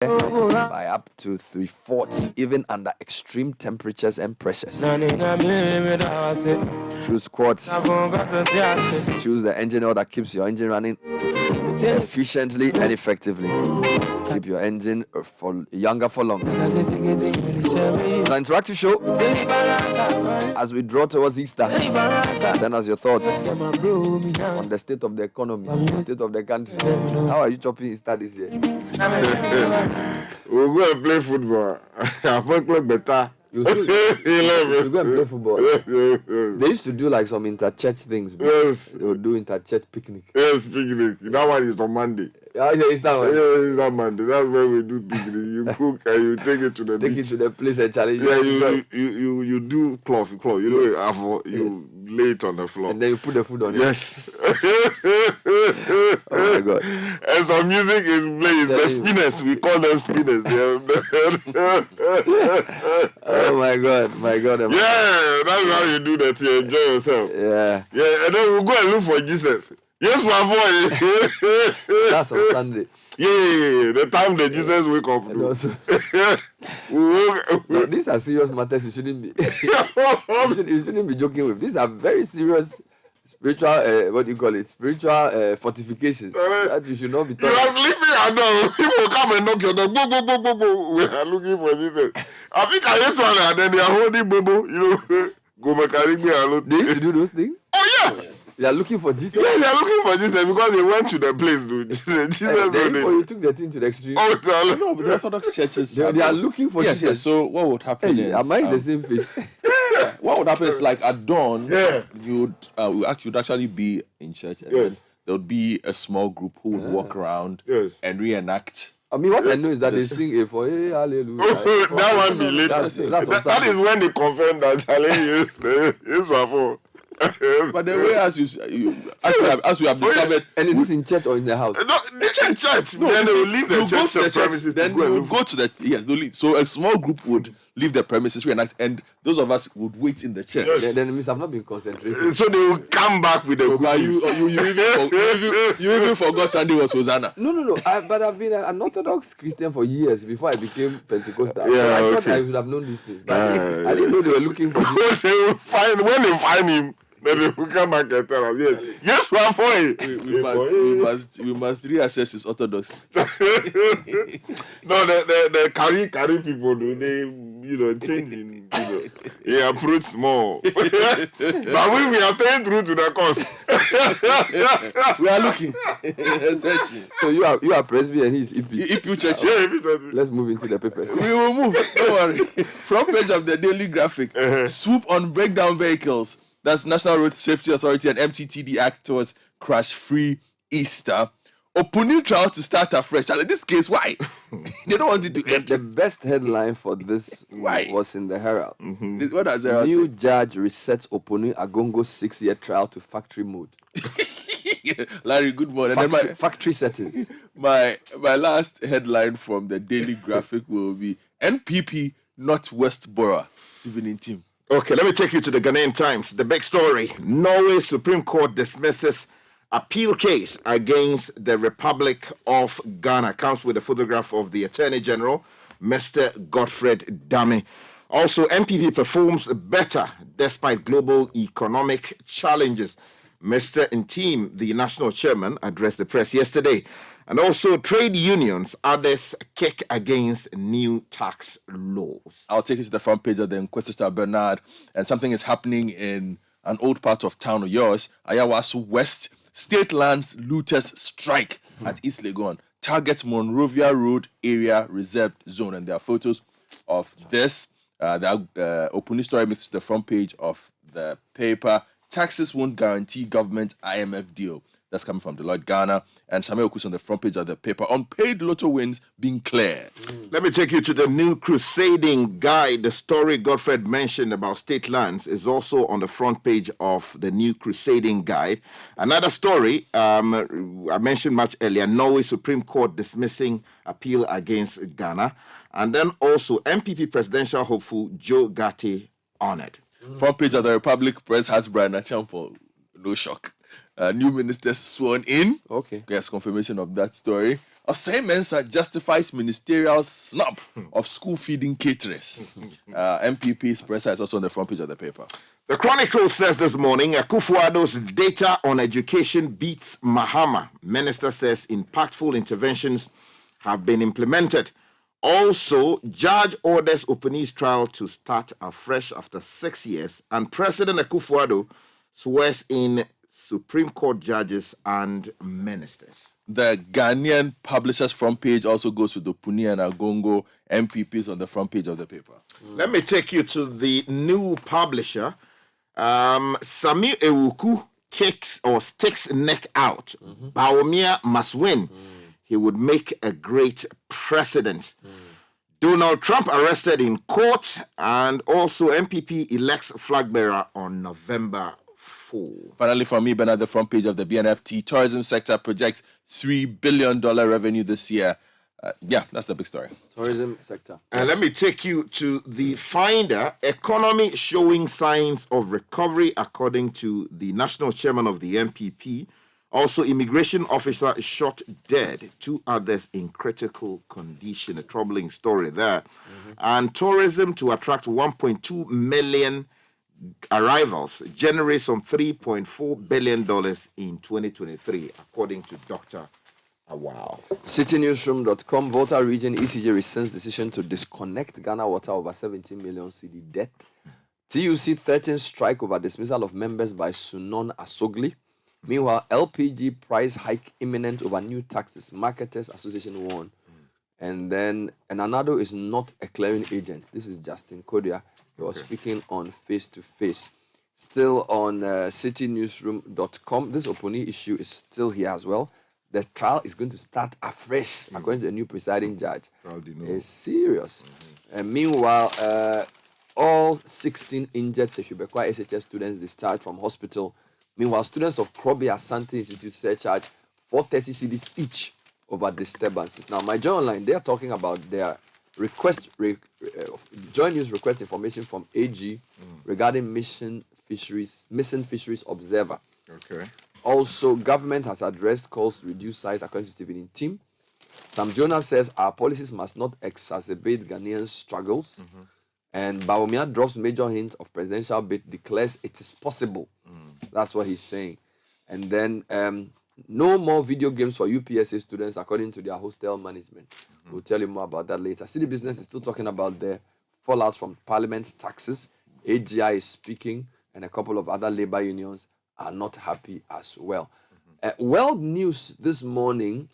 by up to 3/4, even under extreme temperatures and pressures. Choose quartz. Choose the engine oil that keeps your engine running efficiently and effectively. Keep your engine for younger for longer. It's an interactive show. As we draw towards Easter, send us your thoughts on the state of the economy, the state of the country. How are you chopping Easter this year? We'll go and play football. I play better. You go and play football. They used to do like some inter-church things. Yes. They would do inter-church picnic. Yes, picnic. That one is on Monday. Yeah, it's that one. Yeah, it's on Monday. That's where we do picnic. You cook and you take it to the beach. Take it to the place and challenge. Yeah, you do cloth. You know, you lay it on the floor. And then you put the food on it. Yes. Oh my God. And some music is playing. The spinners. We call them spinners. Oh my God. Yeah, that's how you do that. You enjoy yourself. Yeah. Yeah, and then we'll go and look for Jesus. Yes, my boy. That's on Sunday. Yeah. The time that Jesus wake up. And also, no, these are serious matters. You shouldn't be. you shouldn't be joking with. These are very serious spiritual. What do you call it? Spiritual fortifications that you should not be talking. You are sleeping at dawn. People come and knock your door. Go. We are looking for Jesus. I think I hate one, and then they are holding Bobo. You know, go make a ring me alone. They used to do those things. Oh yeah. They are looking for Jesus. Yeah, they are looking for Jesus because they went to the place, dude. Jesus you took the thing to the extreme. Oh, no, but the Orthodox churches. They are looking for Jesus. Yes. So what would happen is, am I in the same faith? what would happen is like at dawn, Yeah. you'd actually be in church, and then there would be a small group who would walk around and reenact. I mean, what I know is that they sing a for hey, hallelujah. That one be late. That is when they confirm that hallelujah is for. But the way as we have discovered, and is this in church or in the house? No, the church. No, then they will leave the church premises. Then they will go to the they'll leave. So a small group would leave the premises reenact, and those of us would wait in the church. Yes. Then it means I've not been concentrating. So they will come back with the good you even forgot Sunday was Hosanna. No. But I've been an Orthodox Christian for years before I became Pentecostal. Yeah, so I thought I would have known these things. But I didn't know they were looking for this. When they find him, then they will come back and tell us, yes, we are for it. We must reassess his orthodoxy. No, the carry people, they changing, they approach more. But we are staying true to the cause. We are looking. So you are Presby and he's EP. EP church. Yeah, EP church. Let's move into the papers. We will move. Don't worry. Front page of the Daily Graphic. Swoop on breakdown vehicles. That's National Road Safety Authority and MTTD Act towards crash-free Easter. Opponent trial to start afresh. In this case, why? They don't want it to end. The best headline for this was in the Herald. Mm-hmm. What does Herald New judge resets Oponu Agongo's 6-year trial to factory mode. Larry, good morning. Factory settings. My last headline from the Daily Graphic will be NPP not Westboro. Stephen Intim. Okay, let me take you to the Ghanaian Times. The big story. Norway Supreme Court dismisses appeal case against the Republic of Ghana. Comes with a photograph of the Attorney General, Mr. Godfred Dame. Also, NPP performs better despite global economic challenges. Mr. Ntim, the national chairman, addressed the press yesterday. And also, trade unions, others kick against new tax laws. I'll take you to the front page of the Inquisitor Bernard, and something is happening in an old part of town of yours, Ayawaso West. State lands looters strike at East Legon. Targets Monrovia Road area reserved zone, and there are photos of this. The Opuni story makes to the front page of the paper. Taxes won't guarantee government IMF deal. That's coming from Deloitte Ghana. And Samuel Okus on the front page of the paper. Unpaid lotto wins being cleared. Let me take you to the new crusading guide. The story Godfred mentioned about state lands is also on the front page of the new crusading guide. Another story I mentioned much earlier, Norway Supreme Court dismissing appeal against Ghana. And then also MPP presidential hopeful Joe Gatti honored. Front page of the Republic Press has Brian Achampo. No shock. New ministers sworn in. Okay. Yes, confirmation of that story. Osei Mensah justifies ministerial snub of school feeding caterers. MPP's presser is also on the front page of the paper. The Chronicle says this morning, Akufo-Addo's data on education beats Mahama. Minister says impactful interventions have been implemented. Also, judge orders Opening trial to start afresh after 6 years. And President Akufo-Addo swears in Supreme Court judges and ministers. The Ghanaian Publishers front page also goes with the Puni and Agongo MPPs on the front page of the paper. Let me take you to the New Publisher. Sami Ewuku sticks neck out. Bawumia must win. He would make a great president. Donald Trump arrested in court, and also MPP elects flag bearer on November 4. Finally, for me, Bernard, the front page of the BNFT tourism sector projects $3 billion revenue this year. That's the big story. Tourism sector. And let me take you to the Finder. Economy showing signs of recovery, according to the national chairman of the MPP. Also, immigration officer shot dead. 2 others in critical condition. A troubling story there. And tourism to attract 1.2 million arrivals generates some $3.4 billion in 2023, according to Dr. Awle. CitiNewsroom.com, Volta Region ECJ rescinds decision to disconnect Ghana Water over 17 million cedi debt. TUC 13 strike over dismissal of members by Sunon Asogli. Meanwhile, LPG price hike imminent over new taxes. Marketers Association warn. And then Anado is not a clearing agent. This is Justin Kodia. He was speaking on Face to Face. Still on CitiNewsroom.com. This Oponi issue is still here as well. The trial is going to start afresh, according to a new presiding judge. It's serious. And meanwhile, all 16 injured Sefibekwa SHS students discharged from hospital. Meanwhile, students of Krobi Asante Institute surcharge 430 cedis each over disturbances. Now, my Joy Online, they are talking about their Joint News request information from AG regarding missing fisheries observer. Okay. Also, government has addressed calls to reduce size according to Stephen Tim. Sam Jonah says our policies must not exacerbate Ghanaian struggles. And Bawumia drops major hint of presidential bid, declares it is possible. That's what he's saying. And then no more video games for UPSA students according to their hostel management. We'll tell you more about that later. City Business is still talking about the fallout from Parliament's taxes. AGI is speaking, and a couple of other labor unions are not happy as well. World news this morning,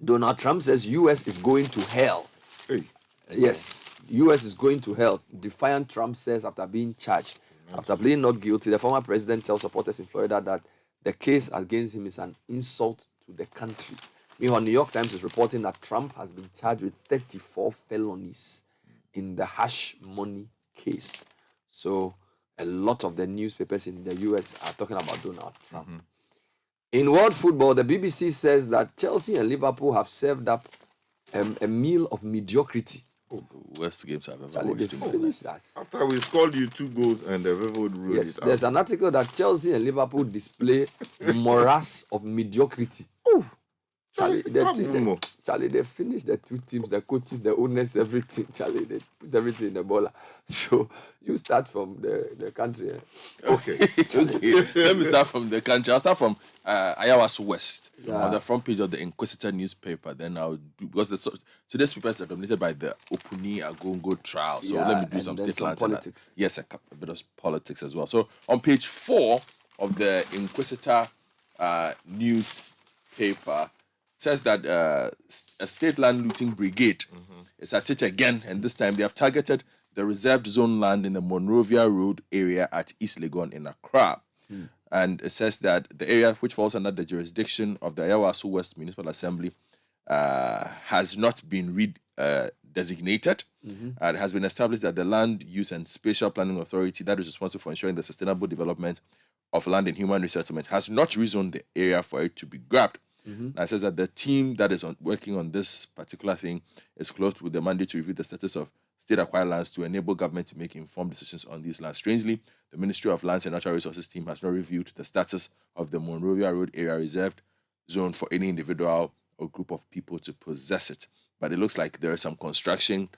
Donald Trump says US is going to hell. Hey. Yes, US is going to hell. Defiant Trump says after being charged. After pleading not guilty, the former president tells supporters in Florida that the case against him is an insult to the country. Meanwhile, New York Times is reporting that Trump has been charged with 34 felonies in the hush money case. So a lot of the newspapers in the US are talking about Donald Trump. In world football, the BBC says that Chelsea and Liverpool have served up a meal of mediocrity. Worst games I've ever Charlie, watched. After we scored you 2 goals and the river would rule it out. There's an article that Chelsea and Liverpool display morass of mediocrity. Charlie, they finished the 2 teams, the coaches, the owners, everything. Charlie, they put everything in the bowler. So you start from the country. Okay. Let me start from the country. I'll start from Ayawas West on the front page of the Inquisitor newspaper. Then I'll do, because today's papers are dominated by the Opuni Agongo trial. So let me do some state lands. Politics. Yes, a bit of politics as well. So on page 4 of the Inquisitor newspaper, says that a state land looting brigade is at it again, and this time they have targeted the reserved zone land in the Monrovia Road area at East Legon in Accra. And it says that the area, which falls under the jurisdiction of the Ayawaso West Municipal Assembly, has not been designated. And it has been established that the Land Use and Spatial Planning Authority, that is responsible for ensuring the sustainable development of land and human resettlement, has not rezoned the area for it to be grabbed. And it says that the team that is working on this particular thing is clothed with the mandate to review the status of state-acquired lands to enable government to make informed decisions on these lands. Strangely, the Ministry of Lands and Natural Resources team has not reviewed the status of the Monrovia Road area reserved zone for any individual or group of people to possess it. But it looks like there is some construction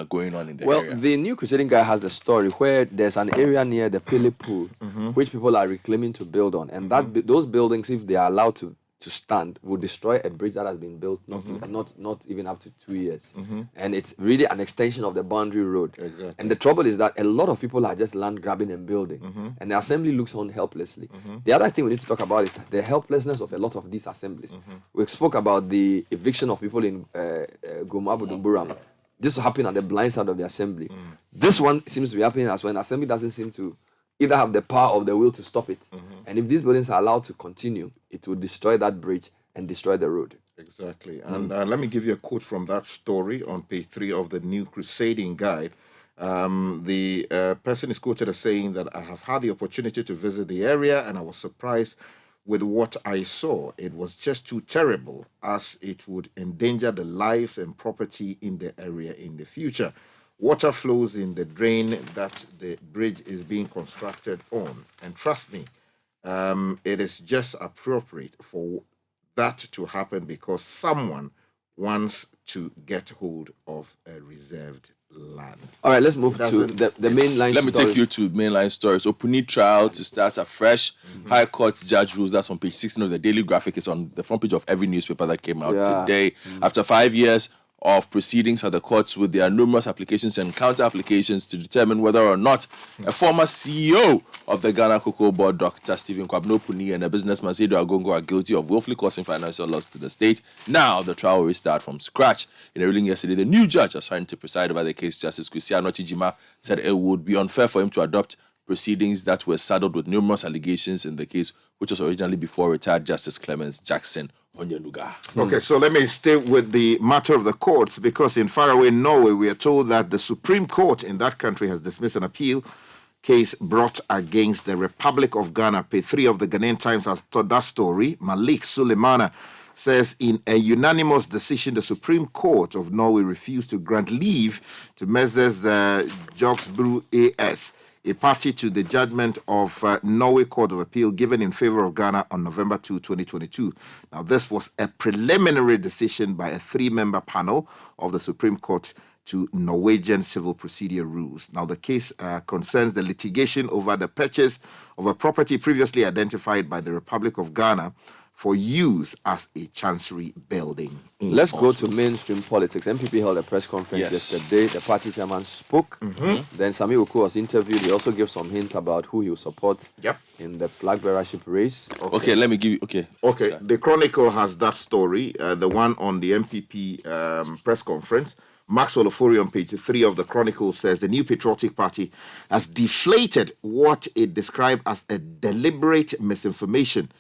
going on in the area. Well, the New Crusading guy has the story where there's an area near the Pele Pool, which people are reclaiming to build on. And those buildings, if they are allowed to stand, will destroy a bridge that has been built not even up to 2 years. And it's really an extension of the boundary road. Exactly. And the trouble is that a lot of people are just land grabbing and building. And the assembly looks on helplessly. The other thing we need to talk about is the helplessness of a lot of these assemblies. We spoke about the eviction of people in Goma Budumburam. This will happen at the blind side of the assembly. This one seems to be happening as when the assembly doesn't seem to either have the power or the will to stop it. And if these buildings are allowed to continue, it will destroy that bridge and destroy the road. Exactly. And let me give you a quote from that story on page 3 of the New Crusading Guide. The person is quoted as saying that I have had the opportunity to visit the area and I was surprised with what I saw. It was just too terrible, as it would endanger the lives and property in the area in the future. Water flows in the drain that the bridge is being constructed on. And trust me, it is just appropriate for that to happen because someone wants to get hold of a reserved land. All right, let's move to the mainline. Let me take you to mainline stories. Opuni trial to start afresh. High Court judge rules. That's on page 16 of the Daily Graphic. It's on the front page of every newspaper that came out today. After 5 years of proceedings at the courts with their numerous applications and counter applications to determine whether or not a former CEO of the Ghana Cocoa Board, Dr. Stephen Kwabena Opuni, and a businessman, Seydou Agongo, are guilty of willfully causing financial loss to the state. Now the trial will restart from scratch. In a ruling yesterday, the new judge assigned to preside over the case, Justice Kwesi Anochijima, said it would be unfair for him to adopt proceedings that were saddled with numerous allegations in the case, which was originally before retired Justice Clemens Jackson Onyenuga. Okay, so let me stay with the matter of the courts, because in faraway Norway, we are told that the Supreme Court in that country has dismissed an appeal case brought against the Republic of Ghana. Page 3 of the Ghanaian Times has told that story. Malik Suleimana says in a unanimous decision, the Supreme Court of Norway refused to grant leave to Messrs. Jogsbro AS, a party to the judgment of Norway Court of Appeal given in favor of Ghana on November 2, 2022. Now, this was a preliminary decision by a 3-member panel of the Supreme Court to Norwegian civil procedure rules. Now, the case concerns the litigation over the purchase of a property previously identified by the Republic of Ghana for use as a chancery building. Let's go to mainstream politics. MPP held a press conference yesterday. The party chairman spoke. Then Sami Uku was interviewed. He also gave some hints about who he will support in the flag bearership race. Okay, let me give you... Okay. The Chronicle has that story, the one on the MPP press conference. Maxwell Ofori on page 3 of the Chronicle says the New Patriotic Party has deflated what it described as a deliberate misinformation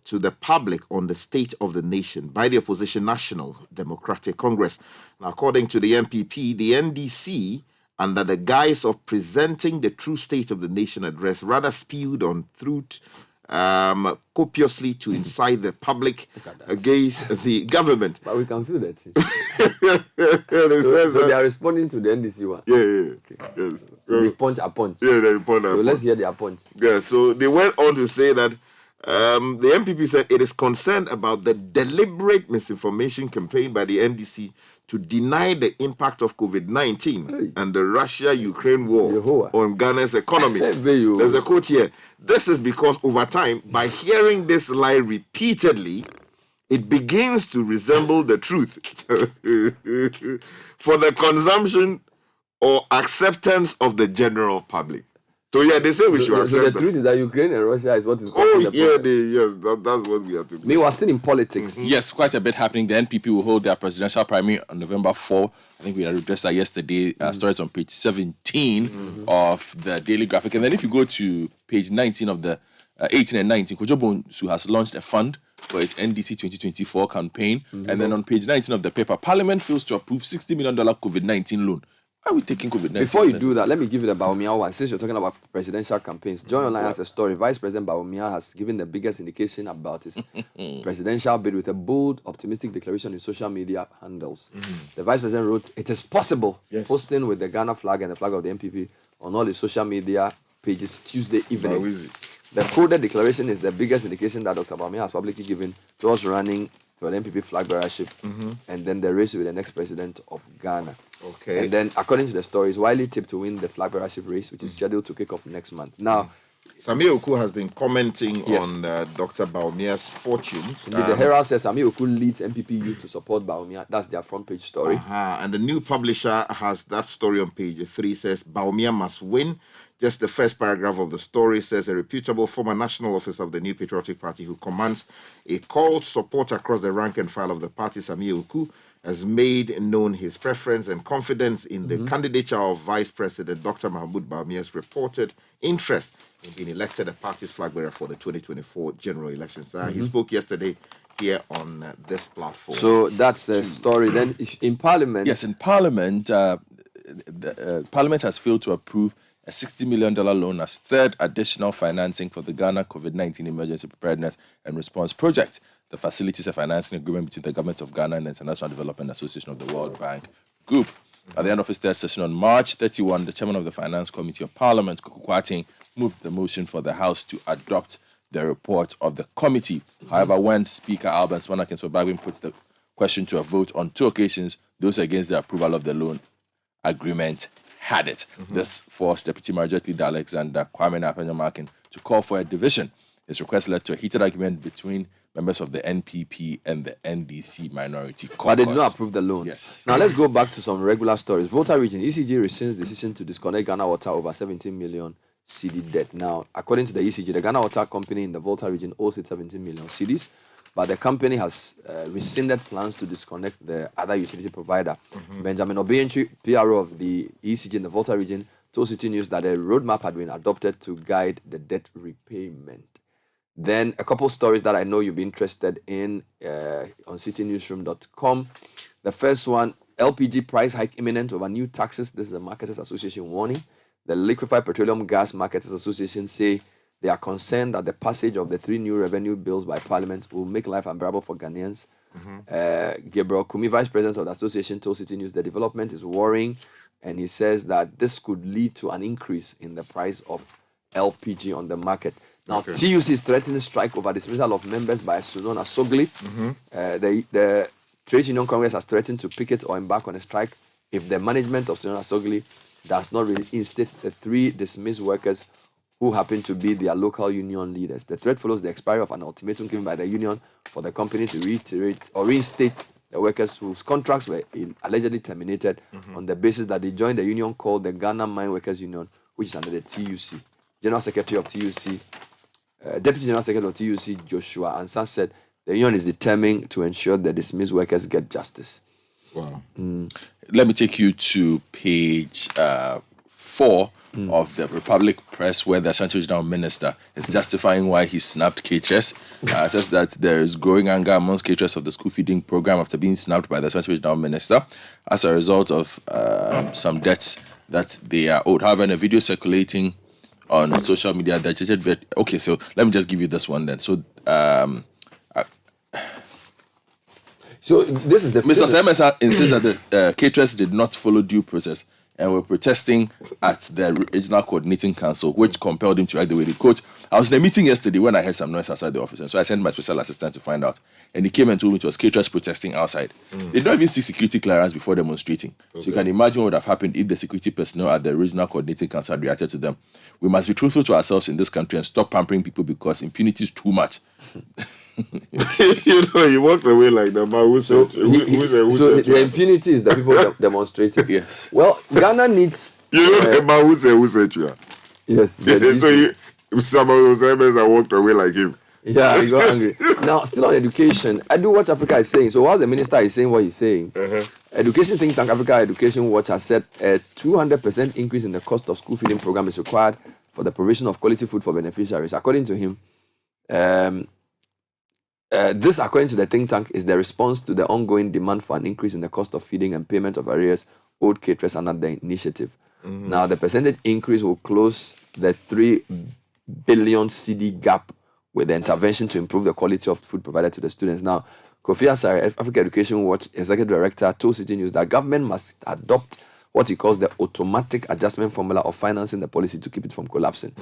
to the public on the state of the nation by the opposition National Democratic Congress. Now, according to the MPP, the NDC, under the guise of presenting the true state of the nation address, rather spewed on truth copiously to incite the public against the government. But we can feel that. so they are responding to the NDC one. Yes. They punch a punch. They punch a punch. So let's hear their punch. Yeah, so they went on to say that the MPP said it is concerned about the deliberate misinformation campaign by the NDC to deny the impact of COVID-19 and the Russia-Ukraine war on Ghana's economy. There's a quote here. This is because over time, by hearing this lie repeatedly, it begins to resemble the truth for the consumption or acceptance of the general public. So they say we should accept. So the truth is that Ukraine and Russia is what is causing the problem. That's what we have to do. Meanwhile, still in politics. Yes, quite a bit happening. The NPP will hold their presidential primary on November 4. I think we had addressed that yesterday. Stories on page 17 of the Daily Graphic. And then if you go to page 19 of the 18 and 19, Kojo Bonsu has launched a fund for its NDC 2024 campaign. And then on page 19 of the paper, Parliament fails to approve $60 million COVID-19 loan. Why are we taking COVID-19? Before you do that, let me give you the Bawumia one. Since you're talking about presidential campaigns, Joy Online has a story. Vice President Bawumia has given the biggest indication about his presidential bid with a bold, optimistic declaration in social media handles. The Vice President wrote, "It is possible," posting with the Ghana flag and the flag of the MPP on all his social media pages Tuesday evening. The coded declaration is the biggest indication that Dr. Bawumia has publicly given towards running for the NPP flag bearership, and then the race with the next president of Ghana. Okay. And then, according to the story, is widely tipped to win the flag bearership race, which is scheduled to kick off next month. Now, Samir Oku has been commenting on Dr. Bawumia's fortunes. The Herald says Samir Oku leads MPP youth to support Bawumia. That's their front page story. And the new publisher has that story on page 3, says Bawumia must win. Just the first paragraph of the story says a reputable former national officer of the New Patriotic Party who commands a called support across the rank and file of the party, Samir Oku, has made known his preference and confidence in the candidature of Vice President Dr. Mahmoud Bawumia's reported interest in being elected the party's flag bearer for the 2024 general elections. He spoke yesterday here on this platform. So that's the story. Then in Parliament... Yes, in Parliament, Parliament has failed to approve a $60 million loan as third additional financing for the Ghana COVID-19 Emergency Preparedness and Response Project. The facilities a financing agreement between the Government of Ghana and the International Development Association of the World Bank Group. At the end of his third session on March 31, the chairman of the Finance Committee of Parliament, Kuku Kwarteng, moved the motion for the House to adopt the report of the committee. However, when Speaker Alban Swanakins puts the question to a vote on 2 occasions, those against the approval of the loan agreement had it. This forced Deputy Majority Leader Alexander Kwame Appiah-Markin to call for a division. His request led to a heated argument between members of the NPP and the NDC minority caucus. But they did not approve the loan. Yes. Now let's go back to some regular stories. Volta Region, ECG rescinds decision to disconnect Ghana Water over 17 million CD debt. Now, according to the ECG, the Ghana Water Company in the Volta region owes it 17 million CDs, but the company has rescinded plans to disconnect the other utility provider. Benjamin Obientry, PRO of the ECG in the Volta region, told Citi News that a roadmap had been adopted to guide the debt repayment. Then a couple stories that I know you'll be interested in on citynewsroom.com. The first one, LPG price hike imminent over new taxes. This is a Marketers Association warning. The Liquefied Petroleum Gas Marketers Association say they are concerned that the passage of the 3 new revenue bills by Parliament will make life unbearable for Ghanaians. Gabriel Kumi, Vice President of the association, told Citi News the development is worrying, and he says that this could lead to an increase in the price of LPG on the market. Now, TUC is threatening strike over dismissal of members by Sunon Asogli. The Trade Union Congress has threatened to picket or embark on a strike if the management of Sunon Asogli does not reinstate the 3 dismissed workers who happen to be their local union leaders. The threat follows the expiry of an ultimatum given by the union for the company to reiterate or reinstate the workers whose contracts were allegedly terminated on the basis that they joined the union called the Ghana Mine Workers Union, which is under the TUC. General Secretary of TUC, Deputy General Secretary of TUC, Joshua Ansa, said the union is determined to ensure the dismissed workers get justice. Wow. Let me take you to page 4 of the Republic Press, where the Ashanti Regional Minister is justifying why he snapped caterers. Says that there is growing anger amongst caterers of the school feeding program after being snapped by the Ashanti Regional Minister as a result of some debts that they are owed. However, in a video circulating on social media, okay, so let me just give you this one then. So, so this is the Mr. Semesa insists that the caterers did not follow due process and were protesting at the Regional Coordinating Council, which compelled him to write the way they quote. I was in a meeting yesterday when I heard some noise outside the office, and so I sent my special assistant to find out. And he came and told me it was caterers protesting outside. They don't even seek security clearance before demonstrating. So you can imagine what would have happened if the security personnel at the Regional Coordinating Council had reacted to them. We must be truthful to ourselves in this country and stop pampering people because impunity is too much. He walked away like the man so the impunity is the people demonstrating. Yes. Well, Ghana needs. The man who said you. Yes. So some of those members that walked away like him. Yeah, he got angry. Now, still on education, I do what Africa is saying. So while the minister is saying what he's saying, education think tank Africa Education Watch has said a 200% increase in the cost of school feeding program is required for the provision of quality food for beneficiaries. According to him, this, according to the think tank, is the response to the ongoing demand for an increase in the cost of feeding and payment of arrears owed caterers under the initiative. Now, the percentage increase will close the 3 billion CD gap with the intervention to improve the quality of food provided to the students. Now, Kofi Asare, Africa Education Watch Executive Director, told Citi News that government must adopt what he calls the automatic adjustment formula of financing the policy to keep it from collapsing.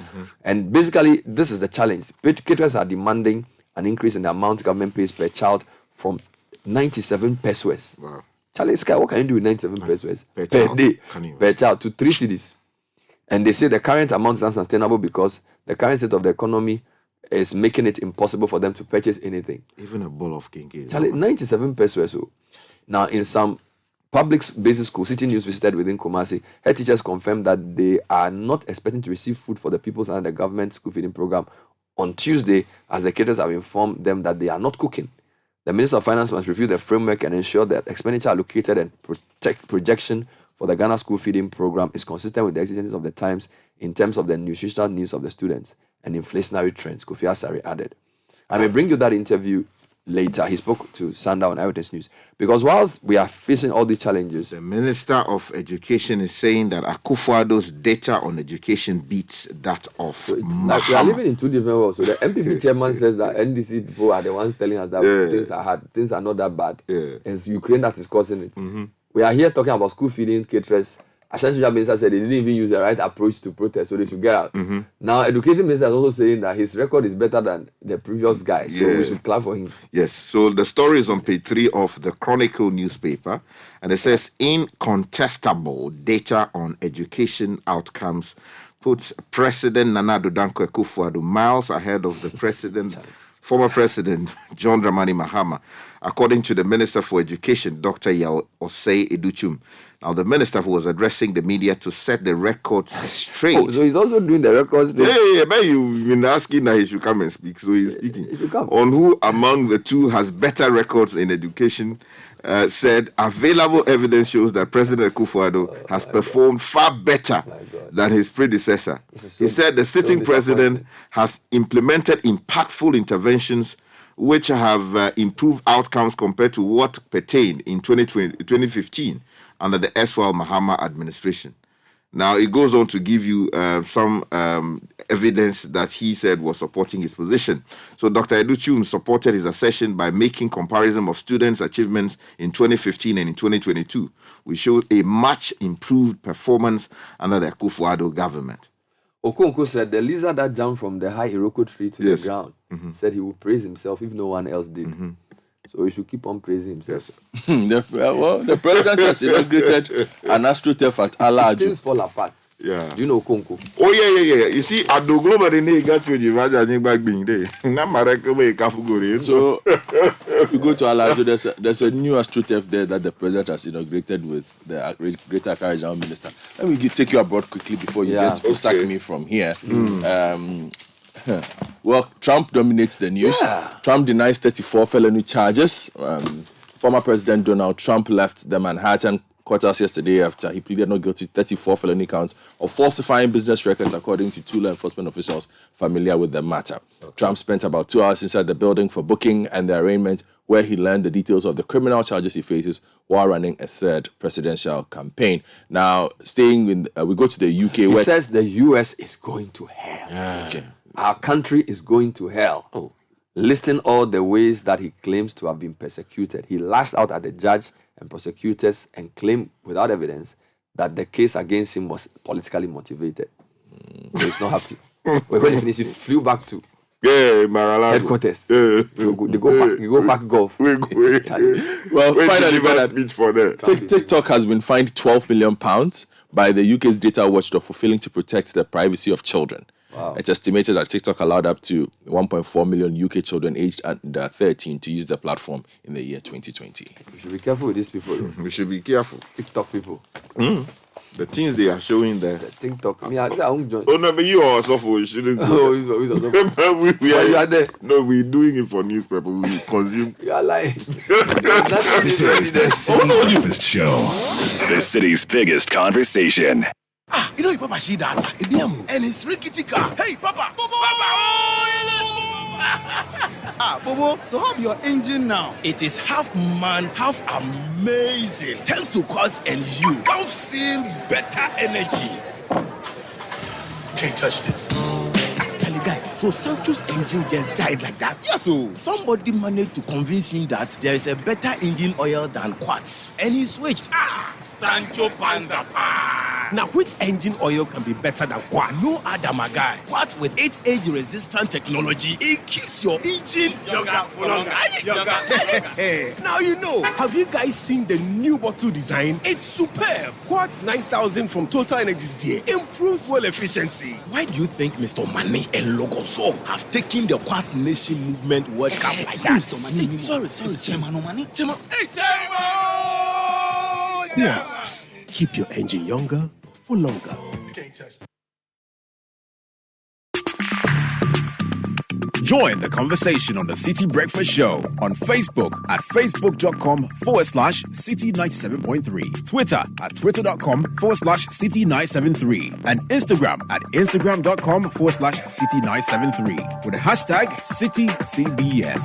And basically, this is the challenge. Caterers are demanding an increase in the amount government pays per child from 97 pesos. Wow. Charlie Sky, what can you do with 97 pesos per child. day, per child, to 3 cities? And they say the current amount is unsustainable because the current state of the economy is making it impossible for them to purchase anything. Even a bowl of kinky. Charlie, 97 pesos. Now, in some public basic school, City News visited within Kumasi, head teachers confirmed that they are not expecting to receive food for the pupils under the government school feeding program on Tuesday, as the caterers have informed them that they are not cooking. The Minister of Finance must review the framework and ensure that expenditure allocated and projection for the Ghana school feeding program is consistent with the exigencies of the times in terms of the nutritional needs of the students and inflationary trends, Kofi Asare added. I may bring you that interview later. He spoke to Sanda on Eyewitness News. Because whilst we are facing all these challenges, the Minister of Education is saying that Akufo-Addo's data on education beats that of so like we are living in two different worlds. So the MPP chairman says that NDC people are the ones telling us that things are hard, things are not that bad. It's Ukraine that is causing it. We are here talking about school feeding, caterers. Ashanti Minister said they didn't even use the right approach to protest, so they should get out. Now, Education Minister is also saying that his record is better than the previous guy, so we should clap for him. Yes, so the story is on page 3 of the Chronicle newspaper, and it says, incontestable data on education outcomes puts President Nana Addo Dankwa Akufo-Addo miles ahead of the president, former President John Dramani Mahama, according to the Minister for Education, Dr. Yao Osei Educhum. Now, the minister who was addressing the media to set the records straight. Oh, so he's also doing the records. Yeah, but you've been asking that he should come and speak, so he's speaking. On who among the two has better records in education, said available evidence shows that President Akufo-Addo has performed far better than his predecessor. He said the sitting president has implemented impactful interventions which have improved outcomes compared to what pertained in 2015 under the erstwhile Mahama administration. Now, it goes on to give you some evidence that he said was supporting his position. So Dr. Educhum supported his assertion by making comparison of students' achievements in 2015 and in 2022, which showed a much improved performance under the Akufo-Addo government. Okonkwo said the lizard that jumped from the high Iroko tree to the ground said he would praise himself if no one else did. So he should keep on praising himself. The president has inaugurated an AstroTurf at Alaju. Things fall apart. Yeah. Do you know Okonkwo? Oh, yeah. You see, at the global, they got to the back being there. So, if you go to Alaju, there's a new AstroTurf there that the president has inaugurated with the Greater Accra Regional Minister. Let me take you abroad quickly before you get to sack me from here. Well, Trump dominates the news. Trump denies 34 felony charges. Former President Donald Trump left the Manhattan courthouse yesterday after he pleaded not guilty to 34 felony counts of falsifying business records, according to two law enforcement officials familiar with the matter. Trump spent about 2 hours inside the building for booking and the arraignment, where he learned the details of the criminal charges he faces while running a third presidential campaign. Now, staying in, we go to the UK. He says the US is going to hell. Okay. Our country is going to hell. Listing all the ways that he claims to have been persecuted, he lashed out at the judge and prosecutors and claimed without evidence that the case against him was politically motivated. So he's not happy. When he finished, he flew back to headquarters. They go back golf. Well, finally, TikTok has been fined £12 million by the UK's data watchdog for failing to protect the privacy of children. Wow. It's estimated that TikTok allowed up to 1.4 million UK children aged under 13 to use the platform in the year 2020. We should be careful with these people. We should be careful. TikTok people. The things they are showing there. The TikTok. I won't join. Oh, no, but you also shouldn't go. Oh, he's we are you are there? No, we're doing it for newspaper. We consume. You are lying. This is the Citi Breakfast Show. The city's biggest conversation. You know, Papa, see that? And it's rickety car. Hey, Papa! Papa! Bobo, so how's your engine now? It is half man, half amazing. Thanks to Cause and you. Can't feel better energy. Can't touch this. Actually, guys, so Sancho's engine just died like that? Yes, so somebody managed to convince him that there is a better engine oil than Quartz. And he switched. Sancho Panza. Now, which engine oil can be better than Quartz? No other, my guy. Quartz with its age-resistant technology, it keeps your engine younger for longer. Now you know. Have you guys seen the new bottle design? It's superb. Quartz 9000 from Total Energies there improves fuel efficiency. Why do you think Mr. Mane and Logoso have taken the Quartz Nation movement World Cup like that? Sorry. Quartz. Keep your engine younger for longer. Join the conversation on the Citi Breakfast Show on Facebook at facebook.com/Citi97.3, Twitter at twitter.com/Citi973, and Instagram at instagram.com/Citi973 with the hashtag CitiCBS.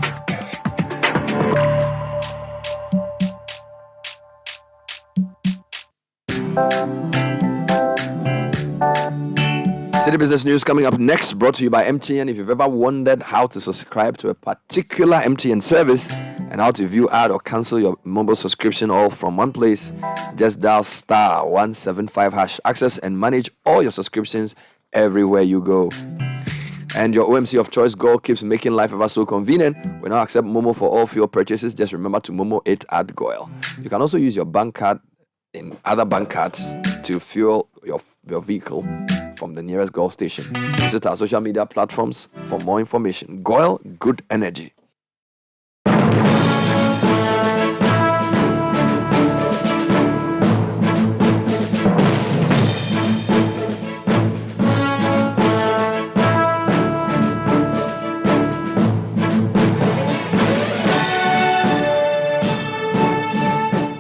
City Business News coming up next, brought to you by MTN. If you've ever wondered how to subscribe to a particular MTN service and how to view, add, or cancel your mobile subscription all from one place, just dial *175#. Access and manage all your subscriptions everywhere you go. And your OMC of choice, Goal, keeps making life ever so convenient. We now accept Momo for all fuel purchases. Just remember to Momo it at Goal. You can also use your bank card in other bank cards to fuel your vehicle from the nearest Goal station. Visit our social media platforms for more information. Goil, good energy.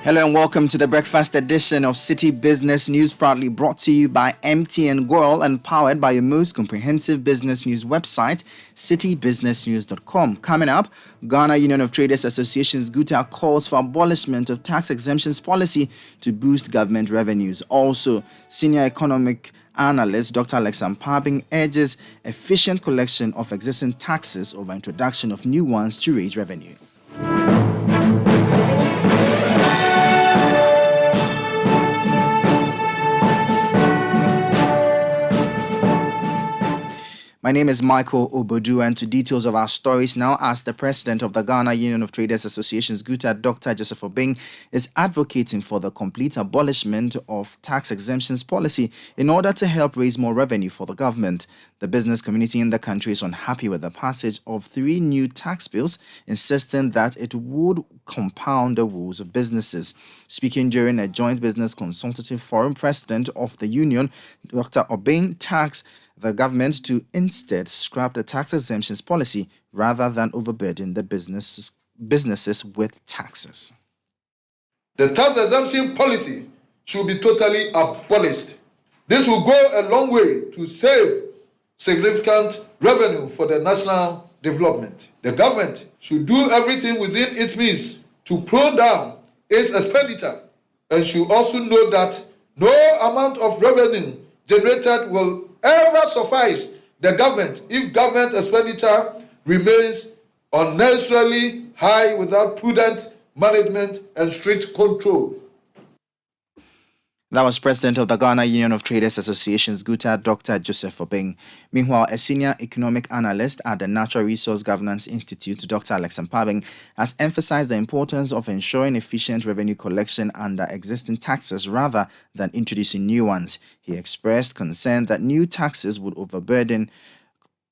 Hello and welcome to the breakfast edition of City Business News, proudly brought to you by MTN Goil and powered by your most comprehensive business news website, citybusinessnews.com. Coming up, Ghana Union of Traders Associations GUTA calls for abolishment of tax exemptions policy to boost government revenues. Also, senior economic analyst Dr. Alex Ampabing urges efficient collection of existing taxes over introduction of new ones to raise revenue. My name is Michael Obodu, and to details of our stories now, as the president of the Ghana Union of Traders Associations GUTA, Dr. Joseph Obeng, is advocating for the complete abolishment of tax exemptions policy in order to help raise more revenue for the government. The business community in the country is unhappy with the passage of 3 new tax bills, insisting that it would compound the woes of businesses. Speaking during a joint business consultative forum, president of the union, Dr. Obeng, taxed the government to instead scrap the tax exemptions policy rather than overburden the businesses with taxes. The tax exemption policy should be totally abolished. This will go a long way to save significant revenue for the national development. The government should do everything within its means to prune down its expenditure and should also know that no amount of revenue generated will ever suffice the government if government expenditure remains unnecessarily high without prudent management and strict control. That was President of the Ghana Union of Traders Associations GUTA, Dr. Joseph Obeng. Meanwhile, a senior economic analyst at the Natural Resource Governance Institute, Dr. Alex Ampabing, has emphasized the importance of ensuring efficient revenue collection under existing taxes rather than introducing new ones. He expressed concern that new taxes would overburden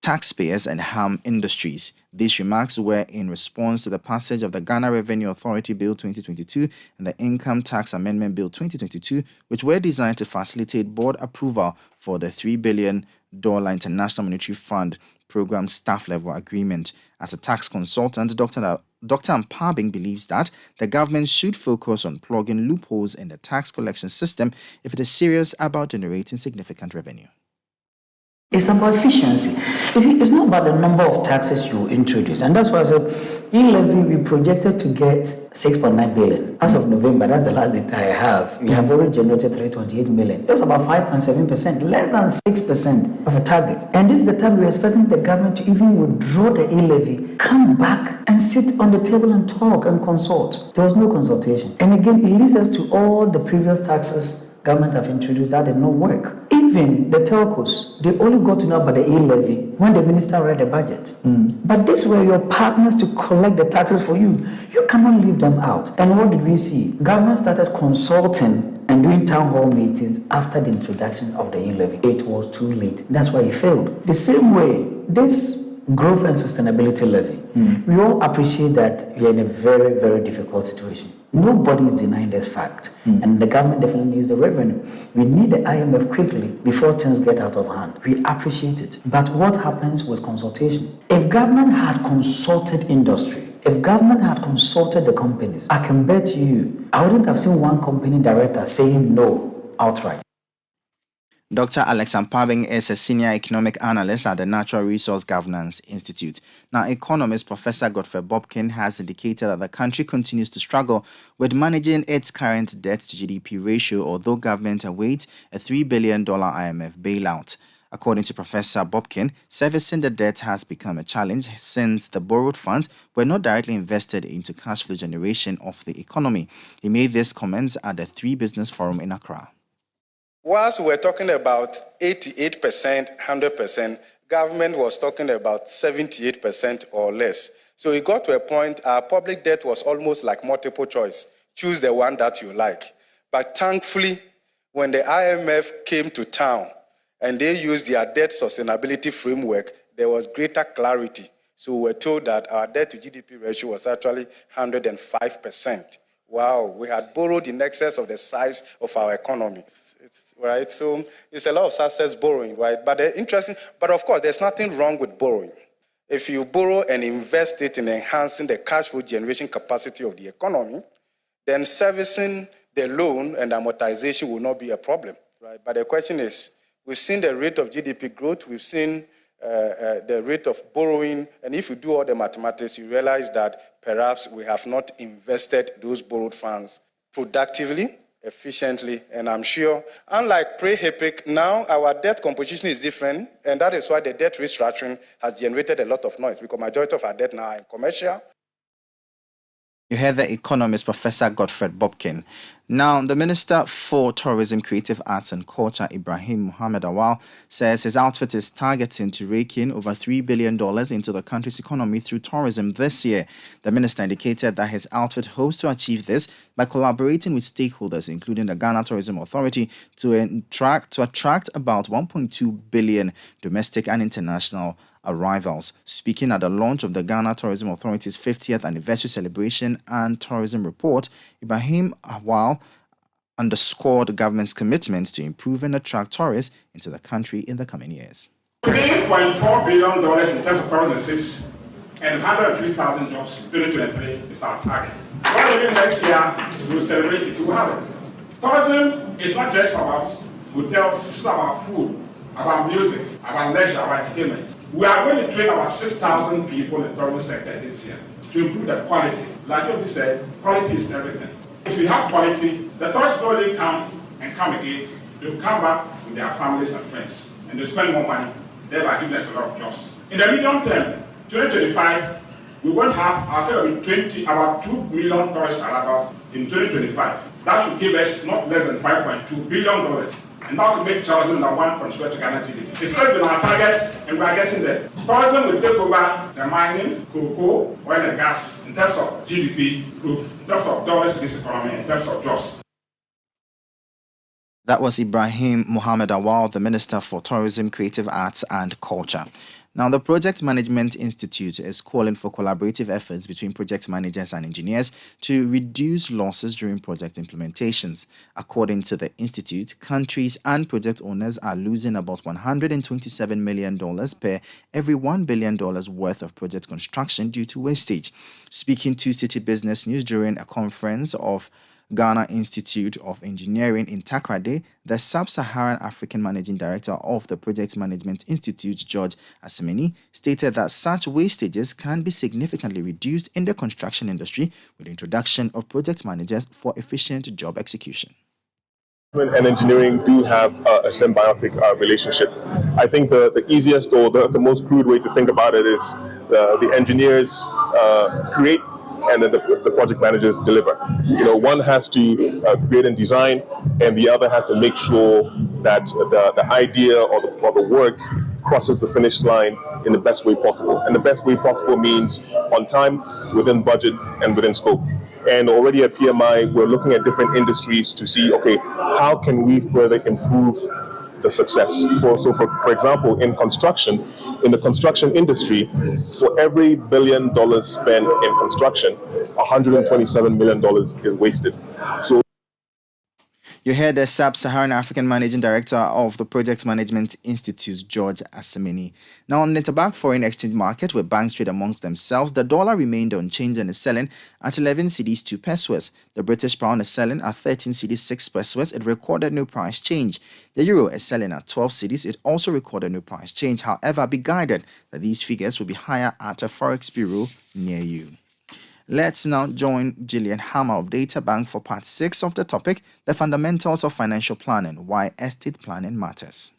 taxpayers and harm industries. These remarks were in response to the passage of the Ghana Revenue Authority Bill 2022 and the Income Tax Amendment Bill 2022, which were designed to facilitate board approval for the $3 billion International Monetary Fund program staff level agreement. As a tax consultant, Dr. Ampabing believes that the government should focus on plugging loopholes in the tax collection system if it is serious about generating significant revenue. It's about efficiency. You see, it's not about the number of taxes you introduce. And that's why I said, e-levy, we projected to get 6.9 billion. As of November, that's the last data I have. We have already generated 328 million. That's about 5.7%, less than 6% of a target. And this is the time we're expecting the government to even withdraw the e-levy, come back and sit on the table and talk and consult. There was no consultation. And again, it leads us to all the previous taxes government have introduced that did not work. Even the telcos, they only got to know about the e-levy when the minister read the budget. But these were your partners to collect the taxes for you. You cannot leave them out. And what did we see? Government started consulting and doing town hall meetings after the introduction of the e-levy. It was too late. That's why it failed. The same way, this growth and sustainability levy, we all appreciate that we are in a very, very difficult situation. Nobody is denying this fact, and the government definitely needs the revenue. We need the IMF quickly before things get out of hand. We appreciate it. But what happens with consultation? If government had consulted industry, if government had consulted the companies, I can bet you, I wouldn't have seen one company director saying no outright. Dr. Alex Ampabing is a senior economic analyst at the Natural Resource Governance Institute. Now, economist Professor Godfrey Bobkin has indicated that the country continues to struggle with managing its current debt to GDP ratio, although government awaits a $3 billion IMF bailout. According to Professor Bobkin, servicing the debt has become a challenge since the borrowed funds were not directly invested into cash flow generation of the economy. He made these comments at the 3 Business Forum in Accra. Whilst we're talking about 88%, 100%, government was talking about 78% or less. So it got to a point, our public debt was almost like multiple choice. Choose the one that you like. But thankfully, when the IMF came to town and they used their debt sustainability framework, there was greater clarity. So we were told that our debt to GDP ratio was actually 105%. Wow, we had borrowed in excess of the size of our economy. Right, so it's a lot of success borrowing, right? But of course, there's nothing wrong with borrowing. If you borrow and invest it in enhancing the cash flow generation capacity of the economy, then servicing the loan and amortization will not be a problem, right? But the question is, we've seen the rate of GDP growth, we've seen the rate of borrowing, and if you do all the mathematics, you realize that perhaps we have not invested those borrowed funds productively, efficiently, and I'm sure, unlike pre-HIPIC, now our debt composition is different, and that is why the debt restructuring has generated a lot of noise, because majority of our debt now are in commercial. You heard the economist Professor Godfrey Bobkin. Now, the Minister for Tourism, Creative Arts and Culture, Ibrahim Mohammed Awal, says his outfit is targeting to rake in over $3 billion into the country's economy through tourism this year. The minister indicated that his outfit hopes to achieve this by collaborating with stakeholders, including the Ghana Tourism Authority, to attract about 1.2 billion domestic and international arrivals. Speaking at the launch of the Ghana Tourism Authority's 50th anniversary celebration and tourism report, Ibrahim Awal underscored the government's commitment to improve and attract tourists into the country in the coming years. $3.4 billion in terms of tourism and 103,000 jobs in 2023 is our target. What we do next year, we will celebrate it. We will have it. Tourism is not just about hotels, it's about food, about music, about leisure, about entertainment. We are going to train about 6,000 people in the tourism sector this year to improve the quality. Like you said, quality is everything. If we have quality, the tourists don't only come and come again, they'll come back with their families and friends, and they spend more money, thereby giving us a lot of jobs. In the medium term, 2025, we won't have, about 2 million tourist arrivals in 2025. That should give us not less than $5.2 billion. And that will make tourism the one contributor to Ghana GDP. It's just been our targets, and we are getting there. Tourism will take over the mining, cocoa, oil and gas, in terms of GDP growth, in terms of dollars to this economy, in terms of jobs. That was Ibrahim Mohammed Awal, the Minister for Tourism, Creative Arts and Culture. Now, the Project Management Institute is calling for collaborative efforts between project managers and engineers to reduce losses during project implementations. According to the institute, countries and project owners are losing about $127 million per every $1 billion worth of project construction due to wastage. Speaking to City Business News during a conference of Ghana Institute of Engineering in Takoradi, the Sub-Saharan African Managing Director of the Project Management Institute, George Asemeni, stated that such wastages can be significantly reduced in the construction industry with the introduction of project managers for efficient job execution. And engineering do have a symbiotic relationship. I think the easiest or the most crude way to think about it is the engineers create and then the project managers deliver. One has to create and design, and the other has to make sure that the idea or the work crosses the finish line in the best way possible. And the best way possible means on time, within budget, and within scope. And already at PMI, we're looking at different industries to see, okay, how can we further improve the success? For example, in the construction industry, for every $1 billion spent in construction, $127 million is wasted. So You heard the Sub-Saharan African Managing Director of the Project Management Institute, George Asemeni. Now, on the interbank foreign exchange market, where banks trade amongst themselves, the dollar remained unchanged and is selling at 11 cedis 2 pesos. The British pound is selling at 13 cedis 6 pesos. It recorded no price change. The euro is selling at 12 cedis. It also recorded no price change. However, be guided that these figures will be higher at a forex bureau near you. Let's now join Gillian Hammer of Data Bank for part 6 of the topic, the fundamentals of financial planning, why estate planning matters.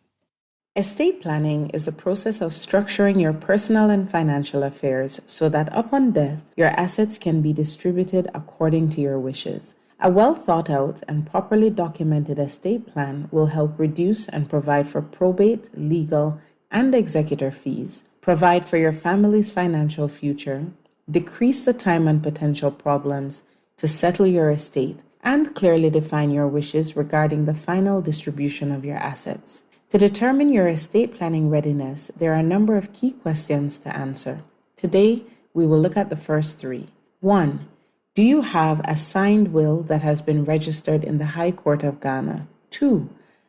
Estate planning is the process of structuring your personal and financial affairs so that upon death, your assets can be distributed according to your wishes. A well thought out and properly documented estate plan will help reduce and provide for probate, legal, and executor fees, provide for your family's financial future, decrease the time and potential problems to settle your estate, and clearly define your wishes regarding the final distribution of your assets. To determine your estate planning readiness, there are a number of key questions to answer. Today, we will look at the first 3. 1. Do you have a signed will that has been registered in the High Court of Ghana? 2.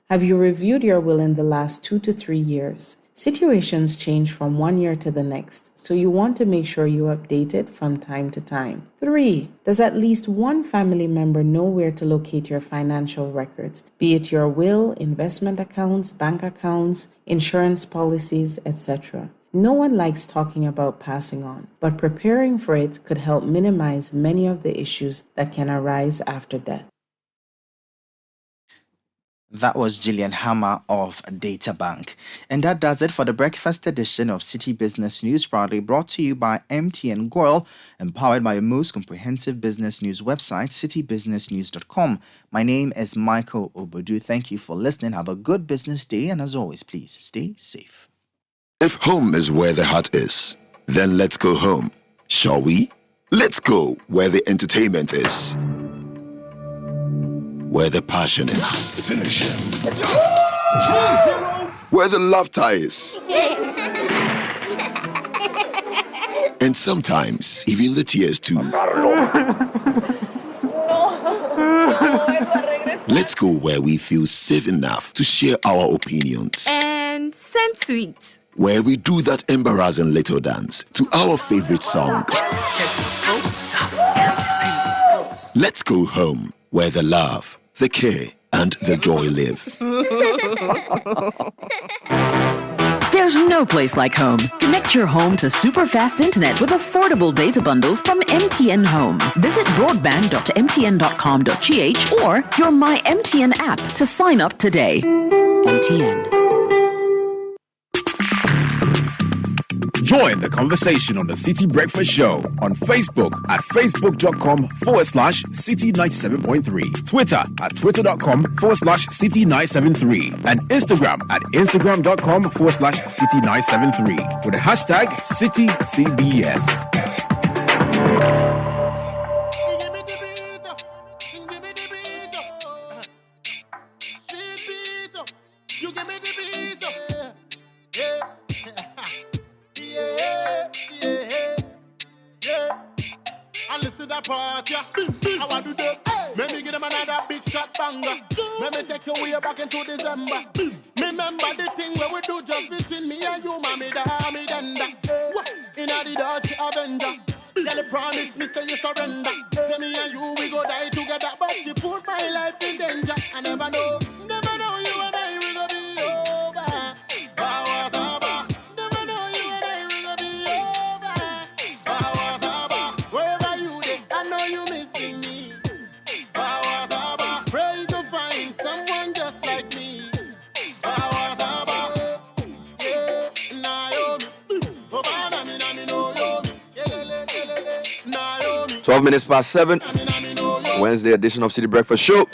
Have you reviewed your will in the last 2 to 3 years? Situations change from one year to the next, so you want to make sure you update it from time to time. 3. Does at least one family member know where to locate your financial records, be it your will, investment accounts, bank accounts, insurance policies, etc.? No one likes talking about passing on, but preparing for it could help minimize many of the issues that can arise after death. That was Gillian Hammer of Data Bank. And that does it for the breakfast edition of City Business News, proudly brought to you by MTN Goil, empowered by your most comprehensive business news website, citybusinessnews.com. My name is Michael Obodu. Thank you for listening. Have a good business day, and as always, please stay safe. If home is where the heart is, then let's go home, shall we? Let's go where the entertainment is, where the passion is, where the laughter is, and sometimes even the tears too. Let's go where we feel safe enough to share our opinions and send tweets, where we do that embarrassing little dance to our favorite song. Let's go home where the love, the care, and the joy live. There's no place like home. Connect your home to super fast internet with affordable data bundles from MTN Home. Visit broadband.mtn.com.gh or your My MTN app to sign up today. MTN. Join the conversation on the Citi Breakfast Show on Facebook at facebook.com/Citi97.3, Twitter at twitter.com/Citi973, and Instagram at instagram.com/Citi973 with the hashtag CityCBS. Party, how I do that? Let me give them another big shot banger. Let me take you way back into December. Remember the thing where we do just between me and you, mommy, the army denda. In the Dutch Avenger. Girl, you promise me, say you surrender. Say me and you, we go die together. But you put my life in danger. I never know you and I, we gonna be over. Never know you and I, we gonna be over. Wherever you dey, I know you missing me. Pray to find someone just like me. Naomi, oh, Naomi, 12 minutes past 7. Wednesday edition of Citi Breakfast Show.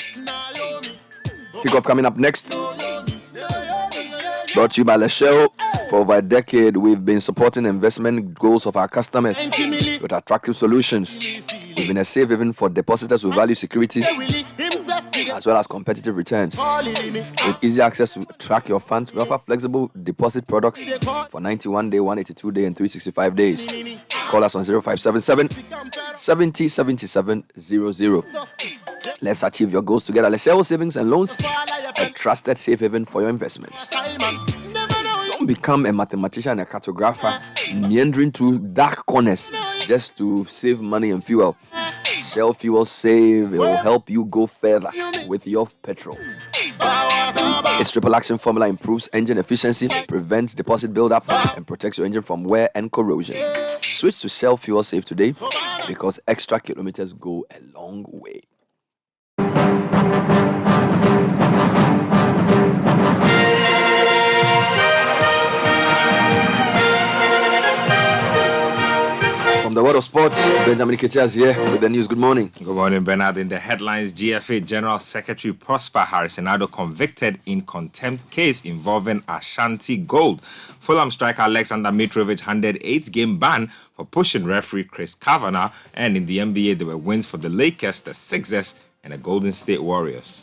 Kickoff coming up next. Brought to you by Leshell. For over a decade, we've been supporting investment goals of our customers with attractive solutions. We've been a safe haven for depositors who value security as well as competitive returns. With easy access to track your funds, we offer flexible deposit products for 91-day, 182-day, and 365 days. Call us on 0577 70 77 00. Let's achieve your goals together. Leshell Savings and Loans, a trusted safe haven for your investments. Don't become a mathematician and a cartographer, meandering through dark corners just to save money and fuel. Shell Fuel Save, it will help you go further with your petrol. Its triple action formula improves engine efficiency, prevents deposit buildup, and protects your engine from wear and corrosion. Switch to Shell Fuel Save today because extra kilometers go a long way. From the world of sports, Benjamin Ketia is here with the news. Good morning. Good morning, Bernard. In the headlines, GFA General Secretary Prosper Harrisonado convicted in contempt case involving Ashanti Gold. Fulham striker Alexander Mitrovic handed 8-game ban for pushing referee Chris Kavanagh. And in the NBA, there were wins for the Lakers, the Sixers, and the Golden State Warriors.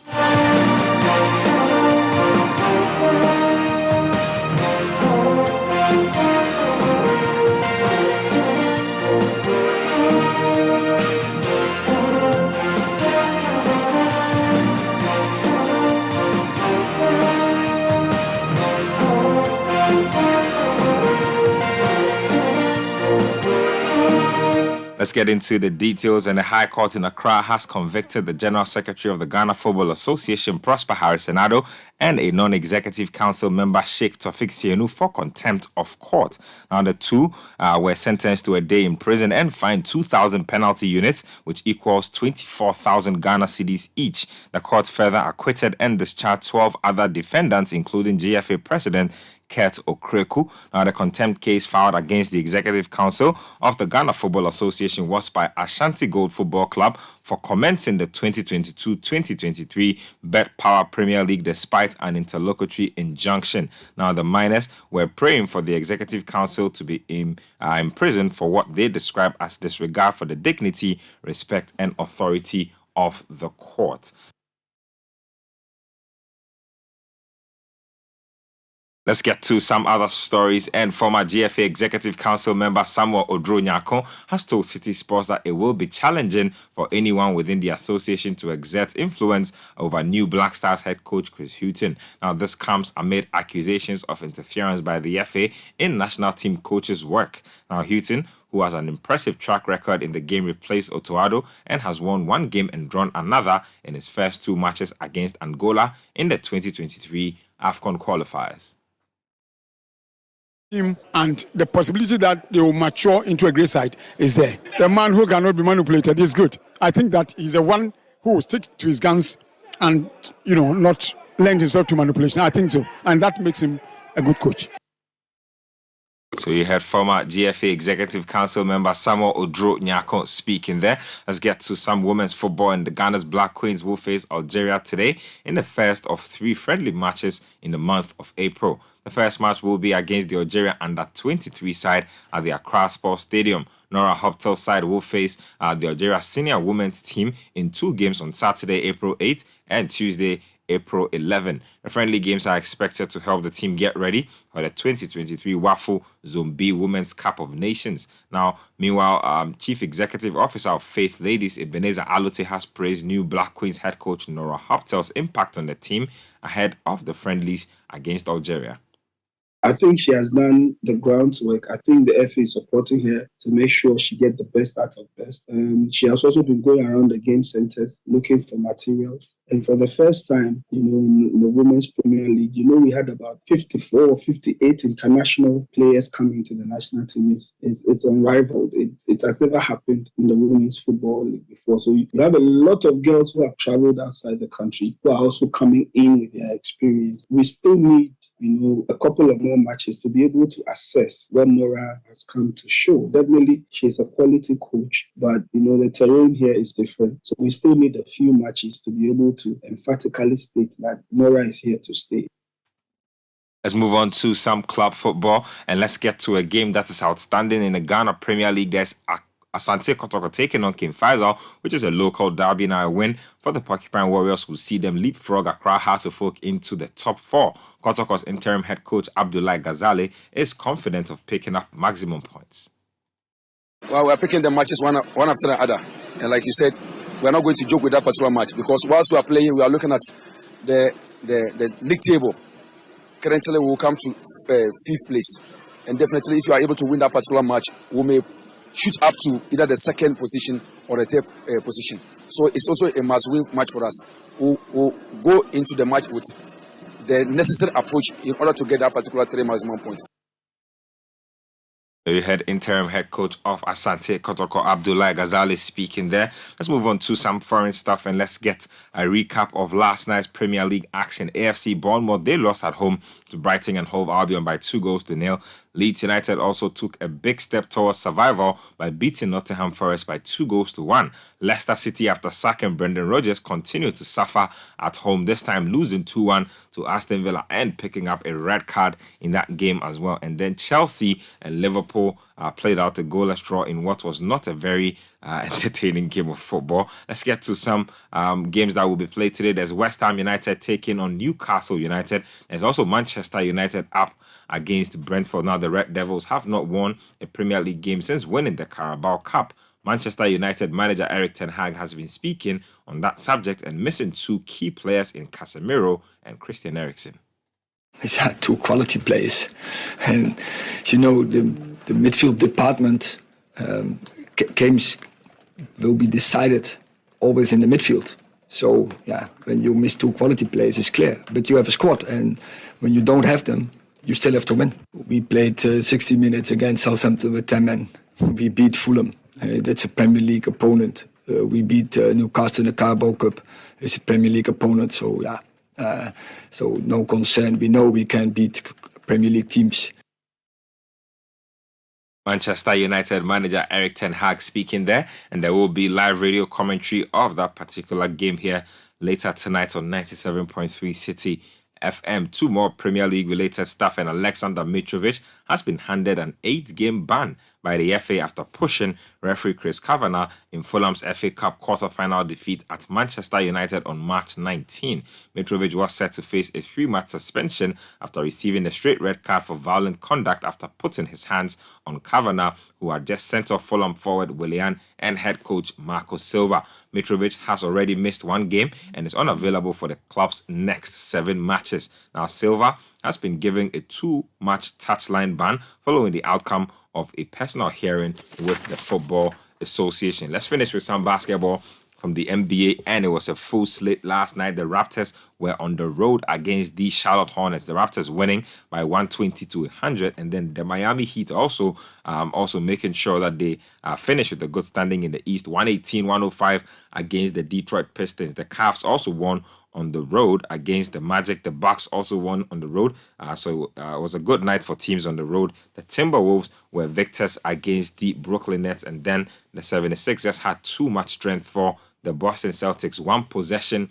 Let's get into the details. And the High Court in Accra has convicted the General Secretary of the Ghana Football Association, Prosper Harrisonado, and a non-executive council member, Sheikh Tofik Sienu, for contempt of court. Now, the two were sentenced to a day in prison and fined 2,000 penalty units, which equals 24,000 Ghana cedis each. The court further acquitted and discharged 12 other defendants, including GFA President Kurt Okreku. Now, the contempt case filed against the Executive Council of the Ghana Football Association was by Ashanti Gold Football Club for commencing the 2022-2023 Bet Power Premier League despite an interlocutory injunction. Now, the miners were praying for the Executive Council to be imprisoned for what they describe as disregard for the dignity, respect, and authority of the court. Let's get to some other stories. And former GFA Executive Council member Samuel Odro-Nyako has told City Sports that it will be challenging for anyone within the association to exert influence over new Black Stars head coach Chris Hughton. Now, this comes amid accusations of interference by the FA in national team coaches' work. Now, Hughton, who has an impressive track record in the game, replaced Otoado and has won one game and drawn another in his first two matches against Angola in the 2023 AFCON qualifiers. Him and the possibility that they will mature into a great side is there. The man who cannot be manipulated is good. I think that he's the one who will stick to his guns and, not lend himself to manipulation. I think so. And that makes him a good coach. So you heard former GFA Executive Council member Samuel Odro-Nyako speaking there. Let's get to some women's football. And the Ghana's Black Queens will face Algeria today in the first of 3 friendly matches in the month of April. The first match will be against the Algeria under-23 side at the Accra Sports Stadium. Nora Hoptel's side will face the Algeria senior women's team in 2 games on Saturday, April 8 and Tuesday, April 11. The friendly games are expected to help the team get ready for the 2023 WAFU Zone B Women's Cup of Nations. Now, meanwhile, Chief Executive Officer of Faith Ladies, Ebenezer Alote, has praised new Black Queens head coach Nora Hoptel's impact on the team ahead of the friendlies against Algeria. I think she has done the groundwork. I think the FA is supporting her to make sure she gets the best out of best. She has also been going around the game centers looking for materials. And for the first time, in the Women's Premier League. We had about 54 or 58 international players coming to the national team. It's unrivaled. It has never happened in the Women's Football League before. So you have a lot of girls who have traveled outside the country who are also coming in with their experience. We still need, a couple of more matches to be able to assess what Nora has come to show. Definitely, she's a quality coach, but, the terrain here is different. So we still need a few matches to be able to emphatically state that Nora is here to stay. Let's move on to some club football, and let's get to a game that is outstanding in the Ghana Premier League. There's Asante Kotoko taking on King Faisal, which is a local derby. Now a win for the Porcupine Warriors will see them leapfrog Accra Hearts of Oak into the top 4. Kotoko's interim head coach Abdullahi Ghazali is confident of picking up maximum points. Well, we're picking the matches one after the other. And like you said, we're not going to joke with that particular match, because whilst we are playing, we are looking at the league table. Currently, we will come to 5th place. And definitely, if you are able to win that particular match, we may shoot up to either the 2nd position or the 3rd position. So it's also a must-win match for us. We'll go into the match with the necessary approach in order to get that particular 3 maximum points. You had interim head coach of Asante Kotoko, Abdullahi Ghazali, speaking there. Let's move on to some foreign stuff, and let's get a recap of last night's Premier League action. AFC Bournemouth, they lost at home to Brighton and Hove Albion by 2-0. Leeds United also took a big step towards survival by beating Nottingham Forest by 2-1. Leicester City, after sacking Brendan Rodgers, continued to suffer at home, this time losing 2-1 to Aston Villa and picking up a red card in that game as well. And then Chelsea and Liverpool played out a goalless draw in what was not a very entertaining game of football. Let's get to some games that will be played today. There's West Ham United taking on Newcastle United. There's also Manchester United up against Brentford. Now, the Red Devils have not won a Premier League game since winning the Carabao Cup. Manchester United manager Erik ten Hag has been speaking on that subject and missing 2 key players in Casemiro and Christian Eriksen. He's had 2 quality players, and the midfield department games will be decided always in the midfield. So when you miss 2 quality players, it's clear. But you have a squad, and when you don't have them, you still have to win. We played 60 minutes against Southampton with 10 men. We beat Fulham. That's a Premier League opponent. We beat Newcastle in the Carabao Cup. It's a Premier League opponent. So so no concern. We know we can beat Premier League teams. Manchester United manager Erik ten Hag speaking there, and there will be live radio commentary of that particular game here later tonight on 97.3 City FM. 2 more Premier League related stuff, and Alexander Mitrovic has been handed an 8-game ban by the FA after pushing referee Chris Kavanagh in Fulham's FA Cup quarter-final defeat at Manchester United on March 19. Mitrovic was set to face a 3-match suspension after receiving a straight red card for violent conduct after putting his hands on Kavanagh, who had just sent off Fulham forward Willian and head coach Marco Silva. Mitrovic has already missed 1 game and is unavailable for the club's next 7 matches. Now, Silva has been given a 2-match touchline ban following the outcome of a personal hearing with the Football Association. Let's finish with some basketball from the NBA, and it was a full slate last night. The Raptors were on the road against the Charlotte Hornets. The Raptors winning by 120-100, and then the Miami Heat also making sure that they finish with a good standing in the East, 118-105 against the Detroit Pistons. The Cavs also won on the road against the Magic. The Bucks also won on the road. So it was a good night for teams on the road. The Timberwolves were victors against the Brooklyn Nets, and then the 76ers had too much strength for the Boston Celtics. 1 possession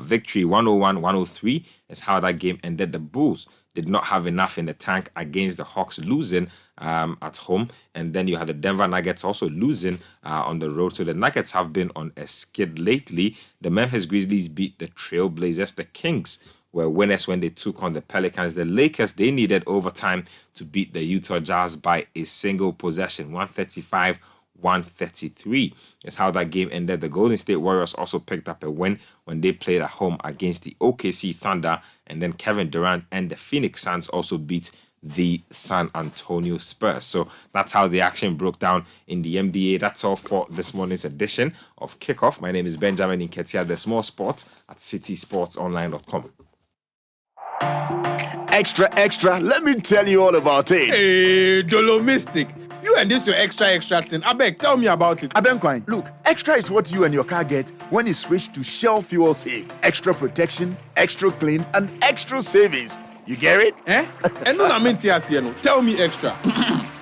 victory, 101-103 is how that game ended. The Bulls did not have enough in the tank against the Hawks, losing at home. And then you had the Denver Nuggets also losing on the road. So the Nuggets have been on a skid lately. The Memphis Grizzlies beat the Trailblazers. The Kings were winners when they took on the Pelicans. The Lakers, they needed overtime to beat the Utah Jazz by a single possession, 135-133 is how that game ended. The Golden State Warriors also picked up a win when they played at home against the OKC Thunder, and then Kevin Durant and the Phoenix Suns also beat the San Antonio Spurs. So that's how the action broke down in the NBA. That's all for this morning's edition of Kickoff. My name is Benjamin Nketiah. There's more sports at citysportsonline.com. extra, extra. Let me tell you all about it. Hey, Dolomistic. You and this your extra thing. Abeg, tell me about it. Abenquine, look, extra is what you and your car get when you switch to Shell Fuel Save. Extra protection, extra clean, and extra savings. You get it? And no, I mean, tell me extra.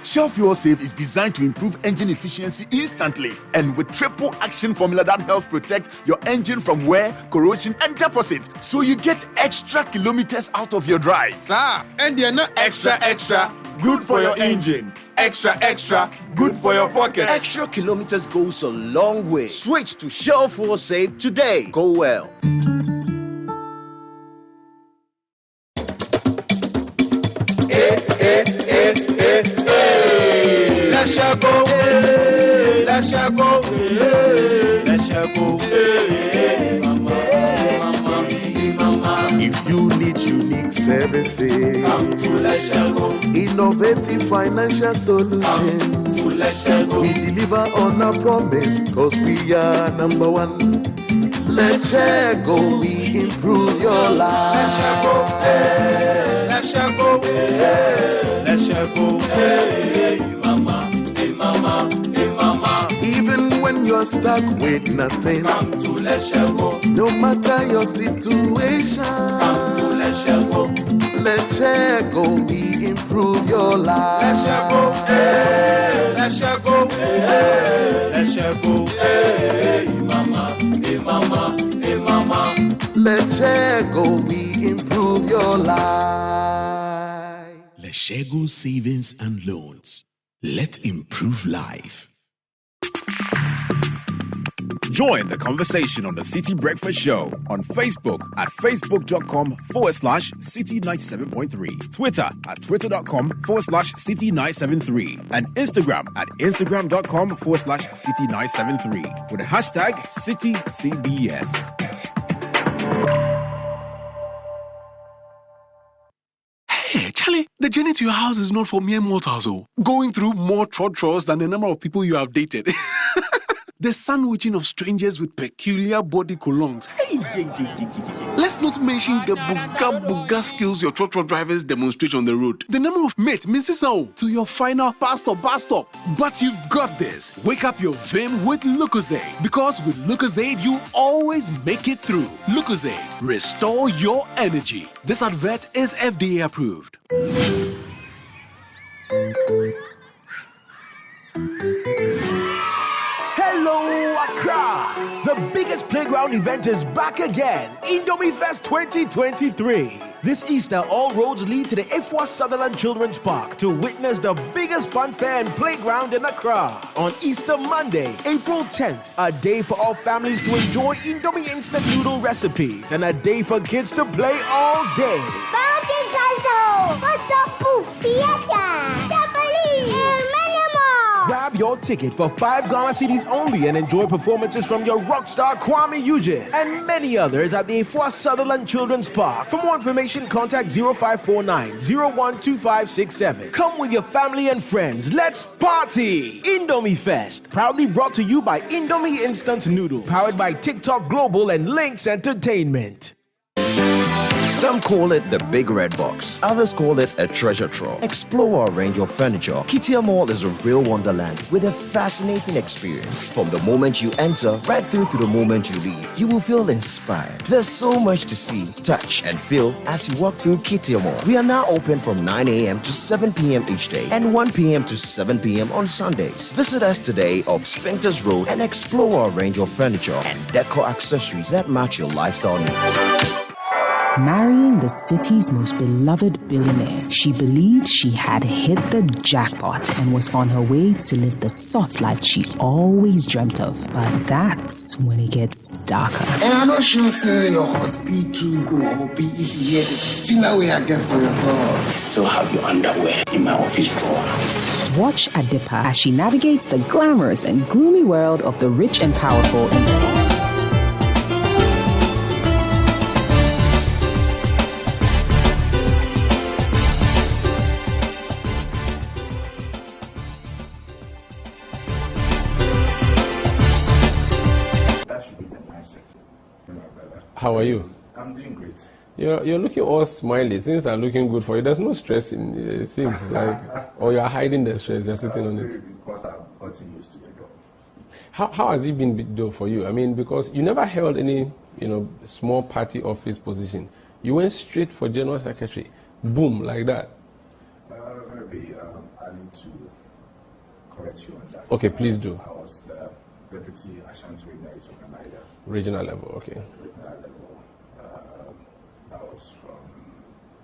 Shell Fuel Save is designed to improve engine efficiency instantly and with triple action formula that helps protect your engine from wear, corrosion, and deposits. So you get extra kilometers out of your drive. Sir, and they're not extra, good for your engine. Extra, good for your pocket. Extra kilometers goes a long way. Switch to Shell Fuel Save today. Go well. Let's go. If you need unique services, come to Let's Go. Innovative financial solutions, we deliver on our promise, cause we are number one. Let's go, we improve your life. Let's go. Hey, mama. Even when you're stuck with nothing, come to Let's Go. No matter your situation, come to Let's Go. Let's go, we improve your life. Let's go. Hey, mama. Let's go, we improve your life. Let's go Savings and Loans. Let's improve life. Join the conversation on the Citi Breakfast Show on Facebook at facebook.com/Citi97.3, Twitter at twitter.com/Citi973, and Instagram at instagram.com/Citi973 with the hashtag CitiCBS. Hey, Charlie, the journey to your house is not for mere mortals. Going through more trotros than the number of people you have dated. The sandwiching of strangers with peculiar body colognes. Hey. Let's not mention the buga skills your trotro drivers demonstrate on the road. The number of mates misses to your final pastor bus stop. But you've got this. Wake up your vim with Lucozade. Because with Lucozade, you always make it through. Lucozade, restore your energy. This advert is FDA approved. Hello, Accra! The biggest playground event is back again, Indomie Fest 2023. This Easter, all roads lead to the Ifwa Sutherland Children's Park to witness the biggest fun fair and playground in Accra. On Easter Monday, April 10th, a day for all families to enjoy Indomie instant noodle recipes and a day for kids to play all day. Bouncing castle, photo theater, trampoline, and many more. Grab your ticket for 5 Ghana cedis only and enjoy performances from your rock star Kwame Eugene and many others at the Ifwa Sutherland Children's Park. For more information, contact 0549 012567. Come with your family and friends. Let's party! Indomie Fest, proudly brought to you by Indomie Instant Noodle, powered by TikTok Global and Lynx Entertainment. Some call it the big red box. Others call it a treasure trove. Explore our range of furniture. Kitia Mall is a real wonderland with a fascinating experience. From the moment you enter, right through to the moment you leave, you will feel inspired. There's so much to see, touch, and feel as you walk through Kitia Mall. We are now open from 9 a.m. to 7 p.m. each day and 1 p.m. to 7 p.m. on Sundays. Visit us today off Spinkters Road and explore our range of furniture and decor accessories that match your lifestyle needs. Marrying the city's most beloved billionaire, she believed she had hit the jackpot and was on her way to live the soft life she always dreamt of. But that's when it gets darker. And I'm not sure say your husband too go hobby if you hear the filler way I get for your dog. I still have your underwear in my office drawer. Watch Adepa as she navigates the glamorous and gloomy world of the rich and powerful in the How are you? I'm doing great. You're looking all smiley. Things are looking good for you. There's no stress in it. It seems like, or you're hiding the stress. You're sitting on it. Because I've gotten used to the job. How has it been though for you? I mean, because you never held any, small party office position. You went straight for general secretary. Boom, like that. Maybe I need to correct you on that. Okay, please do. I was the deputy Ashanti Regional Organizer. Regional level, okay. Regional level. That was from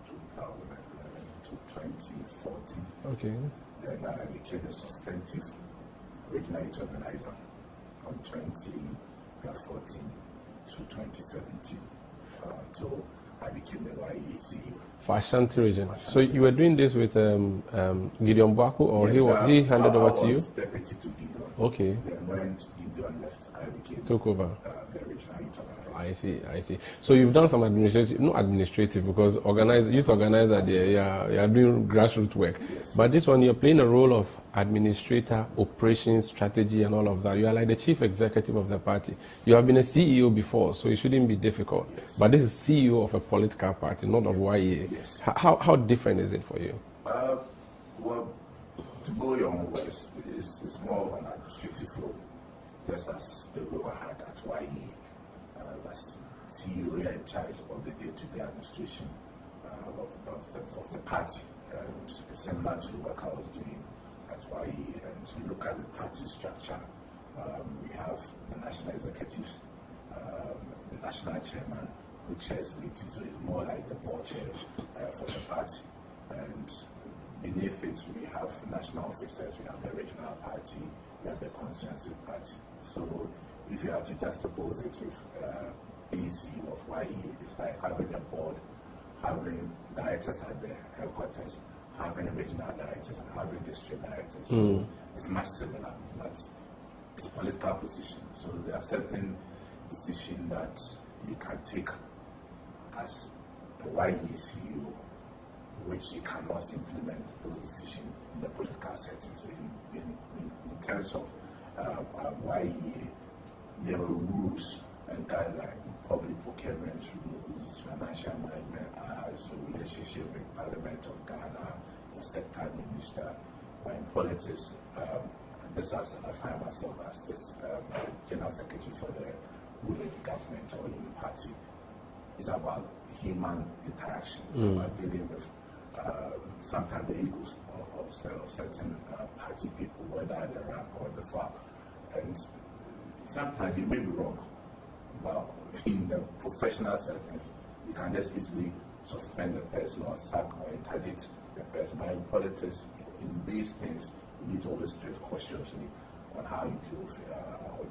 2011 to 2014. Okay. Then I became the substantive regional organizer from 2014 to 2017. So I became the YEA CEO. For Ashanti region. So you were doing this with Gideon Bwaku, or yes, he handed over to you? I was deputy to Gideon. Okay. Then when Gideon left, I became took over. The regional youth organizer. I see. So you've done some administrative, because youth organizer there, you are doing grassroots work. Yes. But this one, you're playing a role of administrator, operations, strategy, and all of that. You are like the chief executive of the party. You have been a CEO before, so it shouldn't be difficult. Yes. But this is CEO of a political party, not of YEA. Yes. How different is it for you? Well, to go your own ways, it's more of an administrative role, just as the role I had at YEA. As CEO, we are in charge of the day-to-day administration of the party. Similar to the work I was doing at YEA. And you look at the party structure, we have the national executives, the national chairman, who chairs meetings, so it's more like the board chair for the party. And beneath it, we have national officers, we have the regional party, we have the constituency party. So if you have to just oppose it with AC of YEA, it's like having a board, having directors at the headquarters, having regional directors, and having district directors. So it's much similar, but it's political position. So there are certain decisions that you can take as a YEA CEO, which you cannot implement those decisions in the political settings. In terms of YEA, there were rules and guidelines, public procurement rules, financial management as a relationship with Parliament of Ghana, the sector minister, in politics. This as I find myself as this general secretary for the ruling government or ruling party. It's about human interactions, about dealing with sometimes the egos of certain party people, whether at the rank or the far. And sometimes you may be wrong, but in the professional setting, you can just easily suspend the person or sack or interdict the person. But in politics, in these things, you need to always tread cautiously on how you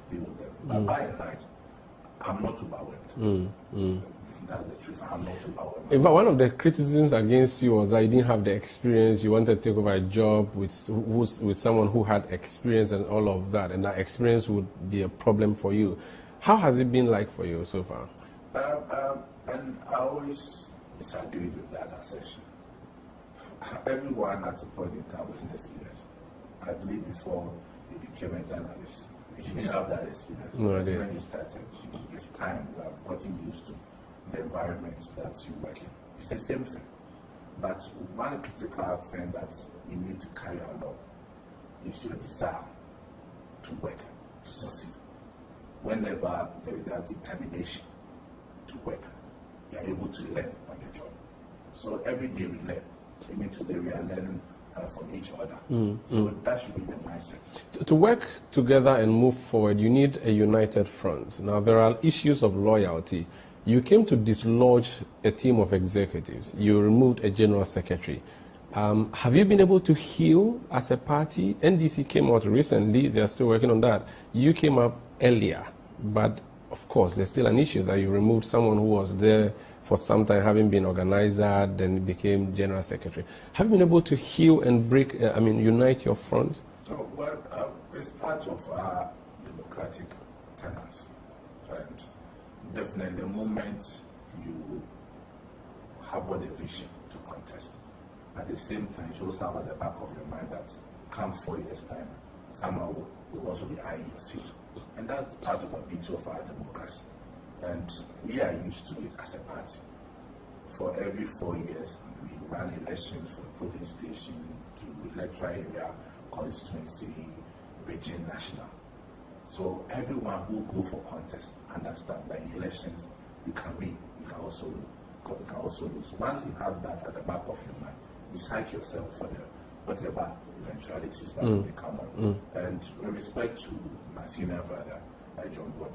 deal with them. But by and large, I'm not overwhelmed. That's the truth. I'm not overwhelmed. In fact, one of the criticisms against you was that you didn't have the experience. You wanted to take over a job with someone who had experience and all of that, and that experience would be a problem for you. How has it been like for you so far? And I always disagree with that assertion. Everyone at a point in time was inexperienced. I believe before you became a journalist, you didn't have that experience. No idea. When you started, with time, you have gotten used to the environment that you work in. It's the same thing. But one critical thing that you need to carry along is your desire to work, to succeed. Whenever there is that determination to work, you are able to learn on the job. So every day we learn. Even today we are learning from each other. So that should be the mindset. To work together and move forward, you need a united front. Now, there are issues of loyalty. You came to dislodge a team of executives. You removed a general secretary. Have you been able to heal as a party? NDC came out recently. They're still working on that. You came up earlier. But, of course, there's still an issue that you removed someone who was there for some time, having been organizer, then became general secretary. Have you been able to heal and unite your front? Well, it's part of our democratic tenets. And definitely the moment you have a vision to contest, at the same time, you also have at the back of your mind that come 4 years' time, someone will also be eyeing your seat. And that's part of the beauty of our democracy. And we are used to it as a party. for every 4 years, we run elections for polling station to electoral area, constituency, region, national. So everyone who go for contest understand that in elections you can win, you can also lose. Once you have that at the back of your mind, you psych yourself for the whatever eventualities that will come on. And with respect to my senior brother, John Wood,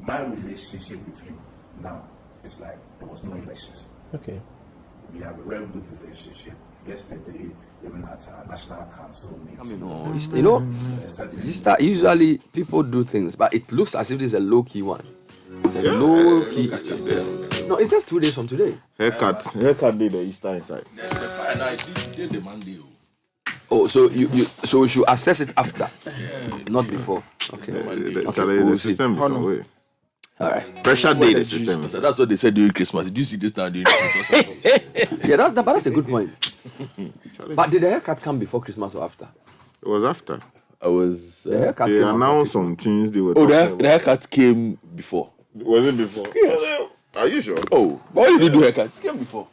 my relationship with him now is like there was no elections. Okay. We have a very good relationship. Yesterday, even at our national council meeting. Usually people do things, but it looks as if this is a low-key one. It's a low-key Easter. No, it's just 2 days from today. Haircut did the Easter inside. I did the Monday. Oh, so so we should assess it after, not before. Okay. The system is on way. All right. Pressure day the system. That's what they said during Christmas. Did you see this now during Christmas? Yeah, but that's a good point. But did the haircut come before Christmas or after? It was after. The haircut they came announced some things they were. The haircut came before. Was it before? Yes. Are you sure? Oh, why did you do haircuts? It came before.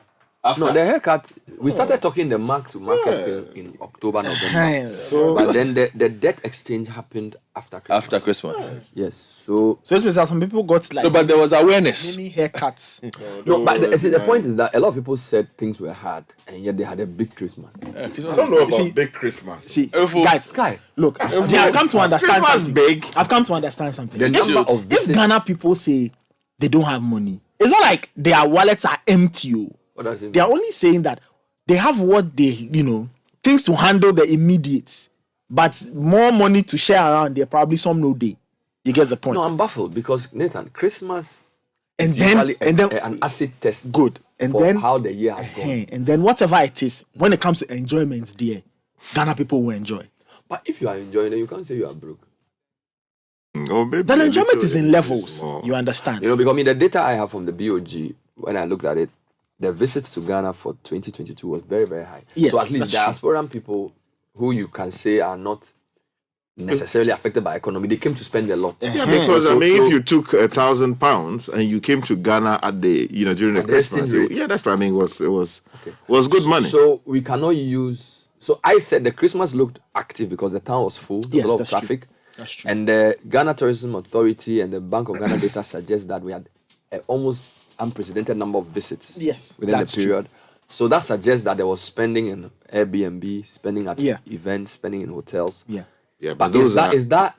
After. No, the haircut, we started talking the mark to market thing in October, November. But then the debt exchange happened after Christmas. After Christmas. Yes. So it means that some people got like. No, but there was awareness. Many haircuts. But the point is that a lot of people said things were hard, and yet they had a big Christmas. I don't know about big Christmas. See, guys, look, I've come to understand something. Big. I've come to understand something. If Ghana people say they don't have money, it's not like their wallets are empty. They are only saying that they have what they, things to handle the immediate, but more money to share around. There probably some no day. You get the point? No, I'm baffled because Nathan, Christmas and is then usually an acid test. Good. And for then how the year has gone. And then whatever it is, when it comes to enjoyments, dear, Ghana people will enjoy. But if you are enjoying it, you can't say you are broke. Then enjoyment is in levels. You understand? Because the data I have from the BOG, when I looked at it, the visits to Ghana for 2022 was very, very high. Yes, so at least diasporan people who you can say are not necessarily affected by economy, they came to spend a lot. Yeah, because if you took £1,000 and you came to Ghana at the during the Christmas, that's what I mean. It was good money. So we cannot use. So I said the Christmas looked active because the town was full. There was a lot of traffic. True. That's true. And the Ghana Tourism Authority and the Bank of Ghana data suggest that we had almost unprecedented number of visits within the period. True. So that suggests that there was spending in Airbnb, spending at events, spending in hotels. Yeah, but is that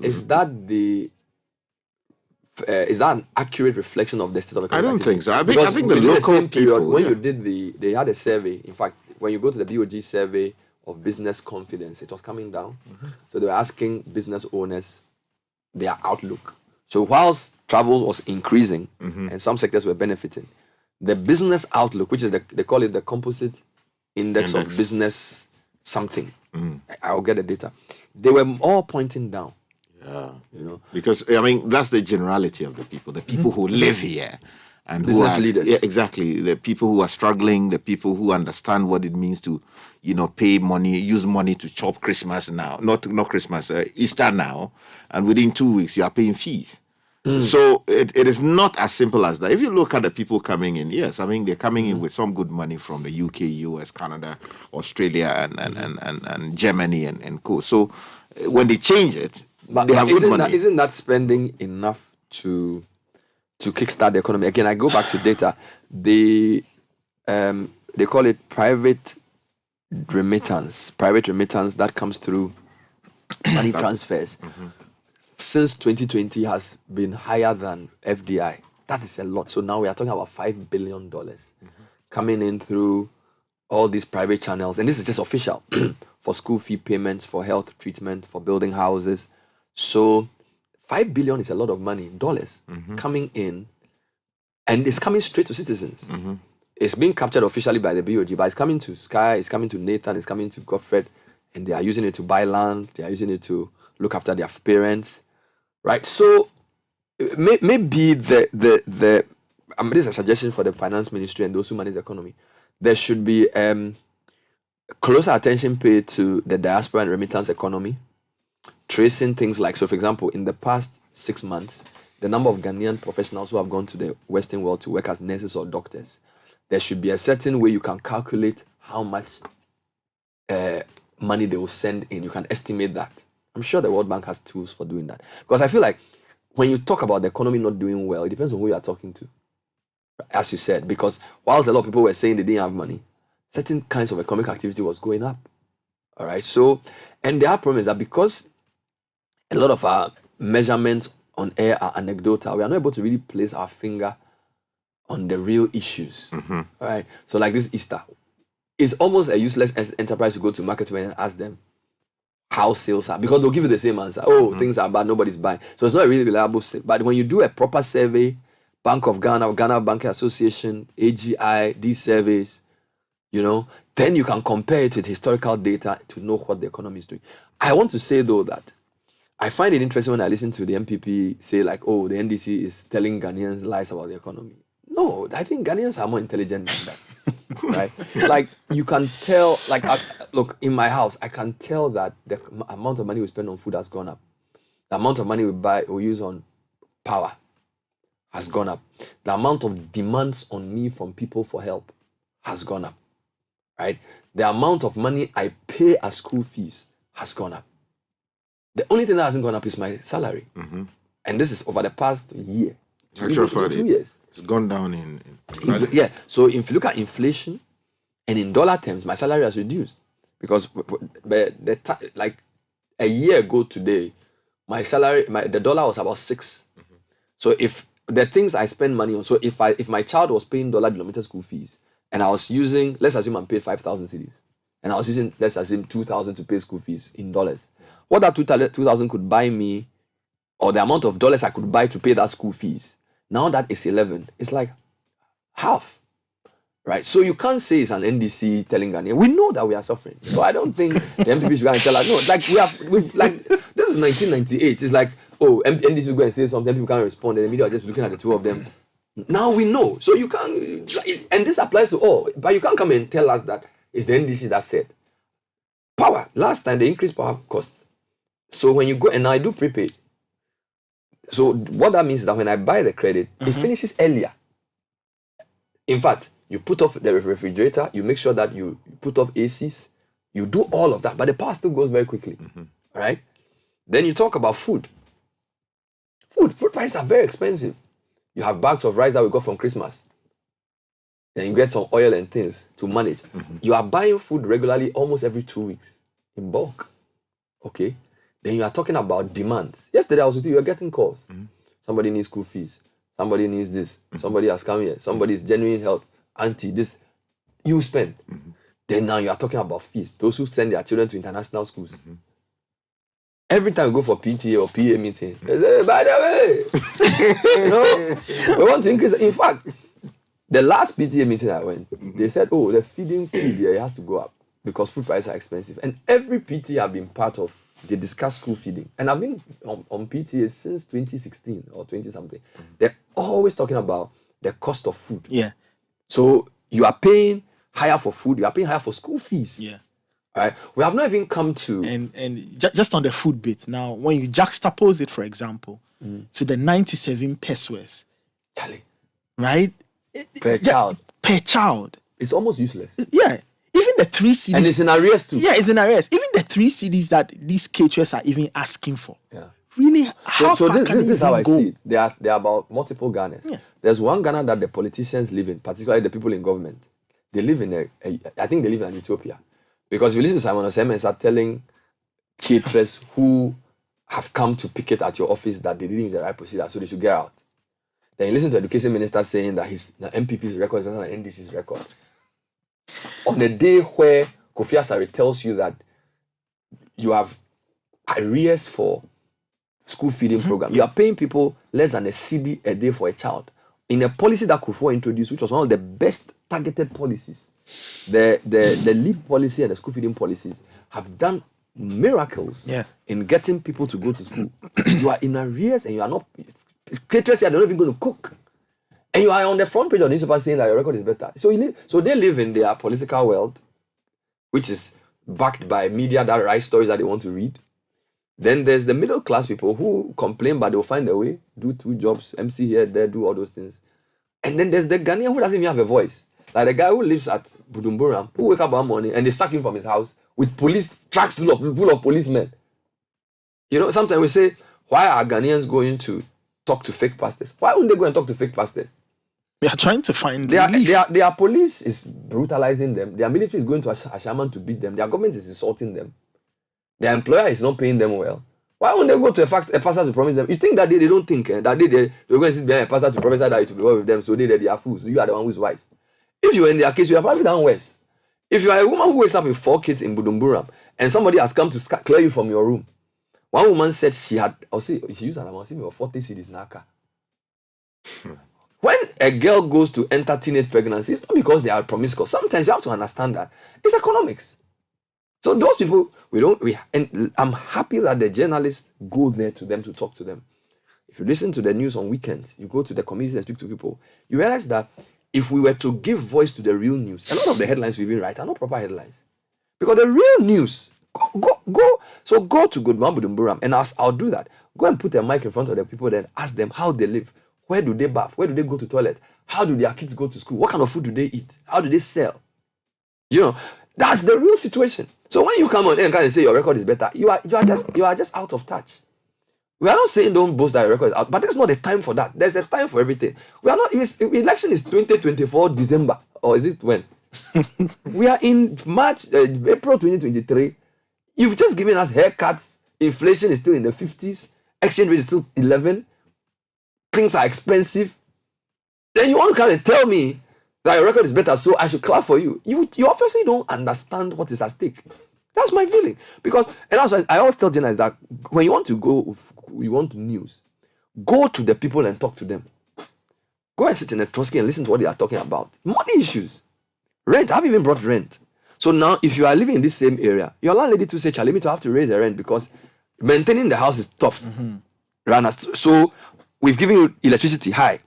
an accurate reflection of the state of economy? I don't think so. I think the local people, when you did they had a survey. In fact, when you go to the BOG survey of business confidence, it was coming down. So they were asking business owners their outlook. So whilst travel was increasing and some sectors were benefiting, the business outlook, which is they call it the composite index of business something. I'll get the data. They were all pointing down. Yeah. Because that's the generality of the people who live here and business who are leaders. Yeah, exactly. The people who are struggling, the people who understand what it means to, pay money, use money to chop Christmas now, not Christmas, Easter now, and within 2 weeks you are paying fees. So it is not as simple as that. If you look at the people coming in, yes, they're coming in with some good money from the UK, US, Canada, Australia, and Germany and co. So when they change it, they have good money. Isn't that spending enough to kickstart the economy? Again, I go back to data. They call it private remittance that comes through money transfers. Since 2020 has been higher than FDI. That is a lot. So now we are talking about $5 billion coming in through all these private channels. And this is just official for school fee payments, for health treatment, for building houses. So $5 billion is a lot of money, dollars, coming in. And it's coming straight to citizens. It's being captured officially by the BOG, but it's coming to Sky, it's coming to Nathan, it's coming to Godfred, and they are using it to buy land, they are using it to look after their parents. Right, so maybe this is a suggestion for the finance ministry and those who manage the economy. There should be closer attention paid to the diaspora and remittance economy, tracing things like, so for example, in the past 6 months, the number of Ghanaian professionals who have gone to the Western world to work as nurses or doctors there should be a certain way you can calculate how much money they will send in. You can estimate that. I'm sure the World Bank has tools for doing that. Because I feel like when you talk about the economy not doing well, it depends on who you are talking to. As you said, because whilst a lot of people were saying they didn't have money, certain kinds of economic activity was going up. All right. So, and the other problem is that because a lot of our measurements on air are anecdotal, we are not able to really place our finger on the real issues. All right. So, like this Easter, it's almost a useless enterprise to go to market and ask them how sales are, because they'll give you the same answer. Oh, things are bad, nobody's buying. So it's not a really reliable. But when you do a proper survey, Bank of Ghana, Ghana Banking Association, AGI, these surveys, then you can compare it with historical data to know what the economy is doing. I want to say, though, that I find it interesting when I listen to the MPP say, like, oh, the NDC is telling Ghanaians lies about the economy. No, I think Ghanaians are more intelligent than that, right? Like, you can tell, like, look, in my house, I can tell that the amount of money we spend on food has gone up. The amount of money we use on power has gone up. The amount of demands on me from people for help has gone up, right? The amount of money I pay as school fees has gone up. The only thing that hasn't gone up is my salary. And this is over the past year. Actually, 2 years. It's gone down in Yeah. So if you look at inflation, and in dollar terms, my salary has reduced. Because like a year ago today, my salary, the dollar was about 6. So if the things I spend money on, so if my child was paying dollar-denominated school fees, and I was using, let's assume I'm paid 5,000 cedis, and I was using, let's assume 2,000 to pay school fees in dollars, what that 2,000 could buy me, or the amount of dollars I could buy to pay that school fees, now that is 11, it's like half, right? So you can't say it's an NDC telling Ghanaians. We know that we are suffering. So I don't think the MPP should go and tell us, no, like this is 1998. It's like, oh, NDC will go and say something, people can't respond, and the media are just looking at the two of them. Now we know. So you can't, and this applies to all, but you can't come and tell us that it's the NDC that said. Power, last time they increased power costs. So when you go, and I do prepaid. So what that means is that when I buy the credit, it finishes earlier. In fact, you put off the refrigerator, you make sure that you put off ACs, you do all of that, but the power still goes very quickly. All right? Then you talk about food. Food prices are very expensive. You have bags of rice that we got from Christmas. Then you get some oil and things to manage. You are buying food regularly almost every 2 weeks in bulk. Okay? Then you are talking about demands. Yesterday I was with you, were getting calls. Somebody needs school fees. Somebody needs this. Somebody has come here. Somebody is genuine health. Auntie, this. You spend. Then now you are talking about fees. Those who send their children to international schools. Every time we go for PTA or PA meeting, they say, by the way, we want to increase. In fact, the last PTA meeting I went, they said, oh, the feeding fee here has to go up because food prices are expensive. And every PTA I've been part of, they discuss school feeding. And I've been on PTA since 2016 or 20-something. They're always talking about the cost of food. Yeah. So you are paying higher for food, you are paying higher for school fees. Yeah. Right? We have not even come to... And just on the food bit, now, when you juxtapose it, for example, to the 97 pesos, Charlie, right? Per child. Per child. It's almost useless. Yeah. Even the 3 CDs... And it's in arrears too. Yeah, it's in arrears. Even the 3 CDs that these caterers are even asking for. Yeah. Really, how far can this is how I go? see it. They are about multiple Ghanas. Yes. There's one Ghana that the politicians live in, particularly the people in government. They live in I think they live in an utopia. Because if you listen to Simon Oseme and start telling caterers who have come to picket at your office that they didn't use the right procedure, so they should get out. Then you listen to the education minister saying that the MPP's record is better than NDC's record. On the day where Kofi Asare tells you that you have arrears for school feeding program, you are paying people less than a CD a day for a child. In a policy that Kufuor introduced, which was one of the best targeted policies, the LEAP policy and the school feeding policies have done miracles in getting people to go to school. You are in arrears and you are not, caterers are not even going to cook. And you are on the front page of the newspaper saying that your record is better. So they live in their political world, which is backed by media that write stories that they want to read. Then there's the middle class people who complain, but they'll find a way, do 2 jobs, MC here, there, do all those things. And then there's the Ghanaian who doesn't even have a voice. Like the guy who lives at Budumburam, who wake up one morning and they sack him from his house with police trucks full of policemen. You know, sometimes we say, why are Ghanaians going to talk to fake pastors? Why wouldn't they go and talk to fake pastors? They are trying to find their police is brutalizing them. Their military is going to Ashaman to beat them. Their government is insulting them. Their employer is not paying them well. Why wouldn't they go to a pastor to promise them? You think that they don't think that they're going to sit behind a pastor to promise that it will be well with them, so they are fools. You are the one who's wise. If you were in their case, you are probably done worse. If you are a woman who wakes up with 4 kids in Budumburam and somebody has come to clear you from your room, one woman said she used an amount of 40 cedis in her car. When a girl goes to enter teenage pregnancy, it's not because they are promiscuous. Sometimes you have to understand that it's economics. So those people, and I'm happy that the journalists go there to them to talk to them. If you listen to the news on weekends, you go to the communities and speak to people, you realize that if we were to give voice to the real news, a lot of the headlines we even write are not proper headlines. Because the real news, go to Budumburam, and I'll do that. Go and put a mic in front of the people, then ask them how they live. Where do they bath? Where do they go to toilet? How do their kids go to school? What kind of food do they eat? How do they sell? You know, that's the real situation. So when you come on and kind of say your record is better, you are just out of touch. We are not saying don't boast that your record is out, but there's not a time for that. There's a time for everything. We are not. Election is 2024 December, or is it when? We are in March, April 2023. You've just given us haircuts. Inflation is still in the 50s. Exchange rate is still 11. Things are expensive. Then you want to come and tell me that your record is better, so I should clap for you. You obviously don't understand what is at stake. That's my feeling. Because, and also, I always tell journalists that when you want news, go to the people and talk to them. Go and sit in a Trotsky and listen to what they are talking about. Money issues. Rent. I've even brought rent. So now, if you are living in this same area, your landlady to say, Charlie, to have to raise the rent because maintaining the house is tough. So we've given you electricity high.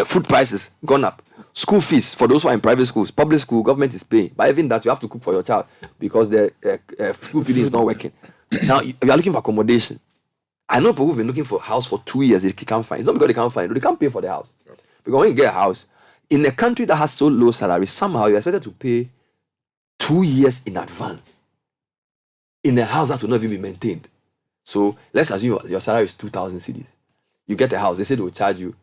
Food prices gone up. School fees for those who are in private schools, public school, government is paying. But even that, you have to cook for your child because the school feeding is not working. Now, you are looking for accommodation. I know people who've been looking for a house for 2 years, they can't find. It's not because they can't find it, they can't pay for the house. Because when you get a house, in a country that has so low salary, somehow you're expected to pay 2 years in advance in a house that will not even be maintained. So let's assume your salary is 2,000 cedis. You get a house, they say they will charge you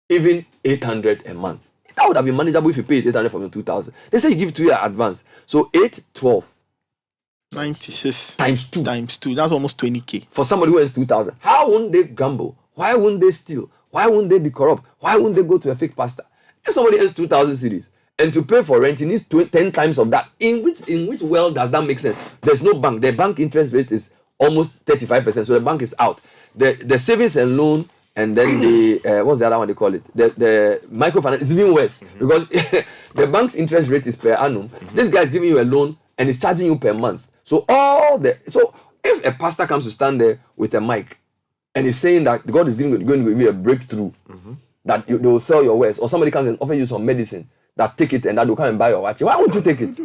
even 800 a month. That would have been manageable if you paid 800 from the 2,000. They say you give 2 years advance. So 8, 12. 96 times 2. That's almost 20K. For somebody who earns 2,000. How wouldn't they gamble? Why wouldn't they steal? Why wouldn't they be corrupt? Why wouldn't they go to a fake pastor? If somebody earns 2,000 cedis and to pay for rent, he needs 10 times of that. In which world does that make sense? There's no bank. The bank interest rate is almost 35%. So the bank is out. The savings and loan, and then the what's the other one they call it? The microfinance is even worse because the bank's interest rate is per annum. This guy is giving you a loan and is charging you per month. So if a pastor comes to stand there with a mic and is saying that God is going to give you a breakthrough, that they will sell your wares, or somebody comes and offer you some medicine, that take it and that will come and buy your watch. Why won't you take it?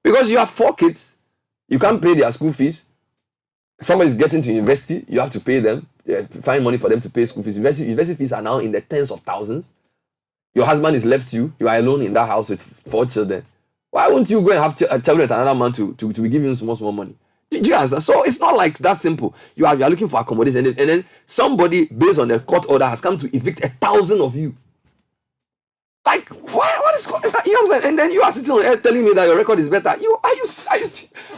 Because you have 4 kids, you can't pay their school fees. Somebody's getting to university, you have to pay them. Find money for them to pay school fees. University fees are now in the tens of thousands. Your husband has left you. You are alone in that house with 4 children. Why won't you go and have children with another man to be giving you small money? Do you understand? So it's not like that simple. You are looking for accommodation, and then somebody based on the court order has come to evict 1,000 of you. Like what is going on? You know what I'm saying? And then you are sitting on air telling me that your record is better. Are you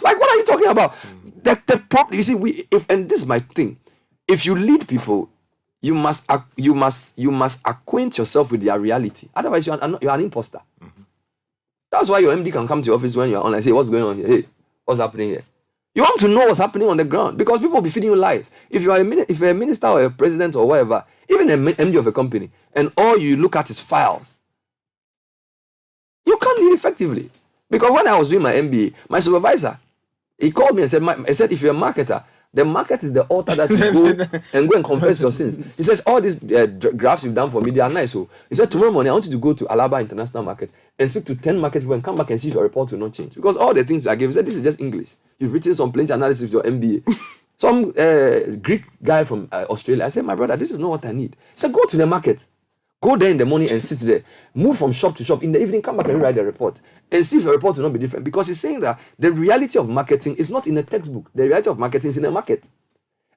like what are you talking about? The problem, you see, and this is my thing. If you lead people, you must acquaint yourself with their reality. Otherwise, you're an imposter. That's why your MD can come to your office when you're online and say, "What's going on here? Hey, what's happening here?" You want to know what's happening on the ground because people will be feeding you lies. If you're a minister or a president or whatever, even an MD of a company, and all you look at is files, you can't lead effectively. Because when I was doing my MBA, my supervisor, he called me and said, if you're a marketer, the market is the altar that you go and confess your sins. He says, all these graphs you've done for me, they are nice. So he said, tomorrow morning, I want you to go to Alaba International Market and speak to 10 market people and come back and see if your report will not change. Because all the things I gave, he said, this is just English. You've written some plenty analysis of your MBA. Some Greek guy from Australia, I said, my brother, this is not what I need. He said, go to the market. Go there in the morning and sit there. Move from shop to shop. In the evening, come back and rewrite the report. And see if the report will not be different. Because he's saying that the reality of marketing is not in a textbook. The reality of marketing is in a market.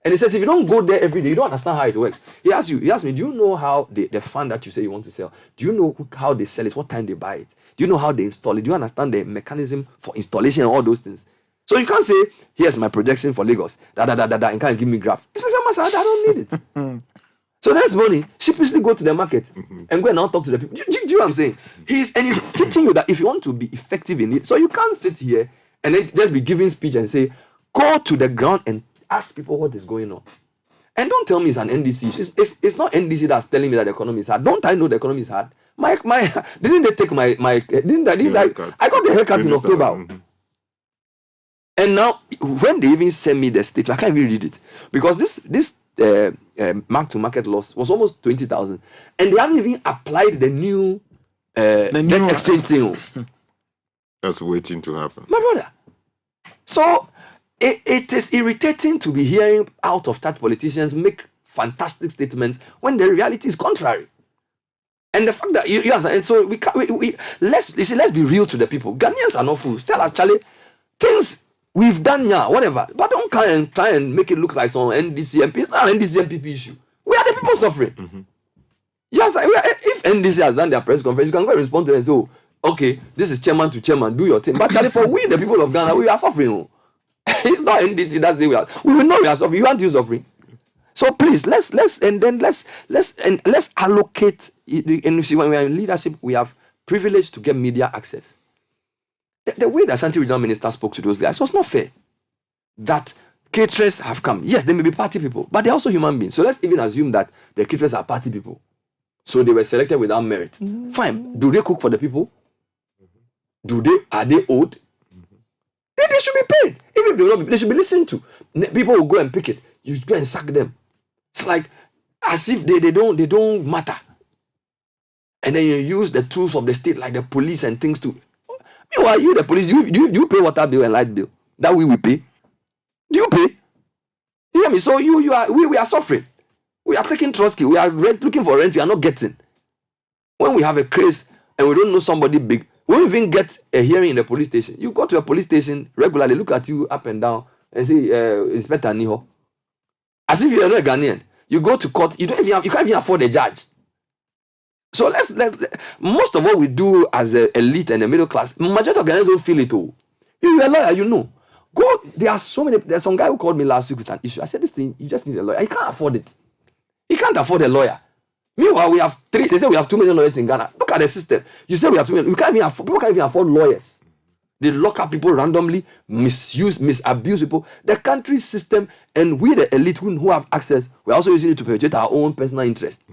And he says, if you don't go there every day, you don't understand how it works. He asked me, do you know how the fan that you say you want to sell, do you know how they sell it, what time they buy it? Do you know how they install it? Do you understand the mechanism for installation and all those things? So you can't say, here's my projection for Lagos, and can't give me graph. It's I don't need it. So next morning, sheepishly go to the market and go and now talk to the people. Do you know what I'm saying? He's teaching you that if you want to be effective in it, so you can't sit here and then just be giving speech and say, go to the ground and ask people what is going on. And don't tell me it's an NDC. It's not NDC that's telling me that the economy is hard. Don't I know the economy is hard? Didn't they take I got the haircut in October. And now, when they even send me the statement, I can't even read it. Because this mark-to-market loss was almost 20,000. And they haven't even applied the new net exchange thing. That's waiting to happen. My brother. So, it is irritating to be hearing out of touch politicians make fantastic statements when the reality is contrary. And the fact that and so let's be real to the people. Ghanaians are not fools. Tell us, Charlie, things we've done now, whatever. But don't try and make it look like some NDC MP. It's not an NDC MPP issue. We are the people suffering. Yes, if NDC has done their press conference, you can go and respond to them and say, okay, this is chairman to chairman, do your thing. But Charlie, for we, the people of Ghana, we are suffering. It's not NDC, that's the way we will know we are suffering. You want to suffering. So please, let's allocate. And you see, when we are in leadership, we have privilege to get media access. The way the Ashanti Regional Minister spoke to those guys was not fair. That caterers have come. Yes, they may be party people, but they're also human beings. So let's even assume that the caterers are party people. So they were selected without merit. Fine. Do they cook for the people? Are they owed? They should be paid. Even if they will not be, they should be listened to. People will go and pick it. You go and sack them. It's like as if they don't matter. And then you use the tools of the state like the police and things to. Meanwhile, you the police, you pay water bill and light bill. That we will pay. Do you pay? You hear me? So we are suffering. We are taking trustee. We are looking for rent. We are not getting. When we have a case and we don't know somebody big, we don't even get a hearing in the police station. You go to a police station regularly, look at you up and down, and say, Inspector Niho. As if you are not a Ghanaian. You go to court, you can't even afford a judge. So let's most of what we do as the elite and the middle class, majority of Ghanaians don't feel it all. If you're a lawyer, you know. There's some guy who called me last week with an issue. I said, this thing, you just need a lawyer. He can't afford it. He can't afford a lawyer. Meanwhile, we have they say we have 2 million lawyers in Ghana. Look at the system. You say we have 2 million. People can't even afford lawyers. They lock up people randomly, misabuse people. The country's system, and we the elite who have access, we're also using it to perpetuate our own personal interest.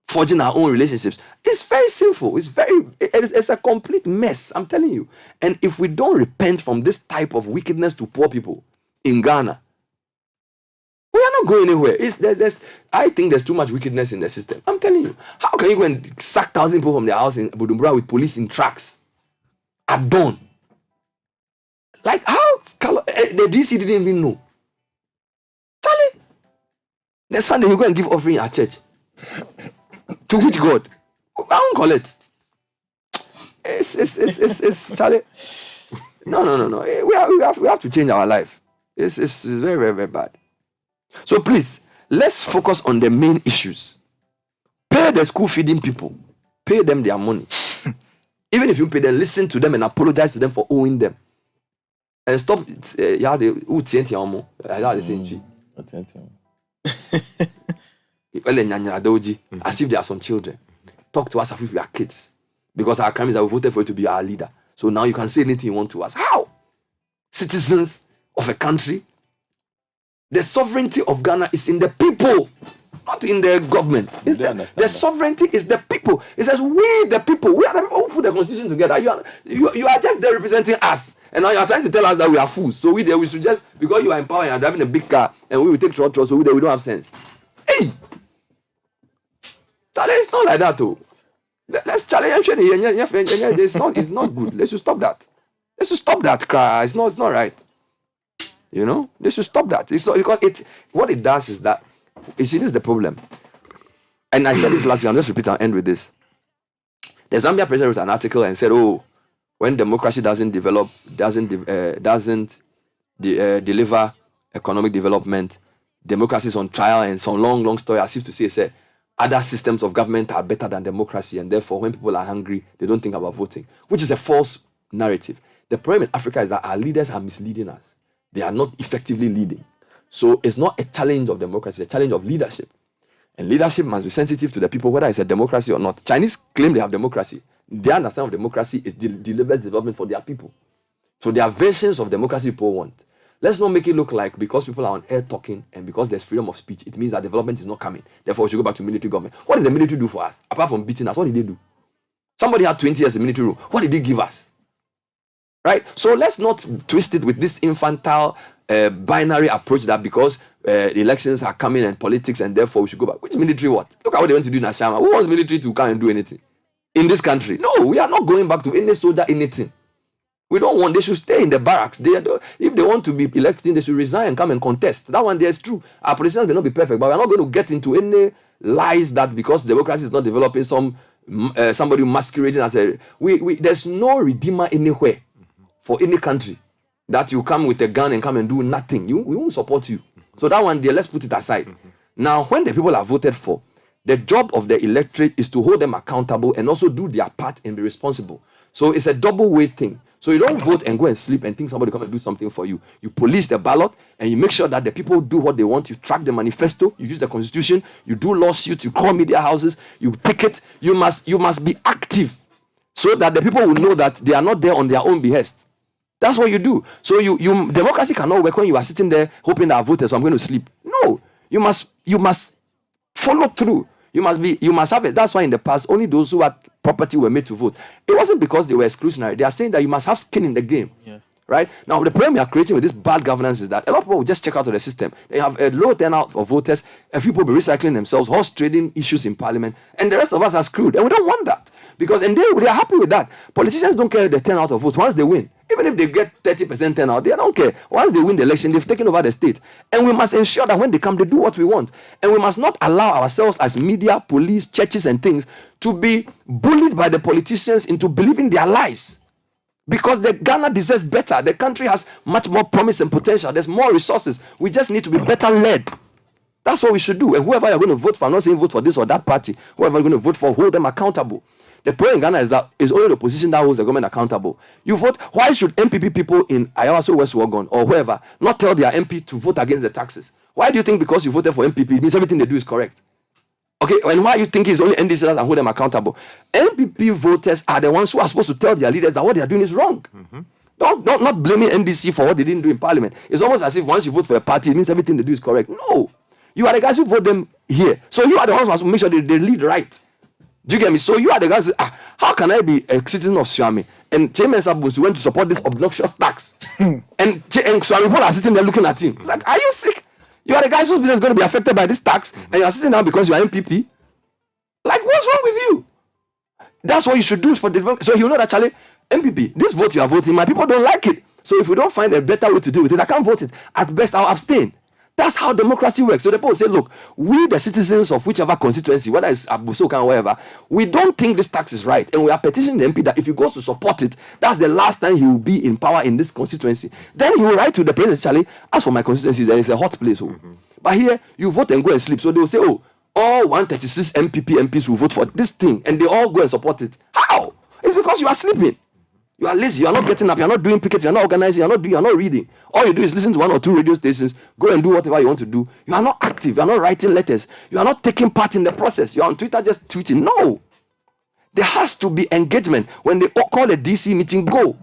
Forging our own relationships. It's very sinful. It's a complete mess, I'm telling you. And if we don't repent from this type of wickedness to poor people in Ghana, we are not going anywhere. I think there's too much wickedness in the system. I'm telling you. How can you go and sack 1,000 people from their house in Bujumbura with police in tracks at dawn? Like how the DC didn't even know. Charlie, next Sunday you go and give offering at church. To which God? I won't call it. It's Charlie. No. We have to change our life. It's very, very, very bad. So please, let's focus on the main issues. Pay the school feeding people. Pay them their money. Even if you pay them, listen to them and apologize to them for owing them. And stop. As if they are some children. Talk to us as if we are kids. Because our crime is that we voted for you to be our leader. So now you can say anything you want to us. How? Citizens of a country. The sovereignty of Ghana is in the people, not in the government. The sovereignty is the people. It says we the people. We are the people who put the constitution together. You are just there representing us. And now you are trying to tell us that we are fools. So we should just, because you are in power and you are driving a big car, and we will take short so we don't have sense. Hey! It's not like that too. Let's challenge. It's not good. Let's just stop that. Let's just stop that cry. It's not right. You know, they should stop that. It's not, because what it does is that, you see, this is the problem. And I said this last year, I'll just repeat and end with this. The Zambia president wrote an article and said, when democracy doesn't deliver economic development, democracy is on trial, and some long story as if to say other systems of government are better than democracy, and therefore when people are hungry, they don't think about voting, which is a false narrative. The problem in Africa is that our leaders are misleading us. They are not effectively leading. So it's not a challenge of democracy, it's a challenge of leadership. And leadership must be sensitive to the people, whether it's a democracy or not. Chinese claim they have democracy. Their understanding of democracy is delivers development for their people. So there are versions of democracy people want. Let's not make it look like because people are on air talking and because there's freedom of speech, it means that development is not coming. Therefore, we should go back to military government. What did the military do for us? Apart from beating us, what did they do? Somebody had 20 years in military rule. What did they give us? Right? So let's not twist it with this infantile binary approach that because the elections are coming and politics and therefore we should go back. Which military what? Look at what they went to do in Ashama. Who wants military to come and do anything in this country? No, we are not going back to any soldier, anything. We don't want, they should stay in the barracks. If they want to be elected, they should resign and come and contest. That one there is true. Our politicians may not be perfect, but we're not going to get into any lies that because democracy is not developing, somebody masquerading as a... There's no redeemer anywhere for any country that you come with a gun and come and do nothing. We won't support you. So that one there, let's put it aside. Now, when the people are voted for, the job of the electorate is to hold them accountable and also do their part and be responsible. So it's a double-way thing. So you don't vote and go and sleep and think somebody come and do something for you. You police the ballot and you make sure that the people do what they want. You track the manifesto, you use the constitution, you do lawsuits, you call media houses, you picket. You must be active so that the people will know that they are not there on their own behest. That's what you do. So democracy cannot work when you are sitting there hoping that I voted, so I'm going to sleep. No, you must follow through. You must have it. That's why in the past, only those who had property were made to vote. It wasn't because they were exclusionary. They are saying that you must have skin in the game. Yeah. Right? Now, the problem we are creating with this bad governance is that a lot of people will just check out of the system. They have a low turnout of voters. A few people will be recycling themselves, horse trading issues in parliament, and the rest of us are screwed. And we don't want that. And they are happy with that. Politicians don't care the turnout of votes once they win. Even if they get 30% turnout, they don't care. Once they win the election, they've taken over the state. And we must ensure that when they come, they do what we want. And we must not allow ourselves as media, police, churches, and things to be bullied by the politicians into believing their lies. Because the Ghana deserves better. The country has much more promise and potential. There's more resources. We just need to be better led. That's what we should do. And whoever you're going to vote for, I'm not saying vote for this or that party. Whoever you're going to vote for, hold them accountable. The problem in Ghana is that it's only the opposition that holds the government accountable. You vote. Why should MPP people in Ayawaso, West Wuogon, or whoever not tell their MP to vote against the taxes? Why do you think because you voted for MPP, it means everything they do is correct? Okay, and why you think it's only NDC that hold them accountable? MPP voters are the ones who are supposed to tell their leaders that what they are doing is wrong. Mm-hmm. Don't not blaming NDC for what they didn't do in parliament. It's almost as if once you vote for a party, it means everything they do is correct. No, you are the guys who vote them here. So you are the ones who have to make sure they lead right. Do you get me? So you are the guys who, how can I be a citizen of Swami? And Chairman Sabus went to support this obnoxious tax. and Swami people are sitting there looking at him. It's like, are you sick? You are the guys whose business is going to be affected by this tax, and you are sitting down because you are MPP. Like, what's wrong with you? That's what you should do for development. So you know that, Charlie, MPP, this vote you are voting, my people don't like it. So if we don't find a better way to deal with it, I can't vote it. At best, I'll abstain. That's how democracy works. So the people say, look, we the citizens of whichever constituency, whether it's Abusoka or whatever, we don't think this tax is right. And we are petitioning the MP that if he goes to support it, that's the last time he will be in power in this constituency. Then he will write to the president, Charlie, as for my constituency, there is a hot place. But here, you vote and go and sleep. So they will say, all 136 MPs will vote for this thing. And they all go and support it. How? It's because you are sleeping. You are lazy, you are not getting up, you are not doing pickets, you are not organizing, you are not reading. All you do is listen to 1 or 2 radio stations, go and do whatever you want to do. You are not active, you are not writing letters, you are not taking part in the process. You are on Twitter just tweeting. No. There has to be engagement. When they call a DC meeting, go.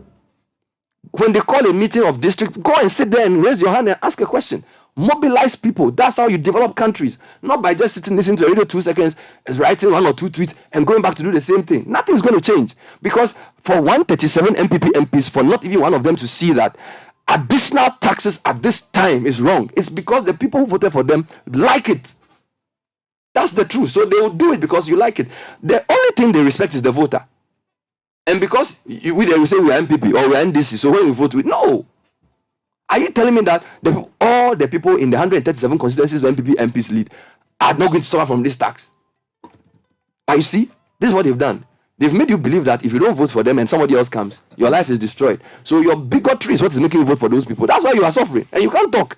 When they call a meeting of district, go and sit there and raise your hand and ask a question. Mobilize people. That's how you develop countries. Not by just sitting, listening to a radio 2 seconds, writing 1 or 2 tweets and going back to do the same thing. Nothing's going to change. Because for 137 MPs, for not even one of them to see that additional taxes at this time is wrong, it's because the people who voted for them like it. That's the truth. So they will do it because you like it. The only thing they respect is the voter. And because they will say we are MPP or we are NDC, so when we vote with, no. Are you telling me that all the people in the 137 constituencies where MPs lead are not going to suffer from this tax? But you see, this is what they've done. They've made you believe that if you don't vote for them and somebody else comes, your life is destroyed. So your bigotry is what is making you vote for those people. That's why you are suffering and you can't talk.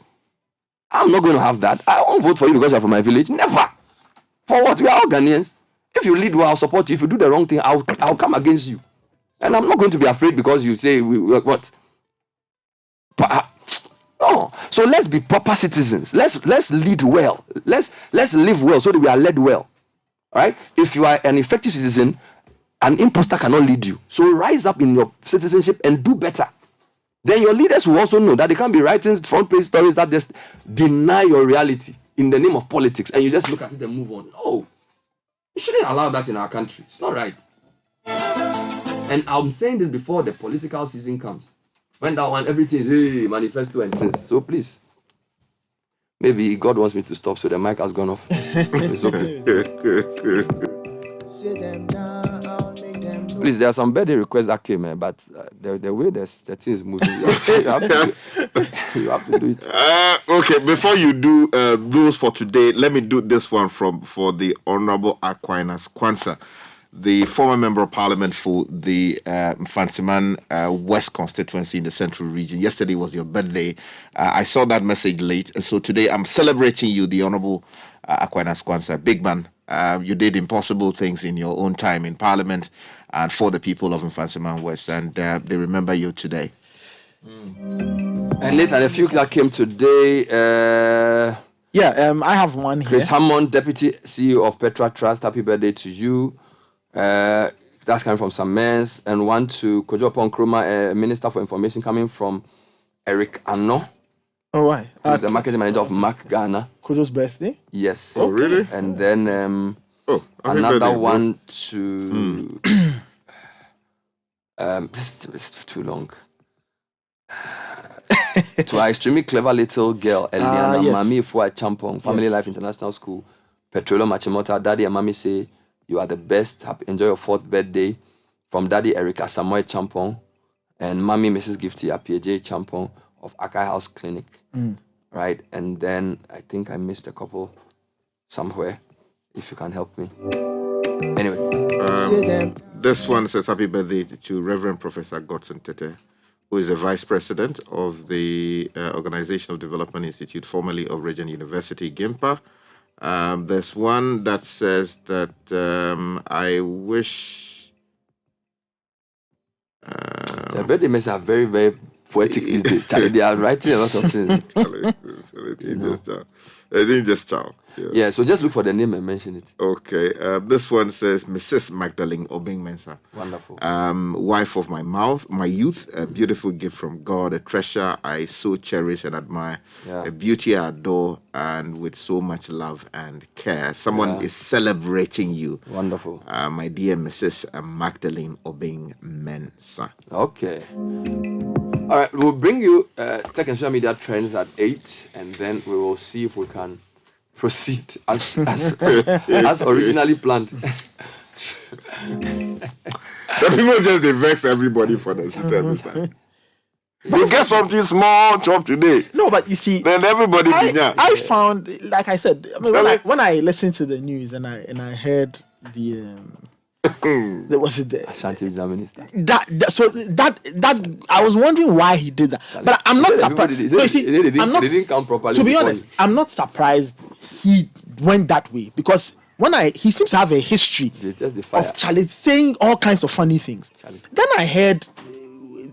I'm not going to have that. I won't vote for you because you're from my village. Never. For what? We are all Ghanaians. If you lead well, I'll support you. If you do the wrong thing, I'll come against you. And I'm not going to be afraid because you say, what? No. So let's be proper citizens. Let's lead well. Let's live well so that we are led well. All right? If you are an effective citizen, an imposter cannot lead you. So rise up in your citizenship and do better. Then your leaders will also know that they can't be writing front page stories that just deny your reality in the name of politics and you just look at it and move on. No. You shouldn't allow that in our country. It's not right. And I'm saying this before the political season comes. When that one, everything is manifesto and things. So please. Maybe God wants me to stop, so the mic has gone off. It's okay. Please, there are some birthday requests that came, but the way the thing is moving, you have to do it. Okay, before you do those for today, let me do this one for the Honorable Aquinas Kwanzaa, the former Member of Parliament for the Mfantsiman West constituency in the Central Region. Yesterday was your birthday. I saw that message late, and so today I'm celebrating you, the Honorable Aquinas Kwanzaa. Big man, you did impossible things in your own time in Parliament and for the people of Mfantsiman West, and they remember you today. And Nathan, a few that came today. I have one here. Chris Hammond, Deputy CEO of Petra Trust. Happy birthday to you. That's coming from Sam Mens. And one to Kojo Nkrumah, Minister for Information, coming from Eric Ano. Oh, why? He's the marketing manager of Mac Ghana. Kojo's birthday? Yes. Oh, really? And then another birthday, one to... this is too long. To our extremely clever little girl, Eliana, Mami Ifua Champong, Family Life International School, Petroleum Machimota. Daddy and Mami say, you are the best. Enjoy your 4th birthday. From Daddy Eric Asamoah Champong and Mami Mrs. Gifty Apieje Champong of Akai House Clinic. Right? And then I think I missed a couple somewhere. If you can help me. Anyway. This one says happy birthday to Reverend Professor Godson Tete, who is the Vice President of the Organizational Development Institute, formerly of Regent University, GIMPA. There's one that says that I wish... the birthday messages are very, very poetic these days. They are writing a lot of things. They didn't just chow. Yeah, so just look for the name and mention it. Okay. This one says Mrs. Magdalene Obing Mensah. Wonderful. Wife of my youth, a beautiful gift from God, a treasure I so cherish and admire, a beauty I adore, and with so much love and care. Someone is celebrating you. Wonderful. My dear Mrs. Magdalene Obing Mensah. Okay. All right, we'll bring you tech and social media trends at 8, and then we will see if we can proceed as originally planned. The people just vex everybody for the system this time. You get something small chop today. No, but you see, then everybody. I found, like I said, I mean, when I listened to the news and I heard the. Was it the Ashanti Minister? That I was wondering why he did that, but I'm not surprised. They didn't come properly. To be honest, I'm not surprised he went that way because he seems to have a history of Charlie saying all kinds of funny things. Then I heard,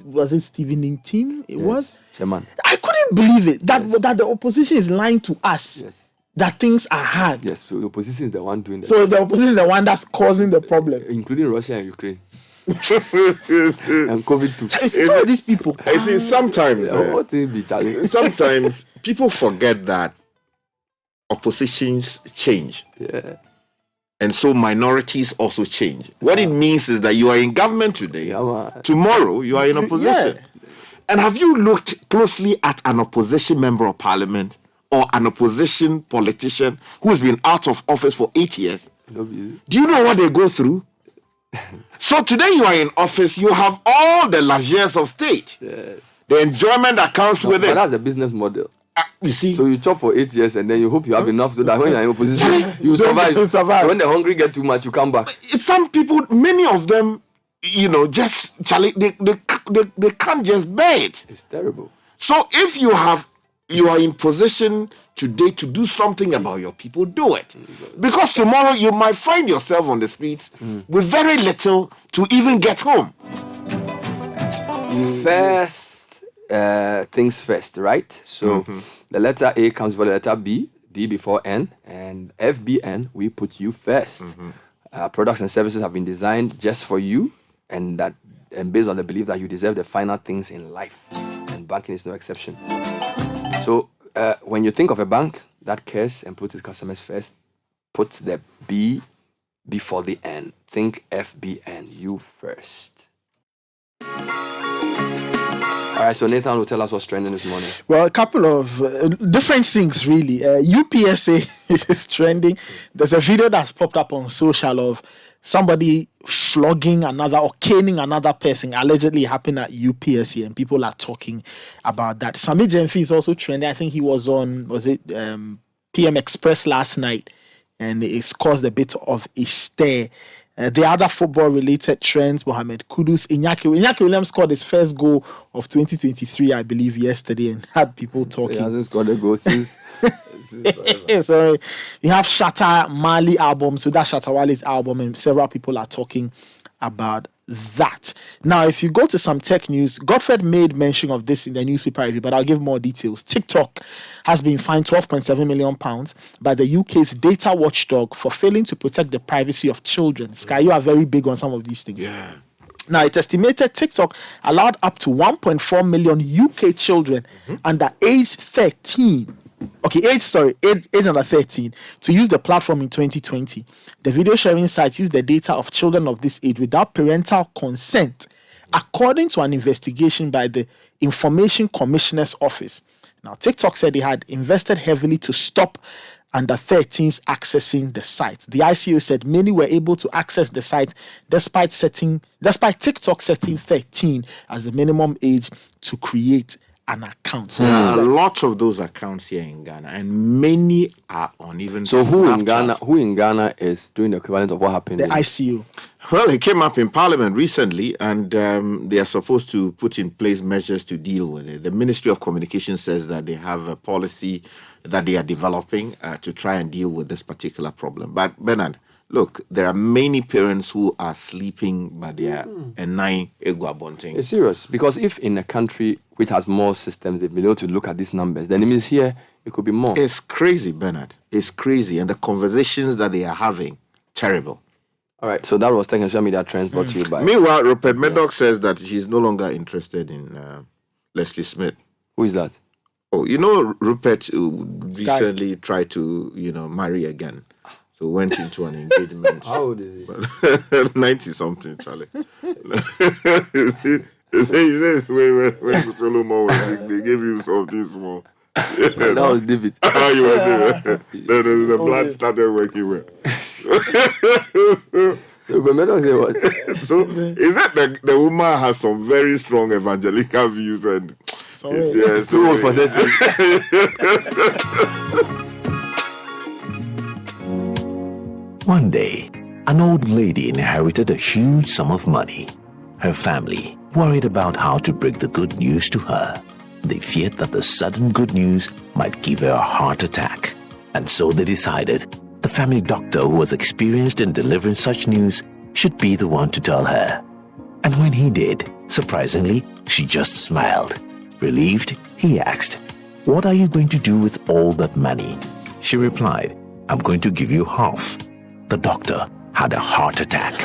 was it Stephen Intim? It was. Chairman. I couldn't believe it that the opposition is lying to us. Yes. That things are hard. Yes, so the opposition is the one doing that. So the opposition is the one that's causing the problem. Including Russia and Ukraine. And COVID too. You see some of these people. I see sometimes people forget that oppositions change. Yeah. And so minorities also change. What it means is that you are in government today. Tomorrow you are in opposition. Yeah. And have you looked closely at an opposition member of parliament or an opposition politician who's been out of office for 8 years? Do you know what they go through? So today you are in office, you have all the luxuries of state. Yes. The enjoyment that comes with it. That's the business model. You see, so you chop for 8 years and then you hope you have enough so that when you're in opposition, you survive. When the hungry get too much, you come back. Some people, many of them, just they can't just bear it. It's terrible. So if you are in position today to do something about your people, do it. Because tomorrow you might find yourself on the streets with very little to even get home. First things first, right? So the letter A comes before the letter B, B before N, and FBN, we put you first. Products and services have been designed just for you, and based on the belief that you deserve the finer things in life. And banking is no exception. So when you think of a bank that cares and puts its customers first, puts the B before the N. Think FBN, you first. All right, so Nathan will tell us what's trending this morning. Well, a couple of different things, really. UPSA is trending. There's a video that's popped up on social of somebody flogging another or caning another person, allegedly happened at UPSA, and people are talking about that. Sami Jenfi is also trending. I think he was on, PM Express last night, and it's caused a bit of a stir. The other football-related trends, Mohamed Kudus, Iñaki Williams scored his first goal of 2023, I believe, yesterday, and had people talking. He hasn't scored a goal since. Sorry. We have Shatta Mali album, so that's Shatta Wale's album, and several people are talking about that. Now, if you go to some tech news, Godfred made mention of this in the newspaper review, but I'll give more details. TikTok has been fined £12.7 million by the UK's data watchdog for failing to protect the privacy of children. Sky, you are very big on some of these things. Yeah. Now, it's estimated TikTok allowed up to 1.4 million UK children under age 13. Age under 13 to use the platform in 2020. The video sharing site used the data of children of this age without parental consent, according to an investigation by the Information Commissioner's Office. Now, TikTok said they had invested heavily to stop under 13s accessing the site. The ICO said many were able to access the site despite TikTok setting 13 as the minimum age to create an account. So a lot of those accounts here in Ghana, and many are on even. So who in Ghana is doing the equivalent of what happened? The ICO. Well, it came up in Parliament recently, and they are supposed to put in place measures to deal with it. The Ministry of Communication says that they have a policy that they are developing to try and deal with this particular problem. But Bernard, look, there are many parents who are sleeping by their nine egwa bunting. It's serious, because if in a country which has more systems, they've been able to look at these numbers, then it means here it could be more. It's crazy, Bernard. It's crazy. And the conversations that they are having, terrible. All right, so that was Tech and Social Media Trends brought to you by... Meanwhile, Rupert Murdoch says that she's no longer interested in Leslie Smith. Who is that? Oh, Rupert recently tried to, marry again. So went into an engagement. How old is he? 90-something, Charlie. He says when Solomon was, they gave him something small. That was David. You were David. The blood started working well. So Bemedo say what? So is that the woman has some very strong evangelical views and it's too old for that. One day, an old lady inherited a huge sum of money. Her family worried about how to break the good news to her. They feared that the sudden good news might give her a heart attack. And so they decided the family doctor who was experienced in delivering such news should be the one to tell her. And when he did, surprisingly, she just smiled. Relieved, he asked, "What are you going to do with all that money?" She replied, "I'm going to give you half." The doctor had a heart attack.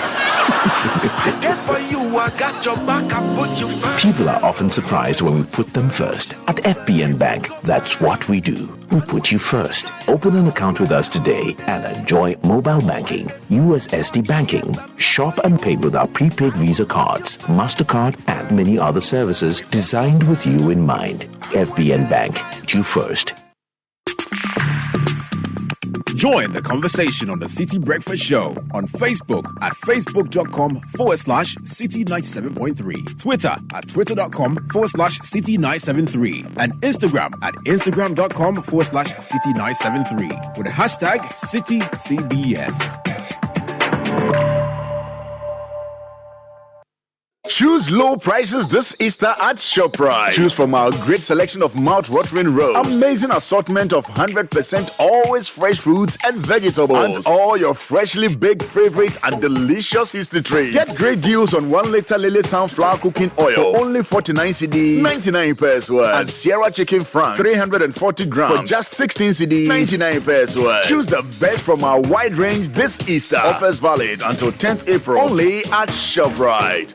People are often surprised when we put them first. At FBN Bank, that's what we do. We put you first. Open an account with us today and enjoy mobile banking, USSD banking, shop and pay with our prepaid Visa cards, MasterCard, and many other services designed with you in mind. FBN Bank, you first. Join the conversation on the Citi Breakfast Show on Facebook at facebook.com/Citi97.3, Twitter at twitter.com/Citi973, and Instagram at instagram.com/Citi973 with the hashtag CitiCBS. Choose low prices this Easter at ShopRite. Choose from our great selection of mouth-watering roast, amazing assortment of 100% always fresh fruits and vegetables, and all your freshly baked favorites and delicious Easter treats. Get great deals on 1 liter Lily Sunflower cooking oil for only 49 cedis, 99 pence worth, and Sierra Chicken Franks 340 grams for just 16 cedis, 99 pence worth. Choose the best from our wide range this Easter. Offers valid until 10th April only at ShopRite.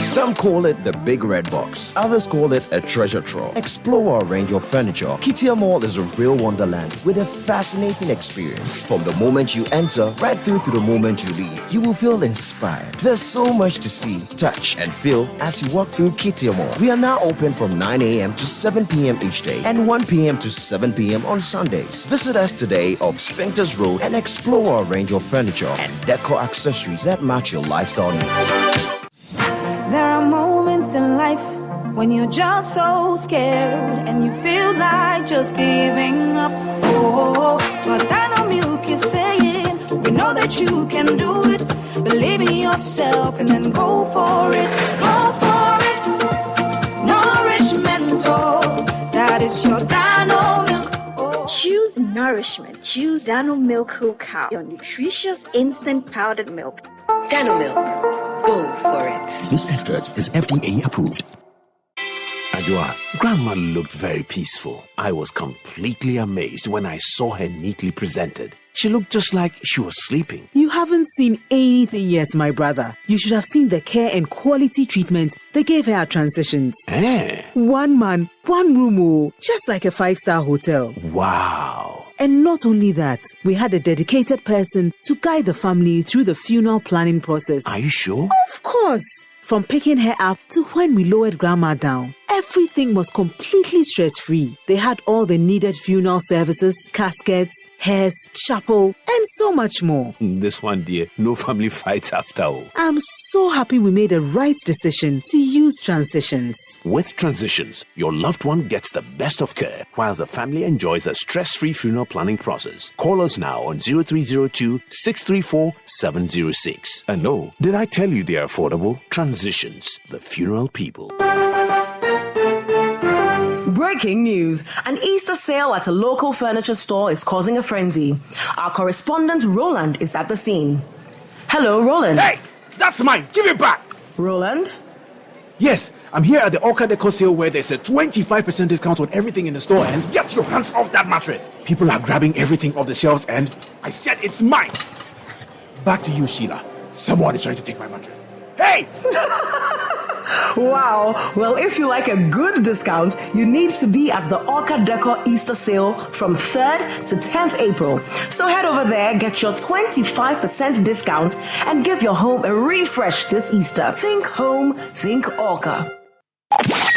Some call it the Big Red Box. Others call it a treasure trove. Explore or range your furniture. Citi Mall is a real wonderland with a fascinating experience. From the moment you enter, right through to the moment you leave, you will feel inspired. There's so much to see, touch, and feel as you walk through Citi Mall. We are now open from 9 a.m. to 7 p.m. each day and 1 p.m. to 7 p.m. on Sundays. Visit us today off Spinkters Road and explore or range your furniture and decor accessories that match your lifestyle needs. There are moments in life when you're just so scared and you feel like just giving up. Oh, but Dino Milk is saying, we know that you can do it. Believe in yourself and then go for it. Go for it. Nourishment, that is your Dino Milk. Choose nourishment. Choose Dino Milk Whole Cow, your nutritious instant powdered milk. Dino Milk. Go for it. This advert is FDA approved. Adwa, Grandma looked very peaceful. I was completely amazed when I saw her neatly presented. She looked just like she was sleeping. You haven't seen anything yet, my brother. You should have seen the care and quality treatment they gave her at transitions. One man, one room, just like a 5-star hotel. Wow. And not only that, we had a dedicated person to guide the family through the funeral planning process. Are you sure? Of course. From picking her up to when we lowered Grandma down, everything was completely stress-free. They had all the needed funeral services, caskets, hearse, chapel, and so much more. This one, dear, no family fights after all. I'm so happy we made the right decision to use Transitions. With Transitions, your loved one gets the best of care while the family enjoys a stress-free funeral planning process. Call us now on 0302-634-706. And no, did I tell you they are affordable? Transitions, the funeral people. Breaking news. An Easter sale at a local furniture store is causing a frenzy. Our correspondent Roland is at the scene. Hello, Roland. Hey, that's mine. Give it back. Roland? Yes, I'm here at the Orca Decor sale where there's a 25% discount on everything in the store, and get your hands off that mattress. People are grabbing everything off the shelves and I said it's mine. Back to you, Sheila. Someone is trying to take my mattress. Hey! Wow. Well, if you like a good discount, you need to be at the Orca Decor Easter sale from 3rd to 10th April. So head over there, get your 25% discount, and give your home a refresh this Easter. Think home, think Orca.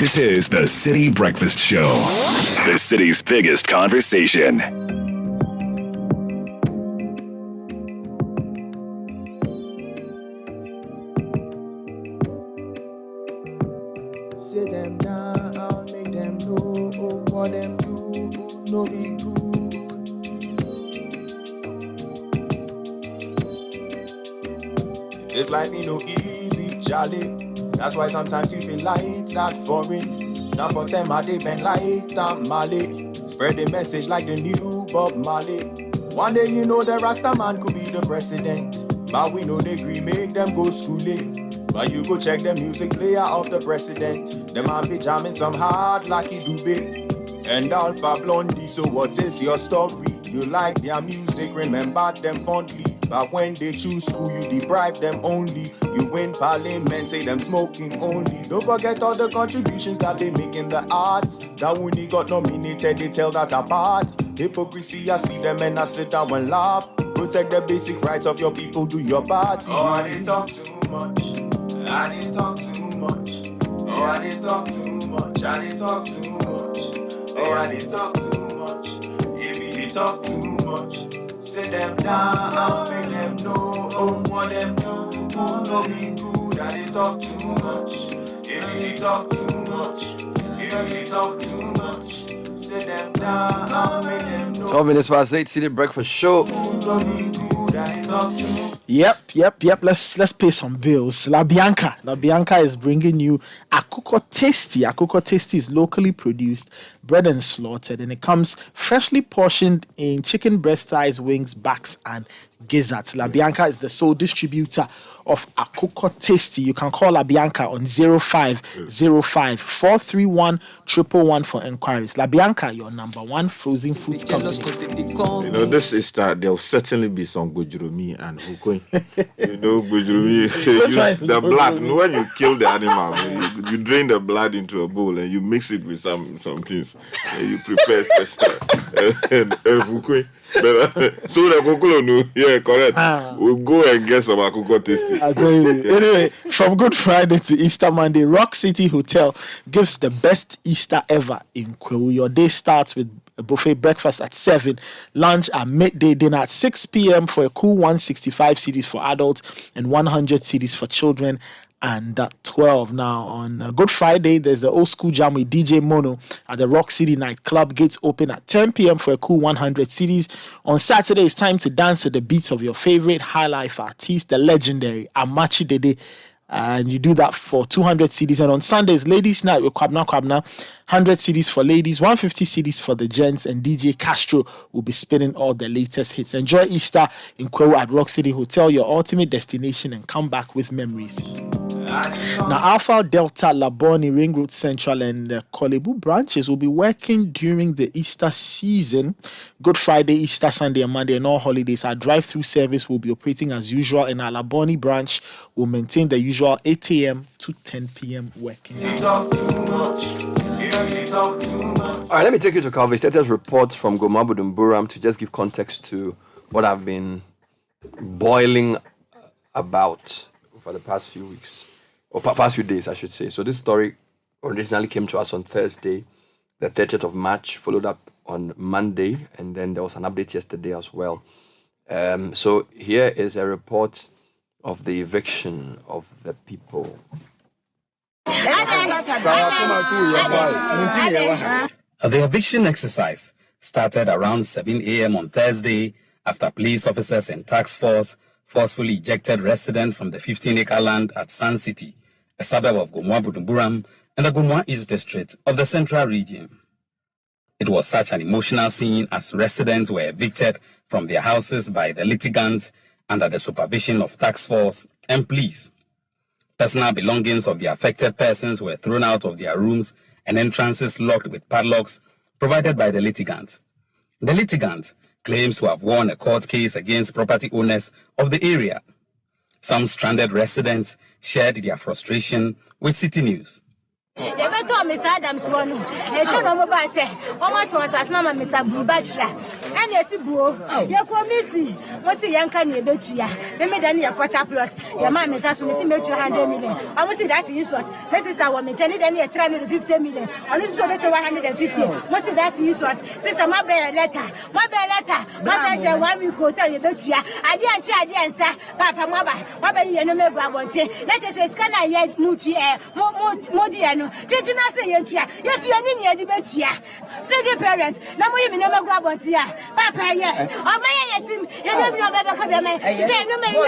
This is the Citi Breakfast Show, the city's biggest conversation. Sit them down, make them know what them do, no be good. This life ain't no easy, Charlie. That's why sometimes you feel like that foreign. Some of them are they been like that Mali. Spread the message like the new Bob Marley. One day you know the Rasta man could be the president. But we know they agree make them go schooling. But you go check the music player of the president. The man be jamming some hard Lucky Dube and Alpha Blondie. So what is your story? You like their music, remember them fondly. But when they choose school, you deprive them only. You win parliament, say them smoking only. Don't forget all the contributions that they make in the arts. That when he got nominated, they tell that apart. Hypocrisy, I see them and I sit down and laugh. Protect the basic rights of your people, do your part. Oh, I didn't talk too much. I didn't talk too much. Oh, I didn't talk too much. I didn't talk too much. Oh, I didn't talk too much. If you didn't talk too much. much. Sit them down, make them know what them do. No be good, that they talk too much. If you talk too much, if you talk too much. Sit them down, make them know. 12 minutes past 8, Citi Breakfast Show. No be good, that they talk too much. Yep. Let's pay some bills. La Bianca is bringing you Akuko Tasty. Akuko Tasty is locally produced, bred and slaughtered, and it comes freshly portioned in chicken breast, thighs, wings, backs, and gizzards. La Bianca is the sole distributor of Akuko Tasty. You can call La Bianca on 0505 431 111 for inquiries. La Bianca, your number one frozen foods company. You know, this is that there will certainly be some Gujurumi and Hukoi. You know, Gujurumi, use the blood. When you kill the animal, you drain the blood into a bowl and you mix it with some things. You prepare special. And Hukoi. So the Kokolo no, yeah, correct. We'll go and get some Akuko Tasty. Anyway, from Good Friday to Easter Monday, Rock City Hotel gives the best Easter ever in Kwewu. Your day starts with a buffet breakfast at 7, lunch at midday, dinner at 6 p.m. for a cool 165 cedis for adults and 100 cedis for children. And 12. Now, on Good Friday, there's the old school jam with DJ Mono at the Rock City Nightclub. Gates open at 10 p.m. for a cool 100 CDs. On Saturday, it's time to dance to the beats of your favorite high life artist, the legendary Amachi Dede. And you do that for 200 CDs. And on Sundays, Ladies Night with Kwabna, 100 CDs for ladies, 150 CDs for the gents, and DJ Castro will be spinning all the latest hits. Enjoy Easter in Kwewu at Rock City Hotel, your ultimate destination, and come back with memories. Now, Alpha, Delta, Laboni, Ring Road Central, and Kolebu branches will be working during the Easter season. Good Friday, Easter Sunday, and Monday, and all holidays. Our drive-through service will be operating as usual, and our Laboni branch will maintain the usual 8 a.m. to 10 p.m. working hours. All right, let me take you to Calvi Status report from Goma Budumburam to just give context to what I've been boiling about for the past few weeks, or past few days, I should say. So this story originally came to us on Thursday, the 30th of March, followed up on Monday, and then there was an update yesterday as well. So here is a report of the eviction of the people. The eviction exercise started around 7 a.m. on Thursday after police officers and task force forcefully ejected residents from the 15-acre land at Sun City, a suburb of Gomwa Budumburam and the Gomwa East District of the Central Region. It was such an emotional scene as residents were evicted from their houses by the litigants under the supervision of task force and police. Personal belongings of the affected persons were thrown out of their rooms and entrances locked with padlocks provided by the litigant. The litigant claims to have won a court case against property owners of the area. Some stranded residents shared their frustration with City News. Mr. Adams won. A show no more say, what was as number Mr. Bubacha. And yes, Buo, your committee, what's a young can you bet you? They made any a quarter plot. Your man is asking me to 100 million. I must see that in what? My sister woman, Jenny, any 350 million. I need to bet 150. What's that in what? Sister, my letter. What I say, 1 week or so, you bet you. I didn't say, Papa, Maba, you know, I want to. Let us say, can I yet Muchi, Modiano, teaching us a yes, you are in the bed here. Second parents, no more even never grab on here. Papa, yeah, or may I let him, you never know better for them. Say, no, may you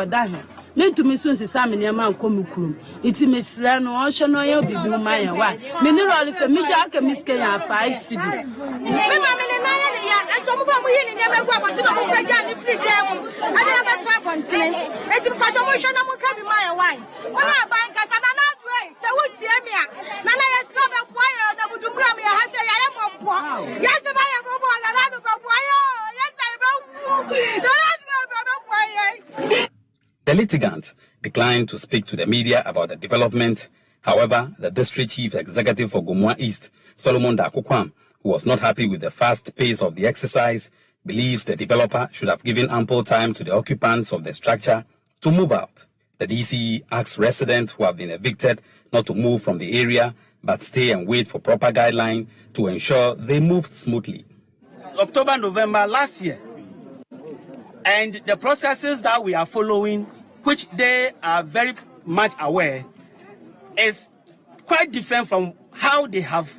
grab Nentumi so nsesa me niam ankom kurum iti mesra no ohwe no ye obibi ma ya wa me ni role fe mi ja ka miske ya 5 cd me ma me ne na ya enso mo ba mo yi ni niam egwa kwati no mo peja ni free dem ade na betra kontine eti mo kwacho mo hwe na mo ka bi ma ya wa wona banka sana na dwe se wo tie me a na na ya sra be po ya na budumbra me ya ha se ya le mo po ya se ba ya mo na na do po yo ya sai ba wu na na do po ya. The litigant declined to speak to the media about the development. However, the district chief executive for Gomwa East, Solomon Dakukwam, who was not happy with the fast pace of the exercise, believes the developer should have given ample time to the occupants of the structure to move out. The DCE asks residents who have been evicted not to move from the area, but stay and wait for proper guideline to ensure they move smoothly. October, November last year, and the processes that we are following, which they are very much aware, is quite different from how they have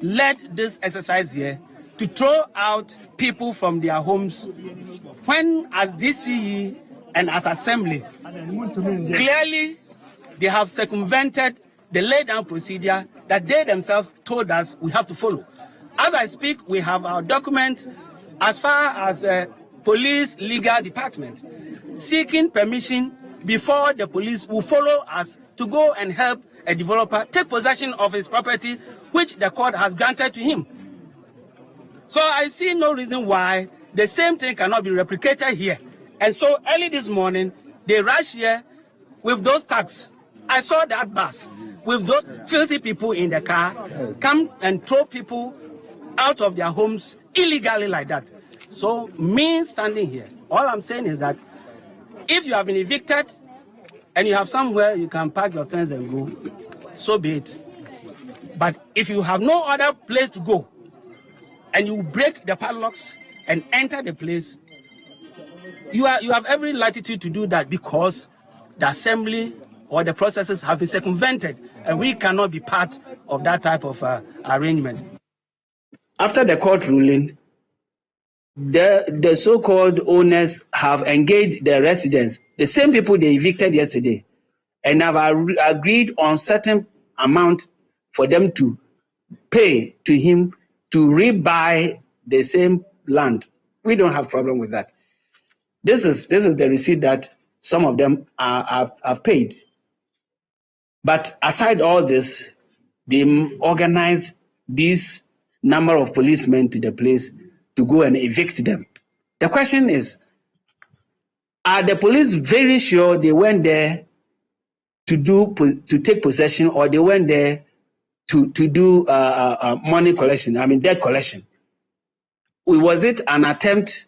led this exercise here to throw out people from their homes when, as DCE and as Assembly, clearly they have circumvented the laid-down procedure that they themselves told us we have to follow. As I speak, we have our documents as far as police legal department seeking permission before the police will follow us to go and help a developer take possession of his property, which the court has granted to him. So I see no reason why the same thing cannot be replicated here. And so early this morning, they rushed here with those thugs. I saw that bus with those filthy people in the car come and throw people out of their homes illegally like that. So me standing here, all I'm saying is that if you have been evicted and you have somewhere you can pack your things and go, so be it. But if you have no other place to go and you break the padlocks and enter the place, you have every latitude to do that because the assembly or the processes have been circumvented and we cannot be part of that type of arrangement. After the court ruling, the so-called owners have engaged the residents, the same people they evicted yesterday, and have agreed on certain amount for them to pay to him to rebuy the same land. We don't have problem with that. This is the receipt that some of them have paid. But aside all this, they organized this number of policemen to the place to go and evict them. The question is, are the police very sure they went there to take possession, or they went there to do money collection, debt collection? Was it an attempt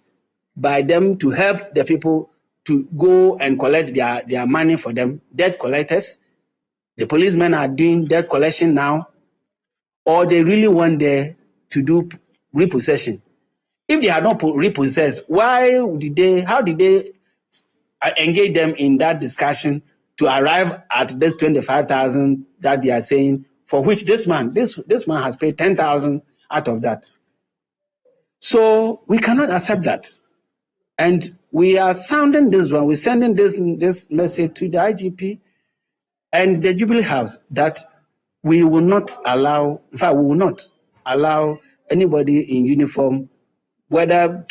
by them to help the people to go and collect their money for them, debt collectors? The policemen are doing debt collection now, or they really want there to do repossession? If they had not repossessed, how did they engage them in that discussion to arrive at this 25,000 that they are saying, for which this man has paid 10,000 out of that? So we cannot accept that. And we are sounding this one, we're sending this message to the IGP and the Jubilee House that we will not allow, anybody in uniform, whether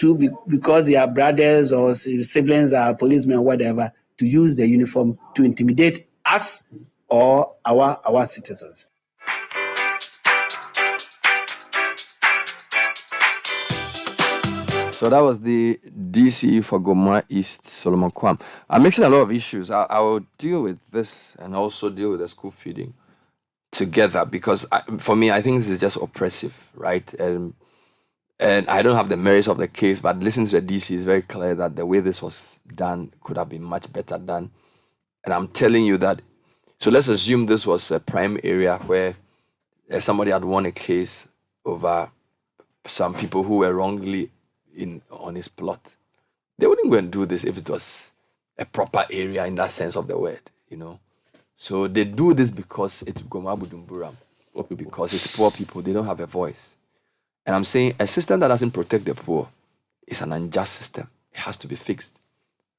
because they are brothers or siblings or policemen or whatever, to use the uniform to intimidate us or our citizens. So that was the DCE for Goma East, Solomon Kwam. I'm mixing a lot of issues. I will deal with this and also deal with the school feeding together because for me, I think this is just oppressive, right? And I don't have the merits of the case, but listening to the DC is very clear that the way this was done could have been much better done. And I'm telling you that, so let's assume this was a prime area where somebody had won a case over some people who were wrongly on his plot. They wouldn't go and do this if it was a proper area in that sense of the word, So they do this because it's Goma Budumburam, because it's poor people. They don't have a voice. And I'm saying a system that doesn't protect the poor is an unjust system. It has to be fixed,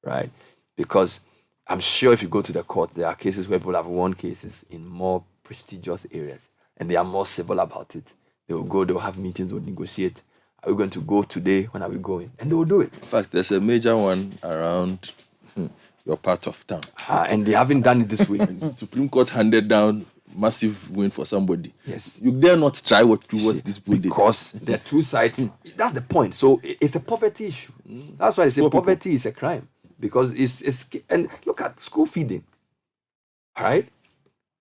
right? Because I'm sure if you go to the court, there are cases where people have won cases in more prestigious areas and they are more civil about it. They will go, they will have meetings, they will negotiate. Are we going to go today? When are we going? And they will do it. In fact, there's a major one around your part of town. And they haven't done it this way. The Supreme Court handed down massive win for somebody. Yes. You dare not try what this people did. Because there are two sides. That's the point. So it's a poverty issue. That's why I say poverty is a crime. Because it's and look at school feeding. All right?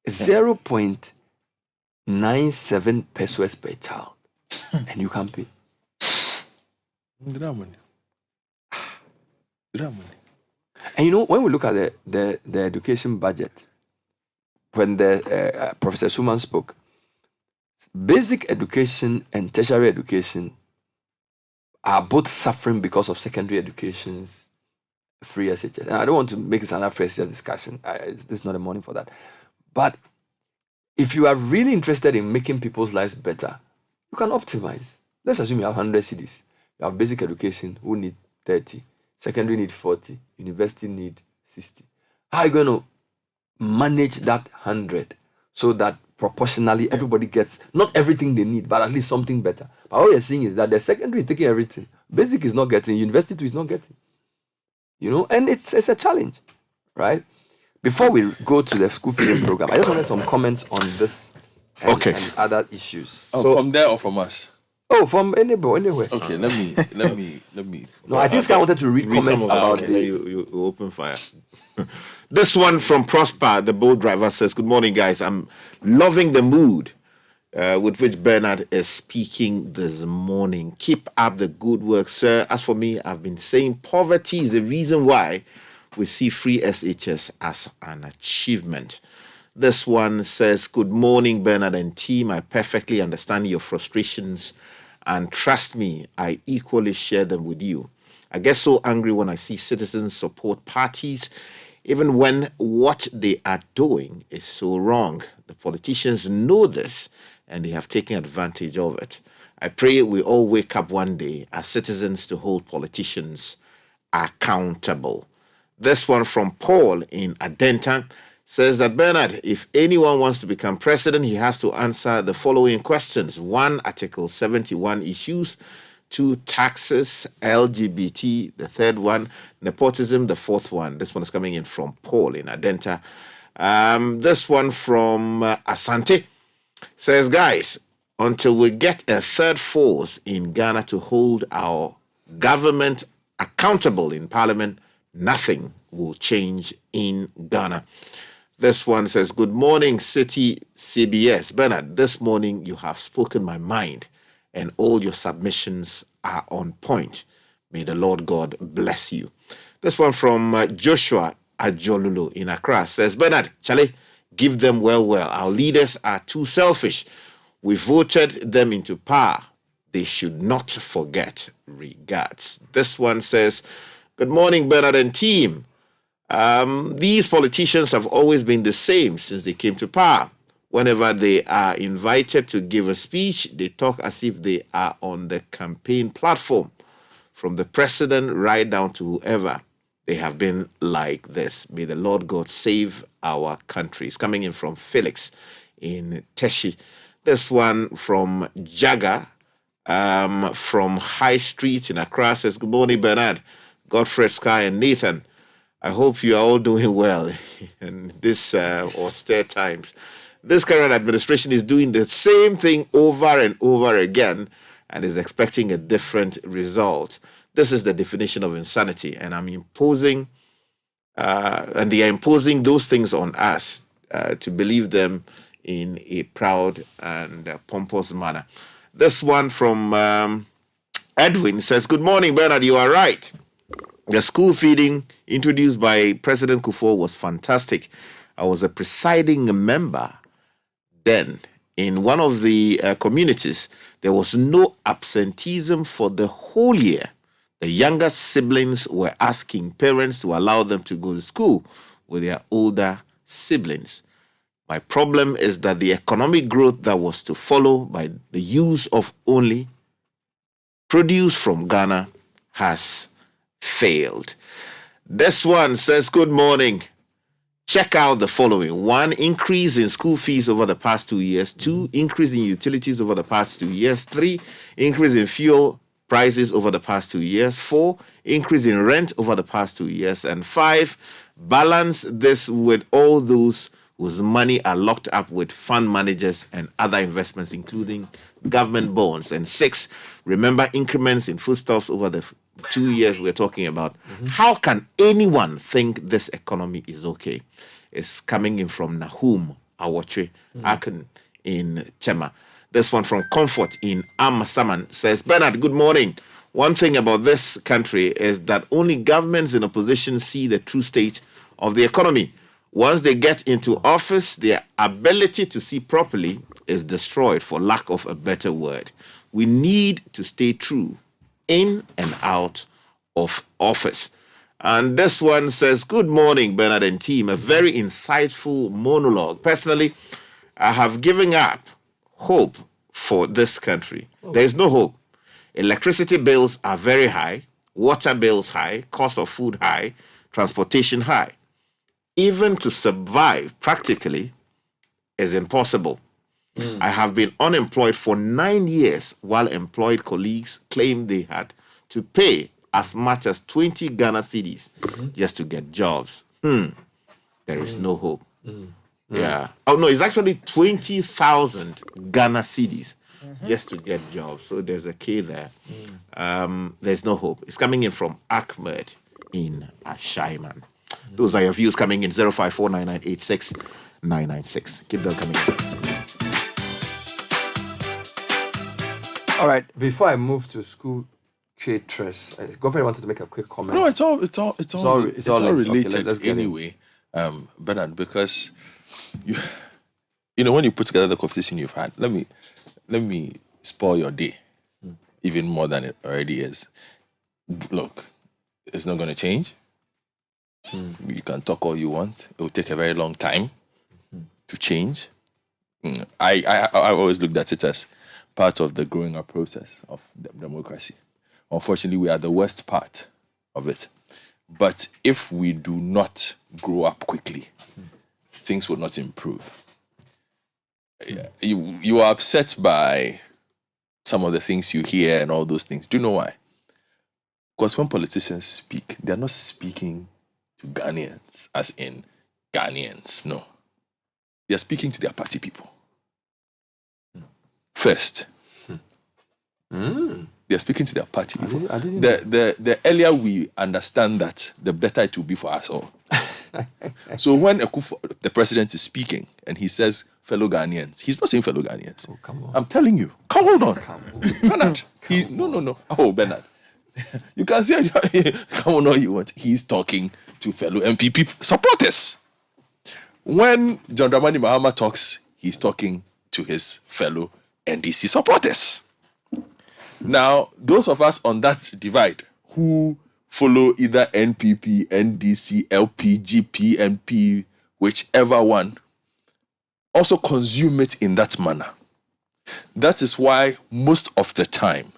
0.97 pesos per child. And you can't pay. And you know, when we look at the education budget, when the Professor Suman spoke, basic education and tertiary education are both suffering because of secondary education's free SHS. And I don't want to make this another free SHS discussion. This is not a morning for that. But if you are really interested in making people's lives better, you can optimize. Let's assume you have 100 CDs. You have basic education, who need 30. Secondary need 40. University need 60. How are you going to manage that 100 so that proportionally everybody gets not everything they need, but at least something better? But what you're seeing is that the secondary is taking everything. Basic is not getting. University too is not getting. You know, and it's a challenge, right? Before we go to the school feeding program, I just wanted some comments on this and other issues. Oh, so, from there or from us? Oh, from anywhere. Okay, let me. No, I think I wanted to read comments about you open fire. This one from Prosper, the boat driver, says, "Good morning, guys. I'm loving the mood with which Bernard is speaking this morning. Keep up the good work, sir. As for me, I've been saying poverty is the reason why we see free SHS as an achievement." This one says, "Good morning, Bernard and team. I perfectly understand your frustrations, and trust me, I equally share them with you. I get so angry when I see citizens support parties, even when what they are doing is so wrong. The politicians know this, and they have taken advantage of it. I pray we all wake up one day as citizens to hold politicians accountable." This one from Paul in Adenta says that, "Bernard, if anyone wants to become president, he has to answer the following questions. 1, Article 71 issues. 2, taxes, LGBT. The third one, nepotism. The fourth one." This one is coming in from Paul in Adenta. This one from Asante says, "Guys, until we get a third force in Ghana to hold our government accountable in parliament, nothing will change in Ghana." This one says, "Good morning, City CBS. Bernard, this morning you have spoken my mind and all your submissions are on point. May the Lord God bless you." This one from Joshua Ajolulu in Accra says, "Bernard, Charlie, give them well. Our leaders are too selfish. We voted them into power. They should not forget. Regards." This one says, "Good morning, Bernard and team. These politicians have always been the same since they came to power. Whenever they are invited to give a speech, they talk as if they are on the campaign platform. From the president right down to whoever, they have been like this. May the Lord God save our country." It's coming in from Felix in Teshi. This one from Jaga from High Street in Accra says, "Good morning, Bernard, Godfrey, Sky, and Nathan. I hope you are all doing well in this austere times. This current administration is doing the same thing over and over again and is expecting a different result. This is the definition of insanity, and I'm imposing, and they are imposing those things on us to believe them in a proud and pompous manner." This one from Edwin says, "Good morning, Bernard. You are right. The school feeding introduced by President Kufuor was fantastic. I was a presiding member then. In one of the communities, there was no absenteeism for the whole year. The younger siblings were asking parents to allow them to go to school with their older siblings. My problem is that the economic growth that was to follow by the use of only produce from Ghana has failed." This one says, "Good morning. Check out the following. 1, increase in school fees over the past 2 years. 2, increase in utilities over the past 2 years. 3, increase in fuel prices over the past 2 years. 4, increase in rent over the past 2 years. And 5, balance this with all those whose money are locked up with fund managers and other investments, including government bonds. And 6, remember increments in foodstuffs over the 2 years we're talking about. How can anyone think this economy is okay?" It's coming in from Nahum Awache Aken in Tema. This one from Comfort in Amasaman says, "Bernard, good morning. one thing about this country is that only governments in opposition see the true state of the economy. Once they get into office, their ability to see properly is destroyed, for lack of a better word. We need to stay true in and out of office. And this one says, good morning, Bernard and team. A very insightful monologue. Personally, I have given up hope for this country. There is no hope. Electricity bills are very high, water bills high, cost of food high, transportation high. Even to survive practically is impossible. I have been unemployed for 9 years, while employed colleagues claim they had to pay as much as 20 Ghana cedis just to get jobs. There is no hope. Yeah. Oh, no, it's actually 20,000 Ghana cedis just to get jobs. So there's a K there. There's no hope. It's coming in from Ahmed in Ashaiman. Those are your views coming in 0549986 Keep them coming in. All right. Before I move to school caterers, Godfrey wanted to make a quick comment. No, it's all related okay, let's anyway, Bernard, because you know when you put together the conversation you've had, let me spoil your day even more than it already is. Look, it's not going to change. You can talk all you want. It will take a very long time to change. I always looked at it as part of the growing up process of democracy. Unfortunately, we are the worst part of it. But if we do not grow up quickly, things will not improve. You are upset by some of the things you hear and all those things. Do you know why? Because when politicians speak, they're not speaking to Ghanaians, as in Ghanaians. No. They're speaking to their party people. First. They're speaking to their party people. The earlier we understand that, the better it will be for us all. So when the president is speaking and he says fellow Ghanaians, he's not saying fellow Ghanaians. Oh, come on. I'm telling you. Hold on. Bernard. No. Oh, Bernard. You can say, come on, all you want. He's talking to fellow MPP supporters. When John Dramani Mahama talks, he's talking to his fellow NDC supporters. Now, those of us on that divide who follow either NPP, NDC, LP, GP, NP, whichever one, also consume it in that manner. That is why most of the time,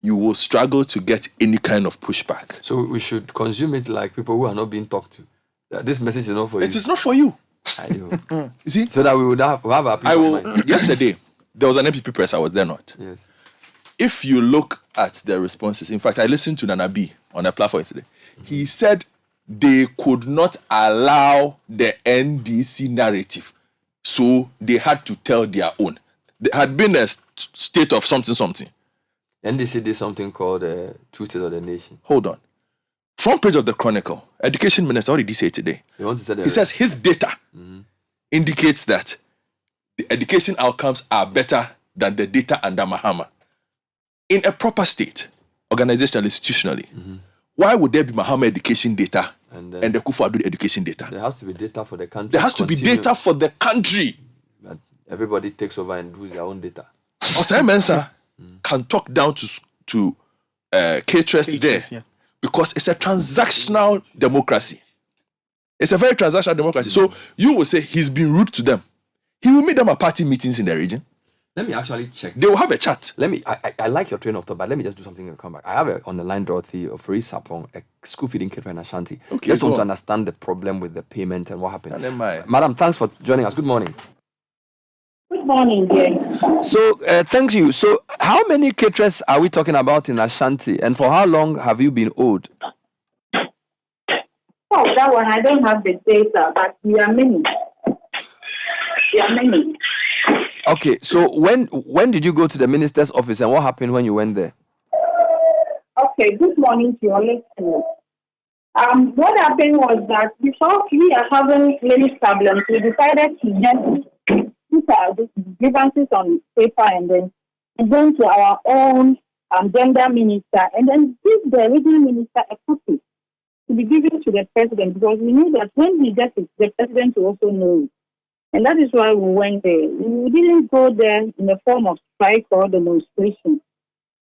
you will struggle to get any kind of pushback. So we should consume it like people who are not being talked to. This message is not for you. It is not for you. I know. You see? So that we would have our peace of mind. Yesterday, there was an MPP press. I was there not. Yes. If you look at the responses, in fact, I listened to Nana B on a platform yesterday. He said they could not allow the NDC narrative. So they had to tell their own. There had been a state of something. NDC did something called Two States of the Nation. Hold on. Front page of the Chronicle, Education Minister, what did he say today? He says his data indicates that the education outcomes are better than the data under Mahama. In a proper state, organizational, institutionally, why would there be Mahama education data and the Kufuor education data? There has to be data for the country. There has to be data for the country. But everybody takes over and does their own data. Osai Mensah can talk down to caterers there, yeah. Because it's a transactional democracy. It's a very transactional democracy. So you will say he's been rude to them. He will meet them at party meetings in the region. Let me actually check. They will have a chat. I like your train of thought, but let me just do something and come back. I have on the line Dorothy of Free Sapong, a school feeding caterer in Ashanti. Okay, just want to understand the problem with the payment and what happened. Madam, thanks for joining us. Good morning. Good morning, dear. So, thank you. So, how many caterers are we talking about in Ashanti, and for how long have you been owed? Oh, that one, I don't have the data, but we are many. Okay, so when did you go to the minister's office, and what happened when you went there? Okay, good morning to your listeners. What happened was that because we are having many problems, we decided to just put our grievances on paper and then go to our own gender minister, and then give the regional minister a copy to be given to the president, because we knew that when he gets it, the president will also know it. And that is why we went there. We didn't go there in the form of strike or demonstration.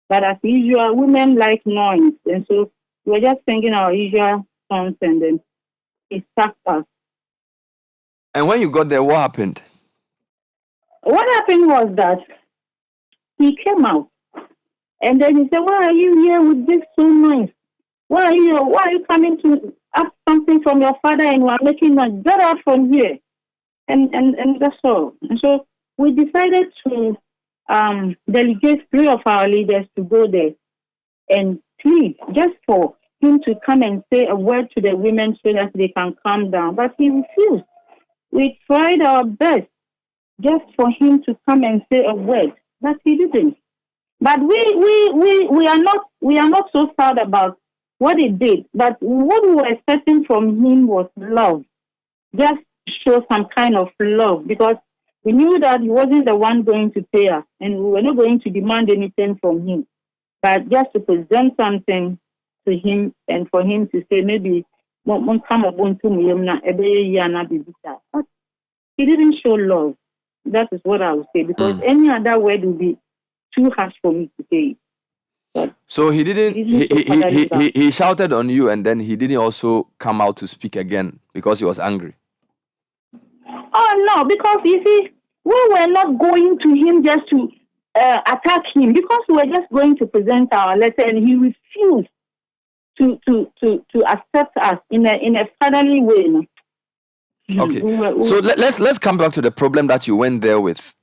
But as usual, women like noise. And so we were just singing our usual songs, and then he sacked us. And when you got there, what happened? What happened was that he came out. And then he said, "Why are you here with this so nice? Why are you coming to ask something from your father and you are making noise? Get out from here." And that's all. And so we decided to delegate 3 of our leaders to go there and plead just for him to come and say a word to the women so that they can calm down. But he refused. We tried our best just for him to come and say a word, but he didn't. But we are not so sad about what he did. But what we were expecting from him was love. Just show some kind of love, because we knew that he wasn't the one going to pay us, and we were not going to demand anything from him, but just to present something to him and for him to say maybe but he didn't show love. That is what I would say, because any other word would be too harsh for me to say. But so he didn't. He shouted on you, and then he didn't also come out to speak again because he was angry. Oh, no, because you see, we were not going to him just to attack him, because we were just going to present our letter, and he refused to accept us in a fatherly way. Okay, so let's come back to the problem that you went there with.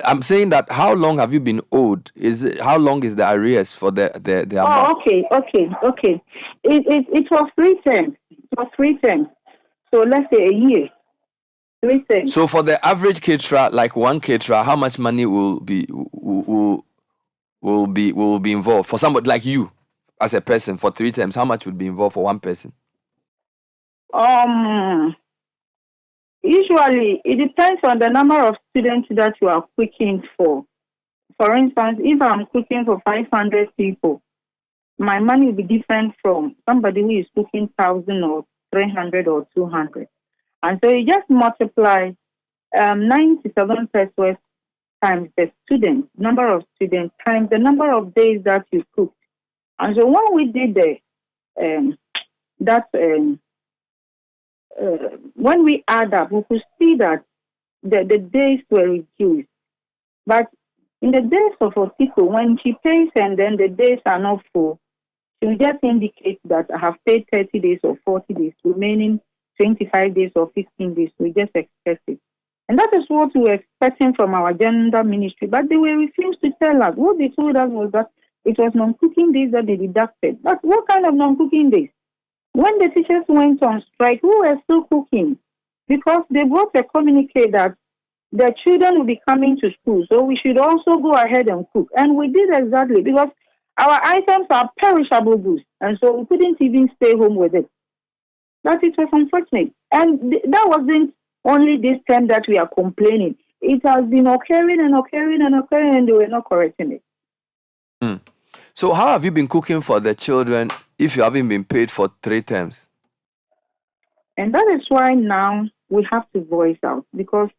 I'm saying that how long have you been owed? How long is the arrears for the amount? Okay. It was 3 terms. It was 3 terms. So let's say a year. 3 terms. So for the average caterer, like one caterer, how much money will be involved for somebody like you as a person for 3 terms? How much would be involved for one person? Usually, it depends on the number of students that you are cooking for. For instance, if I'm cooking for 500 people, my money will be different from somebody who is cooking 1,000 or 300 or 200. And so you just multiply 97 pesos times the students, number of students, times the number of days that you cook. And so when we did when we add up, we could see that the days were reduced. But in the days of Otiko, when she pays and then the days are not full, she will just indicate that I have paid 30 days or 40 days, remaining 25 days or 15 days. We just expect it. And that is what we were expecting from our gender ministry. But they were refused to tell us. What they told us was that it was non-cooking days that they deducted. But what kind of non-cooking days? When the teachers went on strike, we were still cooking, because they brought a communique that the children will be coming to school, so we should also go ahead and cook. And we did exactly, because our items are perishable goods, and so we couldn't even stay home with it. But it was unfortunate. And that wasn't only this time that we are complaining. It has been occurring, and they were not correcting it. So how have you been cooking for the children if you haven't been paid for 3 terms? And that is why now we have to voice out, because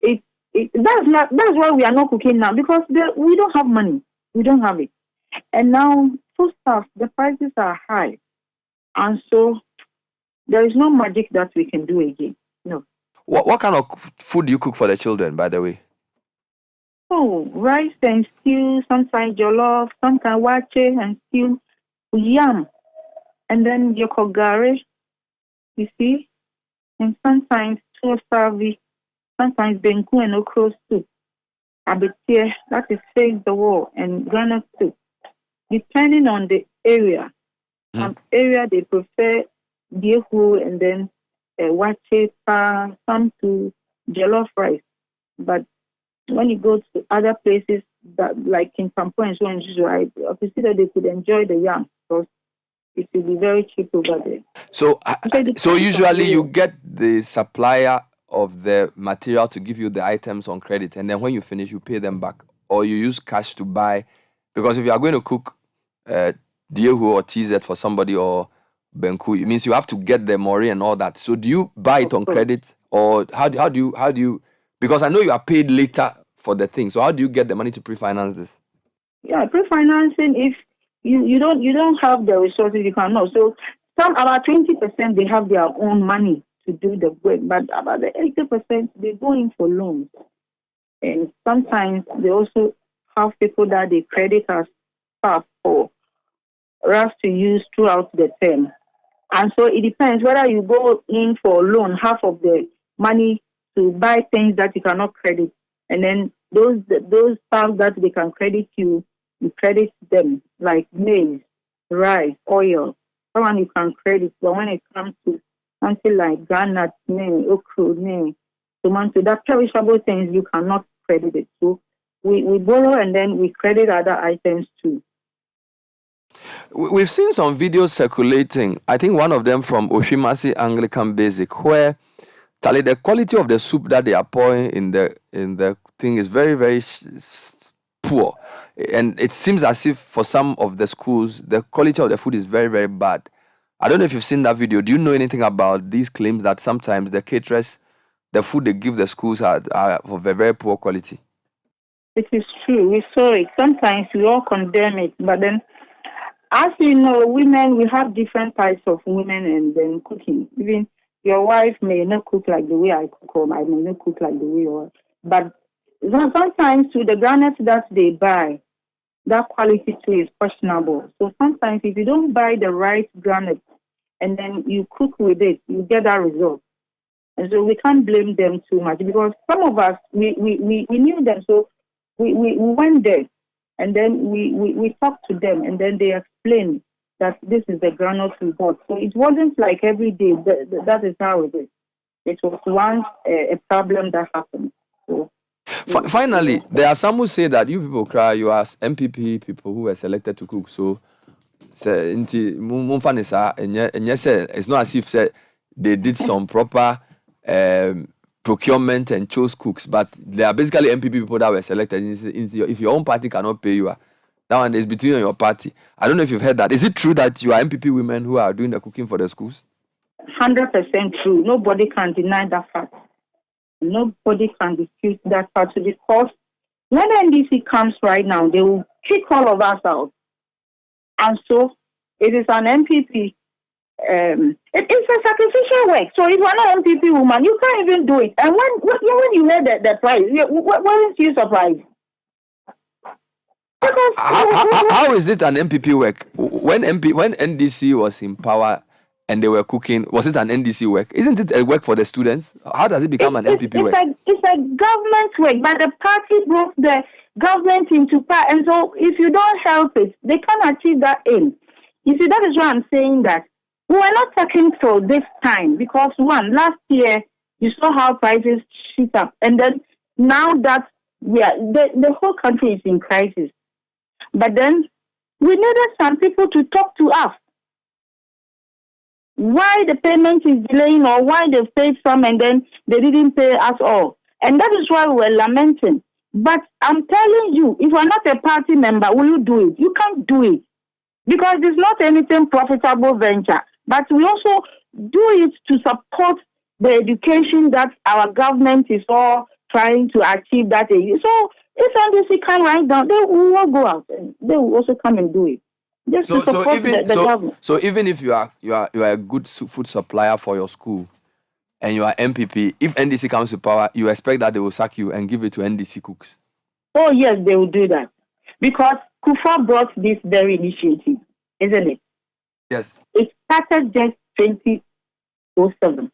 that's why we are not cooking now, because we don't have money. We don't have it. And now foodstuffs, the prices are high. And so there is no magic that we can do again. No. What kind of food do you cook for the children, by the way? Oh, rice and stew, sometimes jollof, sometimes wache and stew, yam, and then yokogare, you see, and sometimes tosavi, sometimes bengu and okra soup, abetie, that is face the wall, and Ghana soup, depending on the area. Some area they prefer diehu and then wache, some to jollof rice, but when you go to other places that, like in Pampo and so on, I could see that they could enjoy the yam, because it will be very cheap over there. So usually you get the supplier of the material to give you the items on credit, and then when you finish, you pay them back, or you use cash to buy Because if you are going to cook Diehu or TZ for somebody or Benku, it means you have to get the mori and all that. So do you buy it on credit, or how do you? Because I know you are paid later for the thing. So how do you get the money to pre-finance this? Yeah, pre-financing. If you don't have the resources, you cannot. So about 20% they have their own money to do the work, but about the 80% they go in for loans, and sometimes they also have people that they credit as staff for us to use throughout the term. And so it depends whether you go in for a loan, half of the money to buy things that you cannot credit, and then those stuff that they can credit you credit them, like maize, rice, oil. Someone you can credit, but when it comes to something like granite, okra, tomato, that perishable things, you cannot credit it. So we borrow and then we credit other items too. We've seen some videos circulating. I think one of them from Oshimasi Anglican Basic, where the quality of the soup that they are pouring in the thing is very, very poor. And it seems as if for some of the schools, the quality of the food is very, very bad. I don't know if you've seen that video. Do you know anything about these claims that sometimes the caterers, the food they give the schools are of a very poor quality? It is true. We saw it. Sometimes we all condemn it, but then, as you know, women, we have different types of women and then cooking. Even your wife may not cook like the way I cook, or I may not cook like the way you are. But sometimes with the garnets that they buy, that quality too is questionable. So sometimes if you don't buy the right garnet and then you cook with it, you get that result. And so we can't blame them too much, because some of us, we knew them. So we went there and then we talked to them, and then they explained that this is the granite we bought. So it wasn't like every day. That is how it is. It was once a problem that happened. So, finally, there are some who say that you people cry, you are MPP people who were selected to cook. So it's not as if they did some proper procurement and chose cooks, but they are basically MPP people that were selected. If your own party cannot pay you, that one is between you and your party. I don't know if you've heard that. Is it true that you are MPP women who are doing the cooking for the schools? 100% true. Nobody can deny that fact. Nobody can dispute that fact, because when NDC comes right now, they will kick all of us out. And so it is an MPP. It's a sacrificial work. So if you are not MPP woman, you can't even do it. And when you heard the price, weren't you surprised? How is it an MPP work? When NDC was in power and they were cooking, was it an NDC work? Isn't it a work for the students? How does it become an MPP work? It's a government work, but the party brought the government into power. And so if you don't help it, they can't achieve that aim. You see, that is why I'm saying that we were not talking till this time, because last year you saw how prices shoot up, and then now that the whole country is in crisis. But then we needed some people to talk to us. Why the payment is delaying, or why they paid some and then they didn't pay us all. And that is why we were lamenting. But I'm telling you, if you're not a party member, will you do it? You can't do it, because it's not anything profitable venture. But we also do it to support the education that our government is all trying to achieve that. So if NDC can write down, they will go out and they will also come and do it. So even if you are a good food supplier for your school and you are MPP, if NDC comes to power, you expect that they will sack you and give it to NDC cooks? Oh yes, they will do that, because Kufa brought this very initiative, isn't it? Yes. It started just 2007,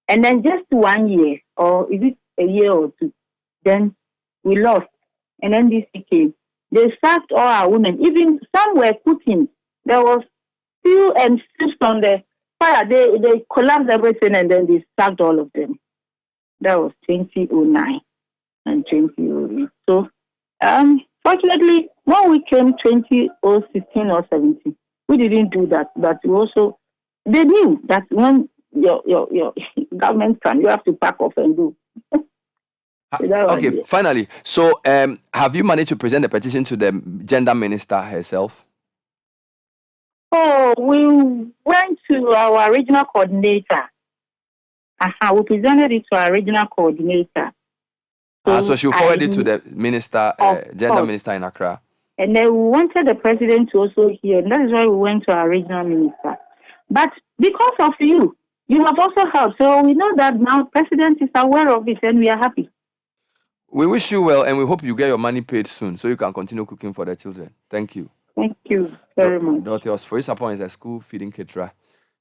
and then just 1 year, or is it a year or two, then we lost, and NDC came. They sacked all our women. Even some were cooking. There was fuel and fish on the fire. They collapsed everything, and then they sacked all of them. That was 2009 and 2008. So, fortunately, when we came 2016 or 17, we didn't do that. But they knew that when your government can, you have to pack off and do. Okay, finally. So, have you managed to present the petition to the gender minister herself? Oh, we went to our regional coordinator. We presented it to our regional coordinator. So she'll forward it to the minister, gender minister in Accra. And then we wanted the president to also hear, and that is why we went to our regional minister. But because of you have also helped. So we know that now the president is aware of it, and we are happy. We wish you well, and we hope you get your money paid soon so you can continue cooking for the children. Thank you. Thank you very much. Dorothy, for his appointment is a school feeding caterer.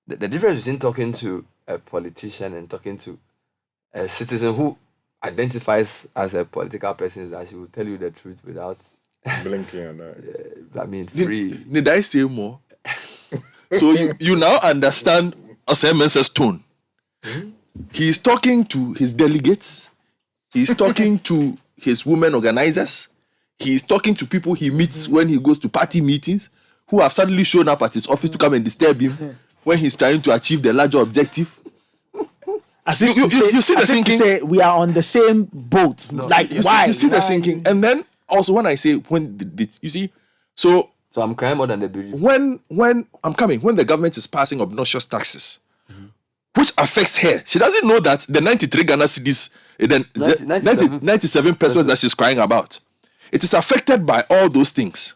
The difference between talking to a politician and talking to a citizen who identifies as a political person is that she will tell you the truth without blinking on that. I mean, free. Did I say more? So you now understand Osemense's tone. He's talking to his delegates. He's talking to his women organizers. He's talking to people he meets when he goes to party meetings who have suddenly shown up at his office to come and disturb him when he's trying to achieve the larger objective. You see the thinking? Say we are on the same boat. No, like you see the thinking, and then also when I say you see, so I'm crying more than the baby. When the government is passing obnoxious taxes, which affects her, she doesn't know that the 93 Ghana cedis, then 97 pesos that she's crying about, it is affected by all those things.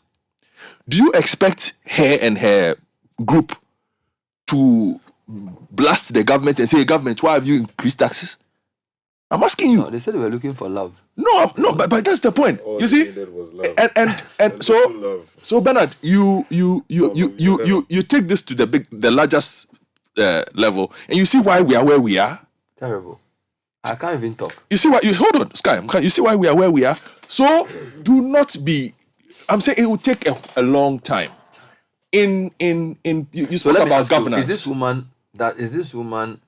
Do you expect her and her group to blast the government and say, government, why have you increased taxes? I'm asking you. No, they said they were looking for love. No, but that's the point. You see, and so Bernard, you take this to the largest level, and you see why we are where we are. Terrible. I can't even talk. You see why? Hold on, Sky. You see why we are where we are. So do not be. I'm saying it will take a long time. You spoke about governance. Is this woman?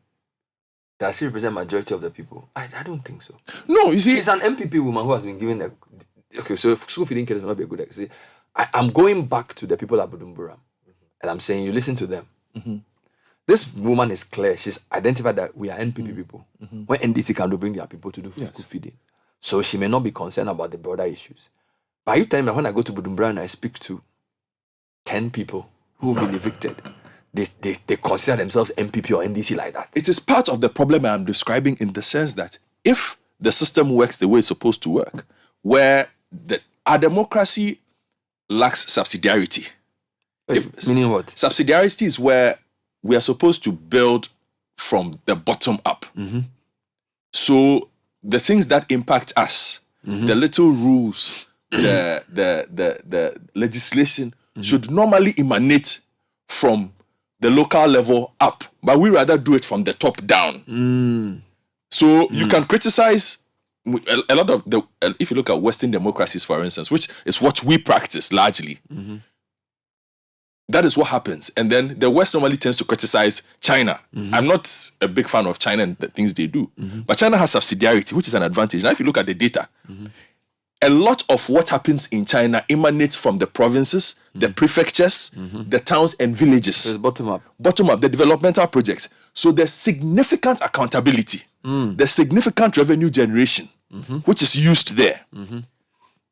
Does she represent majority of the people? I don't think so. No, you see, she's an MPP woman who has been given so school feeding kids may not be a good example. I'm going back to the people at Bujumbura, and I'm saying you listen to them. Mm-hmm. This woman is clear. She's identified that we are NPP people. Mm-hmm. When NDC can bring their people to do school feeding, so she may not be concerned about the broader issues. But are you telling me when I go to Bujumbura and I speak to 10 people who have been evicted, they consider themselves MPP or NDC like that? It is part of the problem I'm describing, in the sense that if the system works the way it's supposed to work, where our democracy lacks subsidiarity. Meaning what? Subsidiarity is where we are supposed to build from the bottom up. Mm-hmm. So the things that impact us, the little rules, the legislation should normally emanate from the local level up, but we rather do it from the top down. So you can criticize a lot of if you look at Western democracies, for instance, which is what we practice largely, that is what happens. And then the West normally tends to criticize China. I'm not a big fan of China and the things they do, but China has subsidiarity, which is an advantage. Now, if you look at the data, a lot of what happens in China emanates from the provinces, the prefectures, the towns and villages. So it's bottom up. Bottom up, the developmental projects. So there's significant accountability. There's significant revenue generation, which is used there.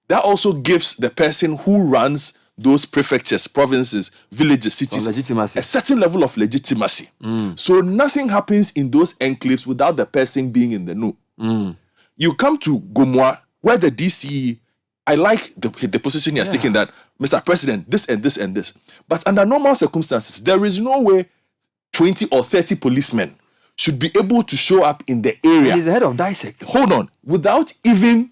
That also gives the person who runs those prefectures, provinces, villages, cities, a certain level of legitimacy. So nothing happens in those enclaves without the person being in the know. You come to Gomwa, where the DC, I like the position you're taking, that, Mr. President, this and this and this. But under normal circumstances, there is no way 20 or 30 policemen should be able to show up in the area. He's the head of DISEC. Hold on. Without even,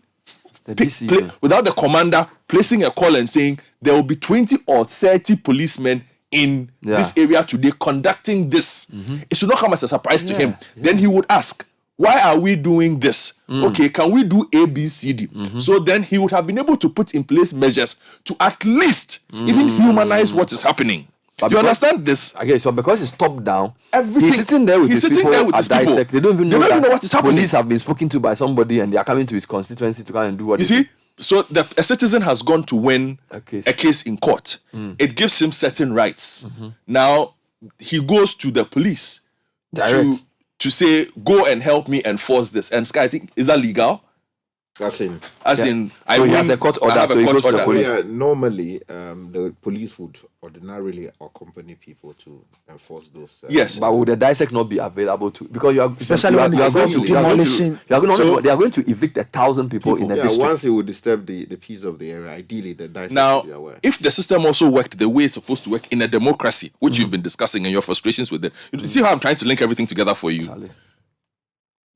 without the commander placing a call and saying, there will be 20 or 30 policemen in this area today conducting this. It should not come as a surprise to him. Then he would ask, why are we doing this? Okay, can we do A, B, C, D? So then he would have been able to put in place measures to at least even humanize what is happening. But you understand this? Okay, so because it's top down, everything, he's sitting there with his people at DISEC. They don't even know what is happening. Police have been spoken to by somebody and they are coming to his constituency to come and do what you see. So a citizen has gone to win a case in court. It gives him certain rights. Now he goes to the police to say, go and help me enforce this. And Sky, I think, is that legal? As in, so he has a court order, so he goes to the police. Yeah, normally, the police would ordinarily accompany people to enforce those. Yes, but would the dissect not be available to? Because you are especially when they are going to demolition. They are going to evict 1,000 people in the district. Once it would disturb the peace of the area, ideally the dissect now, should be aware. if the system also worked the way it's supposed to work in a democracy, which you've been discussing and your frustrations with it, you see how I'm trying to link everything together for you. Charlie.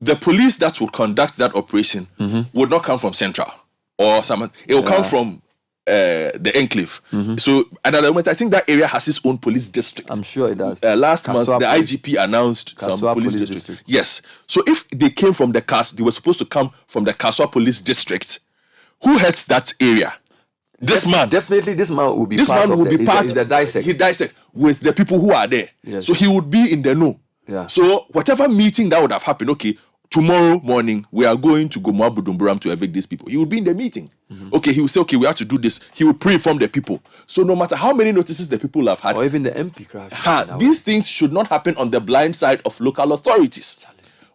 The police that would conduct that operation would not come from Central or some. It will come from the enclave. So at the moment, I think that area has its own police district. I'm sure it does. Last month, the IGP announced some police districts. Yes. So if they came from the they were supposed to come from the Kaswa police district. Who heads that area? This man. Definitely, this man will be this part man of will be part of the dissect. He dissect with the people who are there. Yes. So he would be in the know. Yeah. So whatever meeting that would have happened, okay, tomorrow morning we are going to go Budumburam to evict these people. He would be in the meeting. Okay, he would say, okay, we have to do this. He would pre-inform the people. So no matter how many notices the people have had, or even the MP crash, these things should not happen on the blind side of local authorities.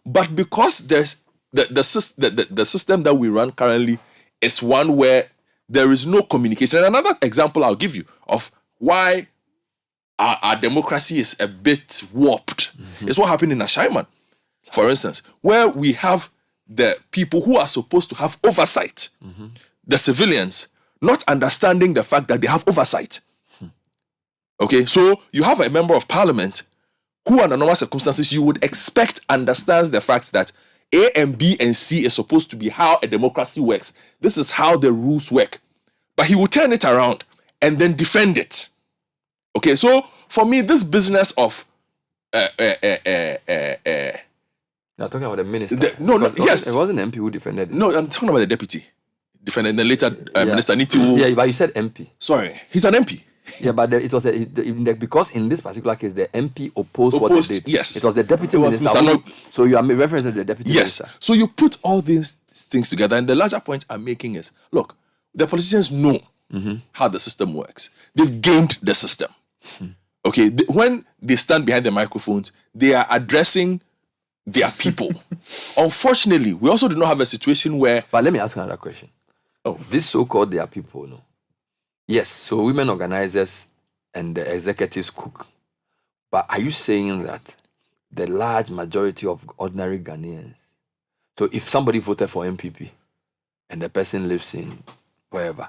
But because there's the system that we run currently is one where there is no communication. And another example I'll give you of why our democracy is a bit warped is what happened in Ashaiman, for instance, where we have the people who are supposed to have oversight, the civilians, not understanding the fact that they have oversight. Okay, so you have a member of parliament who, under normal circumstances, you would expect understands the fact that A and B and C is supposed to be how a democracy works. This is how the rules work. But he will turn it around and then defend it. Okay, so for me, this business of you're talking about the minister. Yes. It wasn't the MP who defended it. No, I'm talking about the deputy. Defended the later minister. Yeah, but you said MP. Sorry, he's an MP. Yeah, but it was because in this particular case, the MP opposed what they did. Yes. It was the deputy minister. So you are referencing the deputy minister. Yes. So you put all these things together, and the larger point I'm making is, look, the politicians know how the system works. They've gamed the system. Okay, when they stand behind the microphones, they are addressing their people. Unfortunately, we also do not have a situation where... But let me ask another question. Oh, this so-called their people, no? Yes, so women organizers and the executives cook. But are you saying that the large majority of ordinary Ghanaians, so if somebody voted for MPP and the person lives in wherever,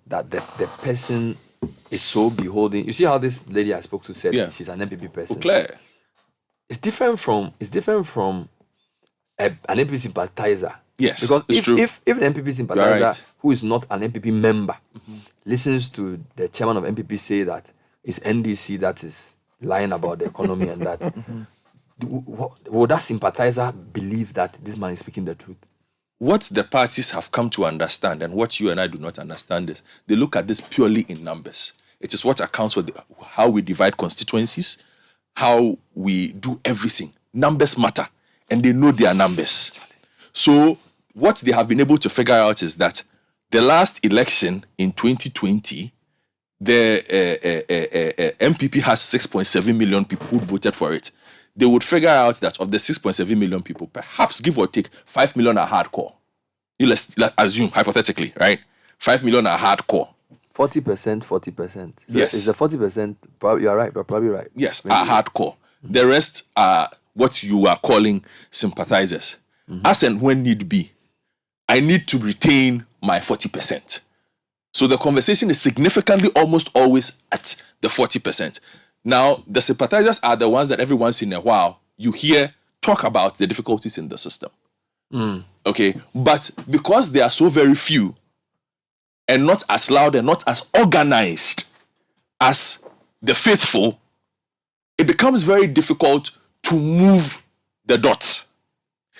that the person is so beholden. You see how this lady I spoke to said she's an MPP person. Claire. It's different from an MPP sympathizer. Yes, because it's true. If an MPP sympathizer who is not an MPP member listens to the chairman of MPP say that it's NDC that is lying about the economy and that, would that sympathizer believe that this man is speaking the truth? What the parties have come to understand, and what you and I do not understand, is they look at this purely in numbers. It is what accounts for how we divide constituencies, how we do everything. Numbers matter, and they know their numbers. So what they have been able to figure out is that the last election in 2020, the MPP has 6.7 million people who voted for it. They would figure out that of the 6.7 million people, perhaps give or take 5 million are hardcore. Let's assume, hypothetically, right? 5 million are hardcore. 40%, 40%. So yes. Is the 40%, you are right, but probably right. Yes, maybe. Are hardcore. The rest are what you are calling sympathizers. As and when need be, I need to retain my 40%. So the conversation is significantly almost always at the 40%. Now, the sympathizers are the ones that every once in a while you hear talk about the difficulties in the system. Okay, but because they are so very few and not as loud and not as organized as the faithful, it becomes very difficult to move the dots.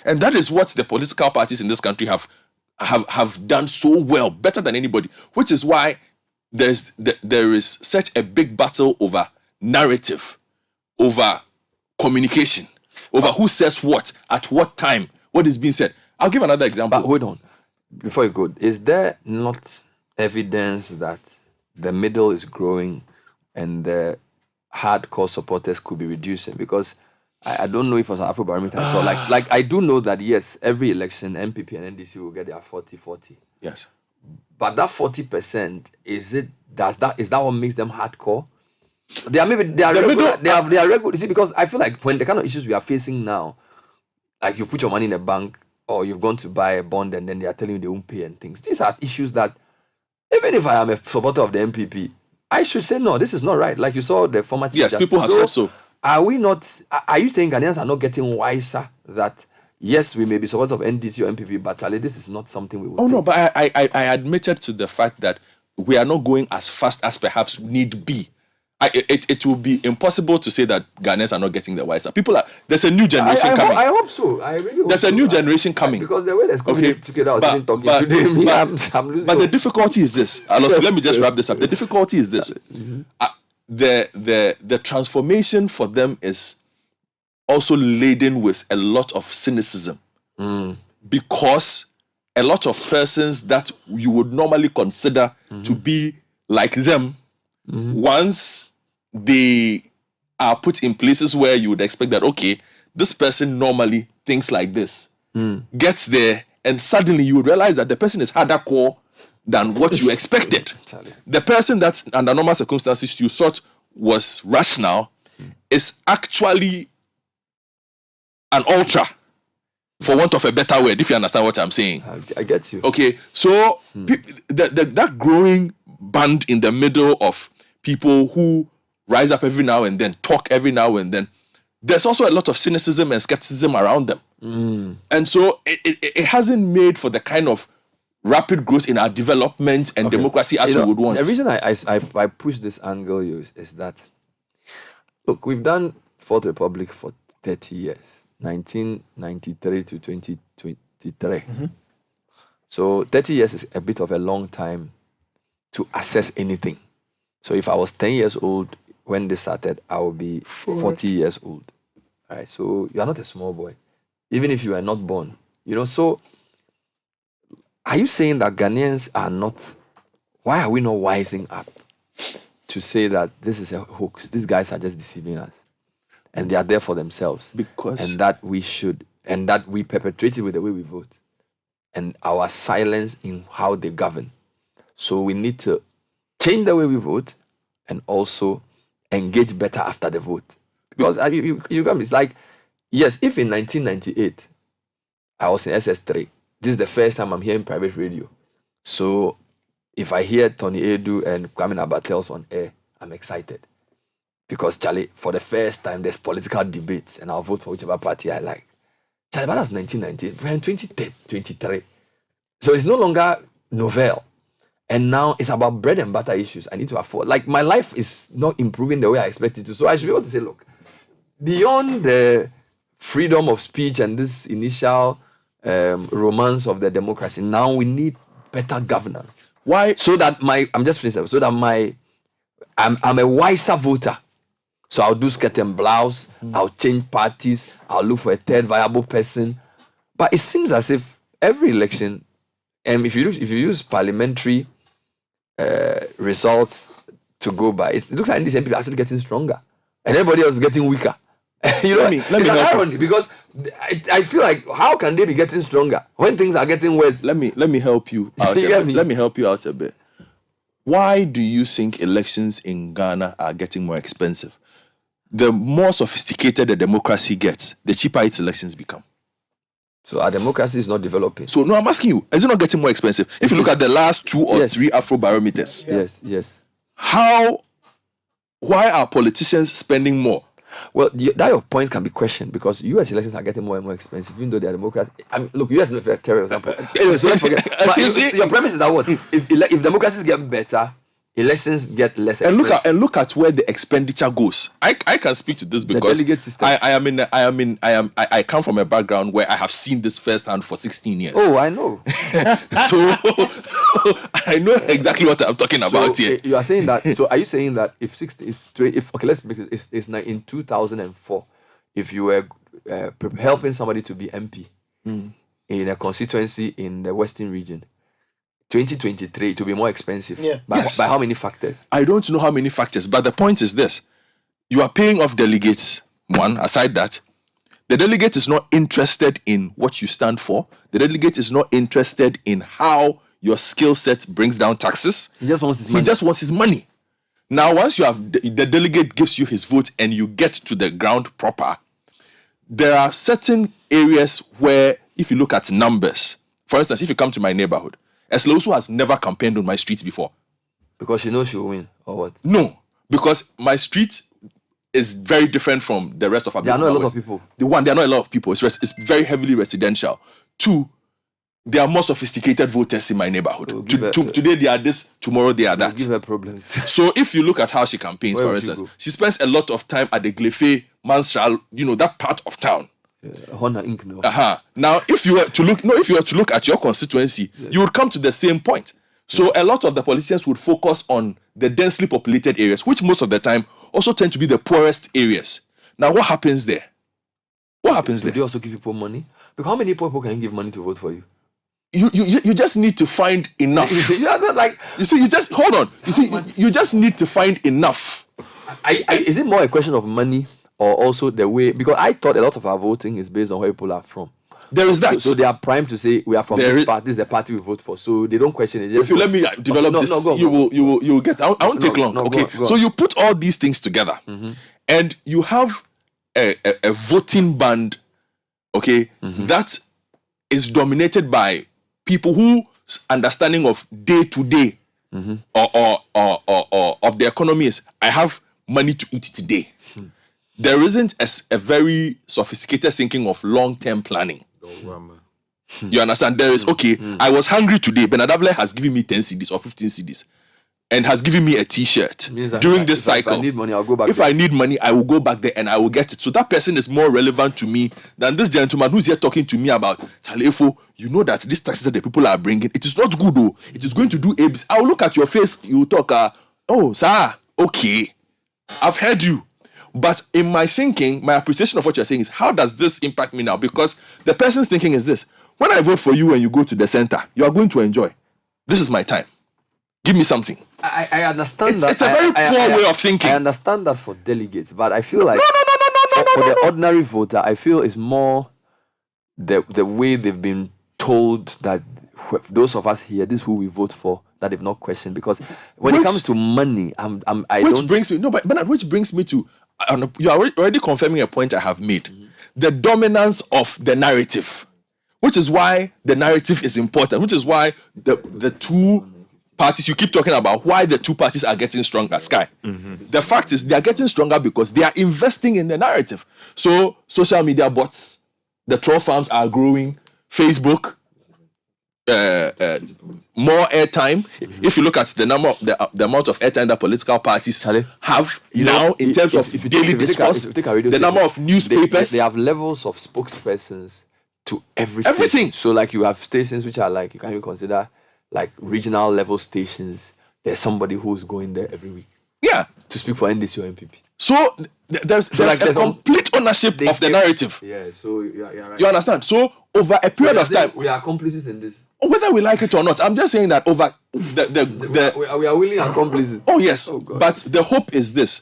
And that is what the political parties in this country have done so well, better than anybody, which is why there is such a big battle over narrative, over communication, over who says what, at what time, what is being said. I'll give another example. But hold on. Before you go, is there not evidence that the middle is growing and the hardcore supporters could be reducing? Because I don't know if it was an Afrobarometer. So like I do know that yes, every election MPP and NDC will get their 40-40. Yes. But that 40%, is that what makes them hardcore? They are regular. You see, because I feel like when the kind of issues we are facing now, like you put your money in a bank or you've gone to buy a bond and then they are telling you they won't pay and things. These are issues that even if I am a supporter of the MPP, I should say no, this is not right. Like you saw the former chief justice. People have said so. Are you saying Ghanaians are not getting wiser that yes, we may be supporters of NDC or MPP, but this is not something we would no, but I admitted to the fact that we are not going as fast as perhaps need be. It will be impossible to say that Ghanaians are not getting the wiser. There's a new generation coming. I hope so. I really hope there's a new generation coming. Because the way there's coming together, I was even talking today. I'm losing. But the difficulty is this. Let me just wrap this up. The difficulty is this. The transformation for them is also laden with a lot of cynicism. Because a lot of persons that you would normally consider to be like them, once they are put in places where you would expect that, okay, this person normally thinks like this, gets there, and suddenly you would realize that the person is harder core than what you expected. The person that under normal circumstances you thought was rational is actually an ultra, for want of a better word, if you understand what I'm saying. I get you. Okay, so that growing band in the middle of people who rise up every now and then, talk every now and then, there's also a lot of cynicism and skepticism around them. And so it hasn't made for the kind of rapid growth in our development and democracy as we would want. The reason I push this angle is that, look, we've done Fourth Republic for 30 years, 1993 to 2023. So 30 years is a bit of a long time to assess anything. So if I was 10 years old when this started, I would be 40 years old. All right, so you are not a small boy, even if you are not born. So are you saying that Ghanaians are not, why are we not wising up to say that this is a hoax? These guys are just deceiving us. And they are there for themselves. And that we perpetrate it with the way we vote. And our silence in how they govern. So we need to change the way we vote and also engage better after the vote. Because it's like, yes, if in 1998 I was in SS3, this is the first time I'm hearing private radio. So if I hear Tony Edu and Kwame Nabatels on air, I'm excited. Because, Charlie, for the first time, there's political debates and I'll vote for whichever party I like. Charlie, but that's 1998. We're in 2023. So it's no longer novel. And now it's about bread and butter issues I need to afford. Like, my life is not improving the way I expect it to. So I should be able to say, look, beyond the freedom of speech and this initial romance of the democracy, now we need better governance. Why? So that I'm just finishing. So that I'm a wiser voter. So I'll do skirt and blouse. I'll change parties. I'll look for a third viable person. But it seems as if every election, if you use parliamentary results to go by, it looks like these MPs are actually getting stronger, and everybody else is getting weaker. Let me it's an irony because I feel like, how can they be getting stronger when things are getting worse? Let me help you out. Let me help you out a bit. Why do you think elections in Ghana are getting more expensive? The more sophisticated the democracy gets, the cheaper its elections become. So our democracy is not developing. So no, I'm asking you, is it not getting more expensive? If you look at the last 2 or 3 Afrobarometers. Yes. Why are politicians spending more? Well, that your point can be questioned because US elections are getting more and more expensive, even though they are democracy. Look, US is a terrible example. Anyway, so let's forget. But your premise is that what? If democracies get better, elections get less expensive. And look at where the expenditure goes. I can spep to this because the delegate system. I come from a background where I have seen this firsthand for 16 years. Oh, I know. So I know exactly what I'm talking about here. You are saying that. So are you saying that if let's make it, if in 2004, if you were helping somebody to be MP in a constituency in the Western region, 2023 it will be more expensive. By how many factors? I don't know how many factors, but the point is this: you are paying off delegates. One, aside that, The delegate is not interested in what you stand for. The delegate is not interested in how your skill set brings down taxes. He just wants his money. He just wants his money. Now, once you have the delegate gives you his vote and you get to the ground proper, there are certain areas where, if you look at numbers, for instance, if you come to my neighborhood, Eslosu has never campaigned on my streets before. Because she knows she will win, or what? No, because my street is very different from the rest of our There are not a lot of people. There are not a lot of people. It's very heavily residential. 2, there are more sophisticated voters in my neighborhood. Today they are this, tomorrow they are that. Give her problems. So if you look at how she campaigns, for instance, she spends a lot of time at the Glefe, Mansral, that part of town. Now, if you were to look at your constituency, you would come to the same point. So a lot of the politicians would focus on the densely populated areas, which most of the time also tend to be the poorest areas. Now, what happens there? Do you also give people money? Because how many people can you give money to vote for you? You just need to find enough. You just need to find enough. Is it more a question of money or also the way? Because I thought a lot of our voting is based on where people are from. There is that. So they are primed to say we are from this party. This is the party we vote for. So they don't question it. If you let me develop this, you will get. I won't take long. Okay. So you put all these things together, and you have a voting band. Okay, that is dominated by people whose understanding of day to day or of the economy is, I have money to eat today. There isn't a very sophisticated thinking of long-term planning. You understand? There is, I was hungry today. Bernard Avle has given me 10 CDs or 15 CDs and has given me a t-shirt during this cycle. If I need money, I'll go back. If I need money, I will go back there and I will get it. So that person is more relevant to me than this gentleman who's here talking to me about, Talefo, you know that these taxes that the people are bringing, it is not good though. It is going to do ABC. I will look at your face, you will talk, oh, sir, okay, I've heard you. But in my thinking, my appreciation of what you're saying is, how does this impact me now? Because the person's thinking is this: when I vote for you and you go to the center, you are going to enjoy. This is my time. Give me something. I understand that. It's a very poor way of thinking. I understand that for delegates, but I feel like for the ordinary voter, I feel it's more the way they've been told that those of us here, this is who we vote for, that they've not questioned. Because when it comes to money, which brings me to you are already confirming a point I have made. The dominance of the narrative, which is why the narrative is important, which is why the two parties you keep talking about, why the two parties are getting stronger, Sky. The fact is they are getting stronger because they are investing in the narrative. So social media bots, the troll farms are growing, Facebook, more airtime. If you look at the number, the amount of airtime that political parties have now in terms of daily discourse, the number of newspapers, they have levels of spokespersons to everything. So like you have stations which are like, you can even consider like regional level stations. There's somebody who's going there every week. Yeah, to speak for NDC or MPP. So there's a complete ownership of the narrative. Yeah, so you're right. You understand? So over a period of time, we are accomplices in this. Whether we like it or not, I'm just saying that over we are willing accomplices. Oh yes, but the hope is this.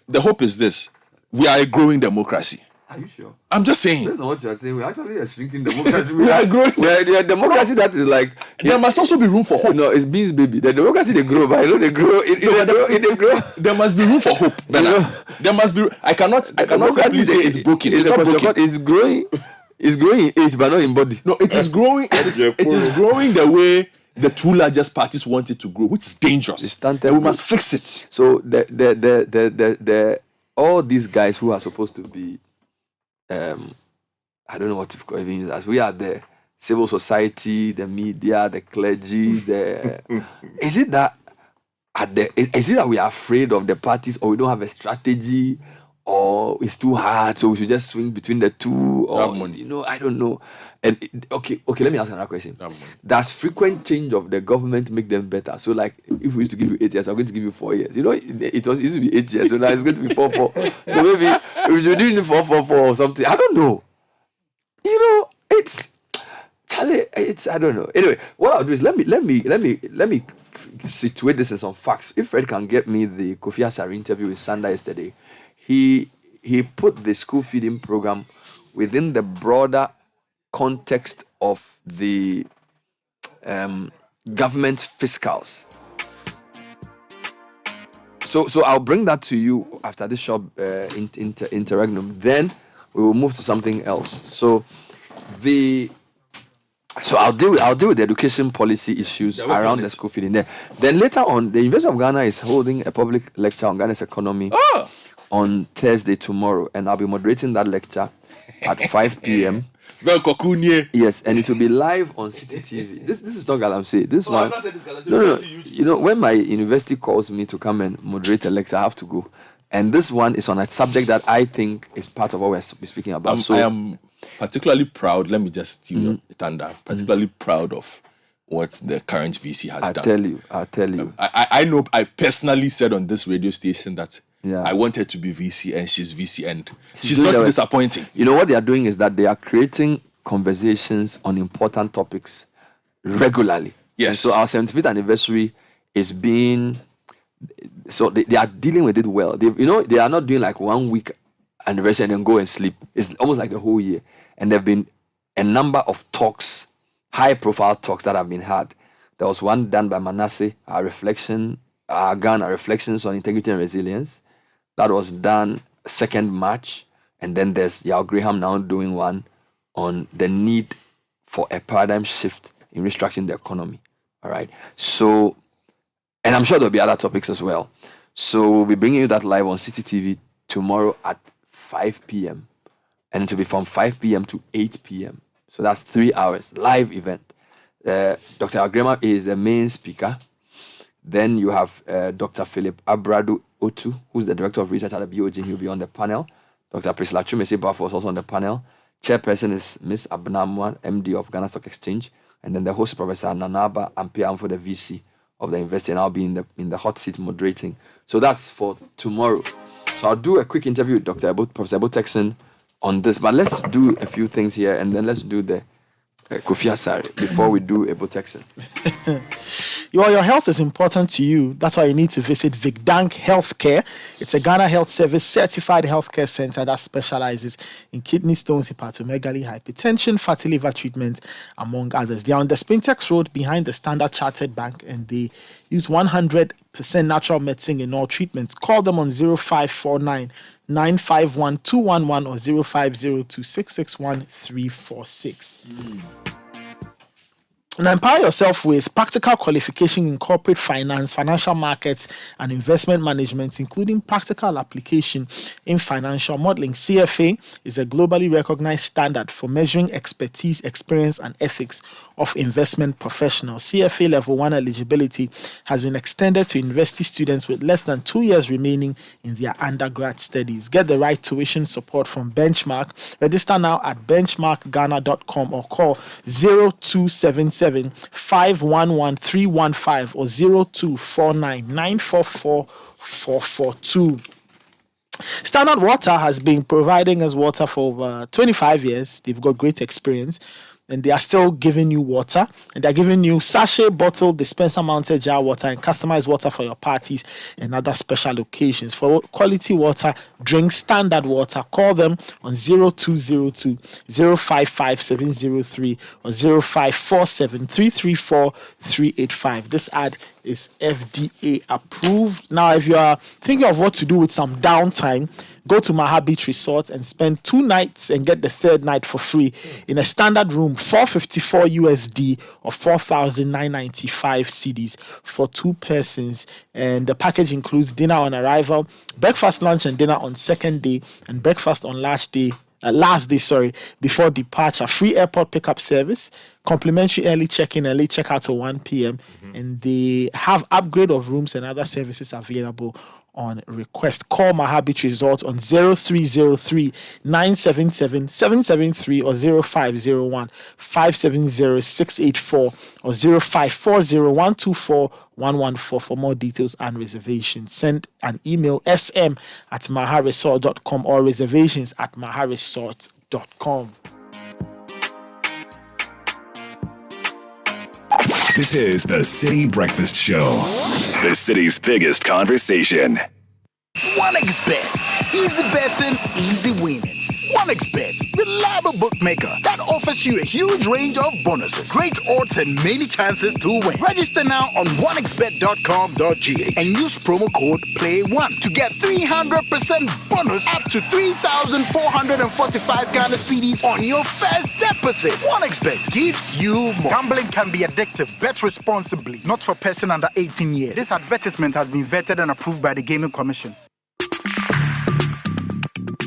The hope is this: we are a growing democracy. Are you sure? I'm just saying. Based on what you are saying, we're actually a shrinking democracy. We are growing. We are a democracy that is like. There must also be room for hope. No, it's beans, baby. The democracy they grow, but I know they grow. They grow. There must be room for hope. There must be. I cannot simply say it's broken. It's not broken. It's growing. It's growing in age, but not in body. No, it is growing. It is growing the way the two largest parties want it to grow, which is dangerous. And we must fix it. So the all these guys who are supposed to be, I don't know what to even use as. We are the civil society, the media, the clergy. Is it that we are afraid of the parties, or we don't have a strategy? Or it's too hard, so we should just swing between the two, or I don't know. And okay, let me ask another question. Does frequent change of the government make them better? So, like, if we used to give you 8 years, I'm going to give you 4 years. It used to be 8 years, so now it's going to be 4-4. So maybe we should do 4-4-4 or something. I don't know. It's Charlie. I don't know. Anyway, what I'll do is let me situate this in some facts. If Fred can get me the Kofi Asare interview with Sanda yesterday. He put the school feeding program within the broader context of the government fiscals. So I'll bring that to you after this short interregnum. Then we will move to something else. So I'll deal with the education policy issues around the school feeding there. Then later on, the University of Ghana is holding a public lecture on Ghana's economy on Thursday tomorrow, and I'll be moderating that lecture at 5 p.m. Yes, and it will be live on Citi TV. This is not Galamsey. This one. No. You know, when my university calls me to come and moderate a lecture, I have to go. And this one is on a subject that I think is part of what we're speaking about. I am particularly proud. Let me just steal your thunder. Particularly proud of what the current VC has done. I'll tell you. I know. I personally said on this radio station that I wanted to be VC, and she's VC, and she's not disappointing. You know what they are doing is that they are creating conversations on important topics regularly. Yes. And so our 75th anniversary is being. So they are dealing with it well. They are not doing like 1 week anniversary and then go and sleep. It's almost like the whole year. And there have been a number of talks, high-profile talks that have been had. There was one done by Manasseh, our Ghana Reflections on Integrity and Resilience. That was done 2nd March. And then there's Yao Graham now doing one on the need for a paradigm shift in restructuring the economy. All right. So, and I'm sure there'll be other topics as well. So we'll be bringing you that live on Citi TV tomorrow at 5 p.m. And it will be from 5 p.m. to 8 p.m. So that's 3 hours, live event. Dr. Agrema is the main speaker. Then you have Dr. Philip Abradu Otu, who's the Director of Research at the BOG. He'll be on the panel. Dr. Priscilla Chumese-Bafo is also on the panel. Chairperson is Ms. Abnamwa, MD of Ghana Stock Exchange. And then the host, Professor Nanaba Ampia for the VC of the university, and I'll be in the hot seat moderating. So that's for tomorrow. So I'll do a quick interview with Professor Ebo Texan on this. But let's do a few things here, and then let's do the Kofi Asare before we do Ebo Texan. Your health is important to you. That's why you need to visit Vigdank Healthcare. It's a Ghana Health Service certified healthcare center that specializes in kidney stones, hepatomegaly, hypertension, fatty liver treatment, among others. They are on the Spintex Road behind the Standard Chartered Bank, and they use 100% natural medicine in all treatments. Call them on 0549 951 211 or 0502 661 346. And empower yourself with practical qualification in corporate finance, financial markets, and investment management, including practical application in financial modeling. CFA is a globally recognized standard for measuring expertise, experience, and ethics of investment professionals. CFA Level 1 eligibility has been extended to university students with less than 2 years remaining in their undergrad studies. Get the right tuition support from Benchmark. Register now at benchmarkghana.com or call 0277 511 315 or 0249 944 442. Standard Water has been providing us water for over 25 years. They've got great experience, and they are still giving you water, and they're giving you sachet, bottle, dispenser mounted jar water and customized water for your parties and other special occasions. For quality water, drink Standard Water. Call them on 0202 055 703 or 0547 334 385. This ad is FDA approved. Now, if you are thinking of what to do with some downtime, go to Maha Beach Resort and spend 2 nights and get the 3rd night for free in a standard room, $454 USD or 4,995 cedis for 2 persons. And the package includes dinner on arrival, breakfast, lunch, and dinner on 2nd day, and breakfast on last day before departure. Free airport pickup service, complimentary early check-in and late check-out to 1 p.m. And they have upgrade of rooms and other services available on request. Call Maha Beach Resort on 0303 977 773 or 0501 570 684 or 0540 124 114 for more details and reservations. Send an email sm@maharesort.com or reservations@maharesort.com. This is the Citi Breakfast Show, the city's biggest conversation. 1xBet. Easy betting, easy winning. OneXBet, reliable bookmaker that offers you a huge range of bonuses, great odds, and many chances to win. Register now on onexbet.com.gh and use promo code PLAY1 to get 300% bonus up to 3,445 Ghana cedis on your first deposit. OneXBet gives you more. Gambling can be addictive. Bet responsibly. Not for person under 18 years. This advertisement has been vetted and approved by the Gaming Commission.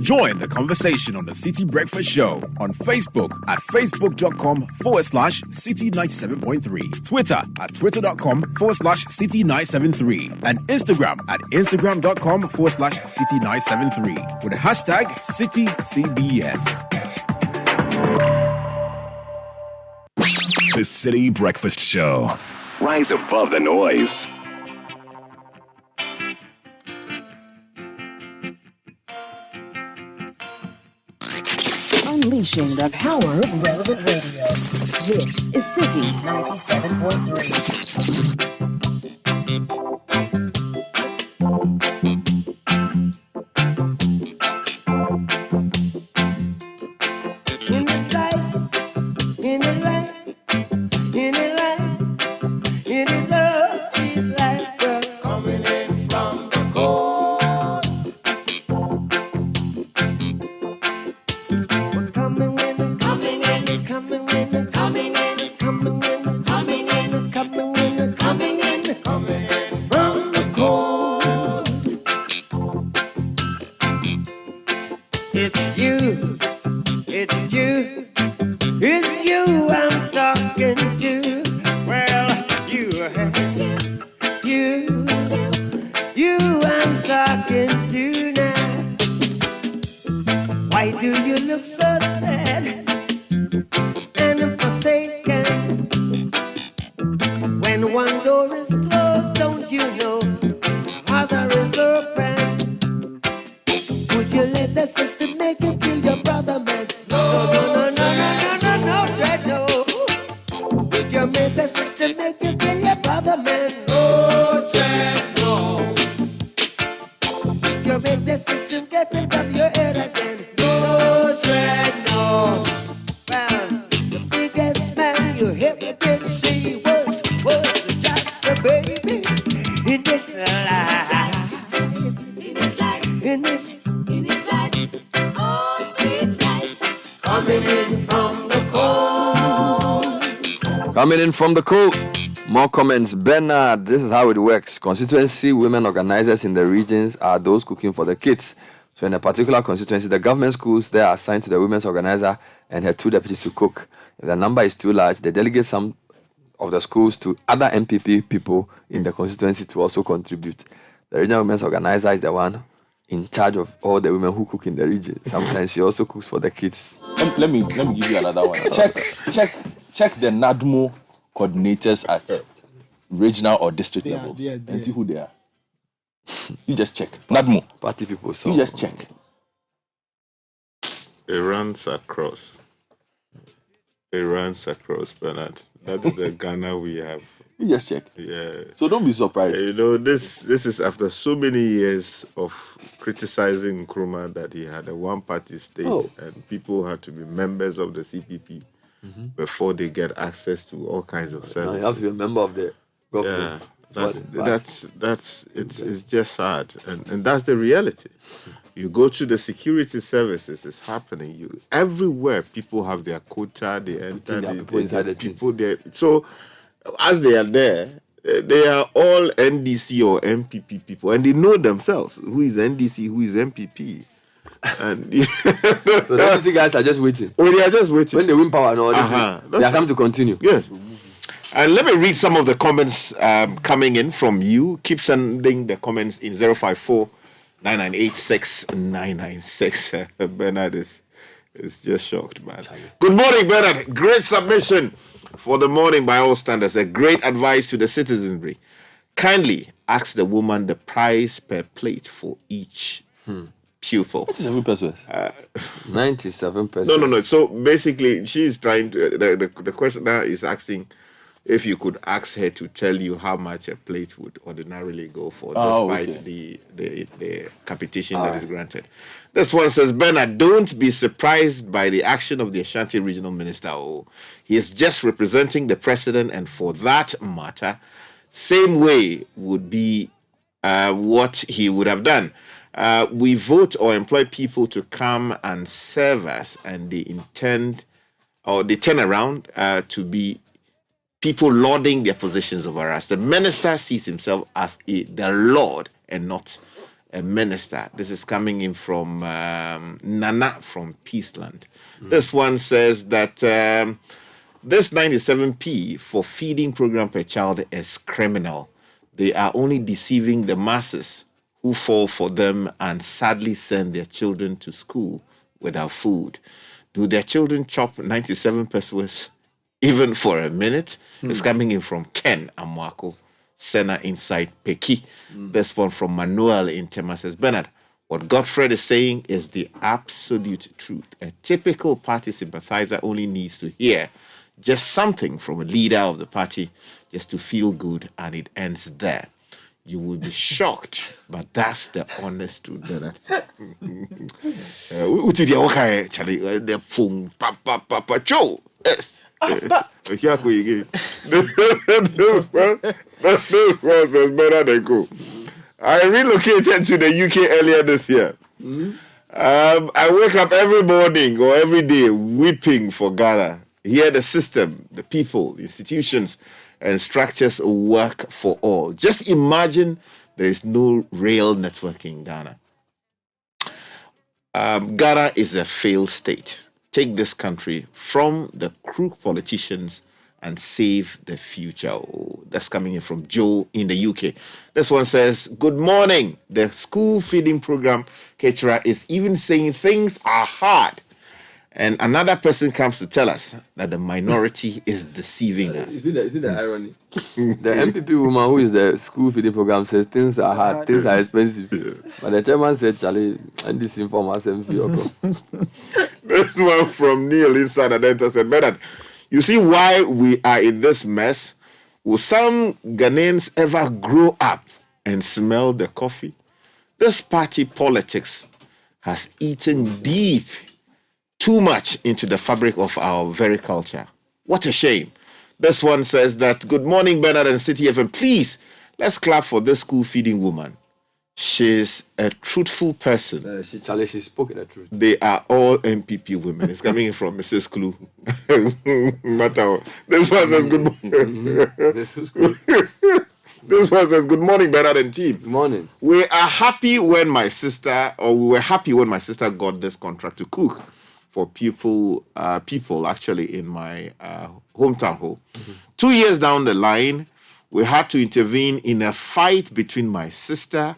Join the conversation on the Citi Breakfast Show on Facebook at facebook.com/Citi97.3, Twitter at twitter.com/Citi973, and Instagram at instagram.com/Citi973 with the hashtag CitiCBS. The Citi Breakfast Show. Rise above the noise. Unleashing the power of relevant radio. This is Citi 97.3. Coming in from the cold. More comments. Bernard, this is how it works. Constituency women organizers in the regions are those cooking for the kids. So in a particular constituency, the government schools they are assigned to the women's organizer and her 2 deputies to cook. If the number is too large, they delegate some of the schools to other MPP people in the constituency to also contribute. The regional women's organizer is the one in charge of all the women who cook in the region. Sometimes she also cooks for the kids. Let me give you another one. Check the NADMO coordinators at regional or district levels and see who they are. You just check. NADMO. Party people. So you just check. It runs across, Bernard. That is the Ghana we have. You just check. Yeah. So don't be surprised. You know, this is after so many years of criticizing Nkrumah that he had a one-party state and people had to be members of the CPP before they get access to all kinds of services. Now you have to be a member of the government. Yeah, it's just sad, and that's the reality. You go to the security services, it's happening. Everywhere people have their quota, they enter the people there. So as they are there, they are all NDC or MPP people, and they know themselves who is NDC, who is MPP. And so the NDC guys are just waiting. Oh, they are just waiting. When they win power and all they are come to continue. Yes. And let me read some of the comments coming in from you. Keep sending the comments in 054-9986-996. Bernard is just shocked, man. Good morning, Bernard. Great submission for the morning by all standards. A great advice to the citizenry. Kindly ask the woman the price per plate for each pupil. 97 pesos. 97 pesos. No. So basically, she's trying to. The question now is asking if you could ask her to tell you how much a plate would ordinarily go for, despite the capitation that is granted. This one says, Bernard, don't be surprised by the action of the Ashanti Regional Minister. Oh, he is just representing the president, and for that matter, same way would be what he would have done. We vote or employ people to come and serve us, and they turn around to be people lauding their positions over us. The minister sees himself as the Lord and not a minister. This is coming in from Nana from Peaceland. This one says that this 97p for feeding program per child is criminal. They are only deceiving the masses who fall for them and sadly send their children to school without food. Do their children chop 97 pesos even for a minute? It's coming in from Ken Amwako, Senna inside Peki. This one from Manuel in Tema says, Bernard, what Godfred is saying is the absolute truth. A typical party sympathizer only needs to hear just something from a leader of the party just to feel good, and it ends there. You will be shocked, but that's the honest truth, Bernard. The phone, papa, Joe. Yes. Here we go. This was better than go. I relocated to the UK earlier this year. I wake up every morning or every day weeping for Ghana. Here the system, the people, the institutions, and structures work for all. Just imagine there is no rail network in Ghana. Ghana is a failed state. Take this country from the crook politicians and save the future. Oh, that's coming in from Joe in the UK. This one says, good morning. The school feeding program, Ketra, is even saying things are hard. And another person comes to tell us that the minority is deceiving us. You see the irony? The MPP woman who is the school feeding program says things are hard, things are expensive. But the chairman said, Charlie, and this inform us MPP. This one from Neil inside Adenta said, Bernard, you see why we are in this mess? Will some Ghanaians ever grow up and smell the coffee? This party politics has eaten deep too much into the fabric of our very culture. What a shame. This one says that, good morning, Bernard and Citi FM. Please, let's clap for this school feeding woman. She's a truthful person. She spoke the truth. They are all MPP women. It's coming in from Mrs. Clue. This one says, good morning. This one says, good morning, Bernard and team. Good morning. We are happy when we were happy when my sister got this contract to cook for people actually in my hometown home. 2 years down the line, we had to intervene in a fight between my sister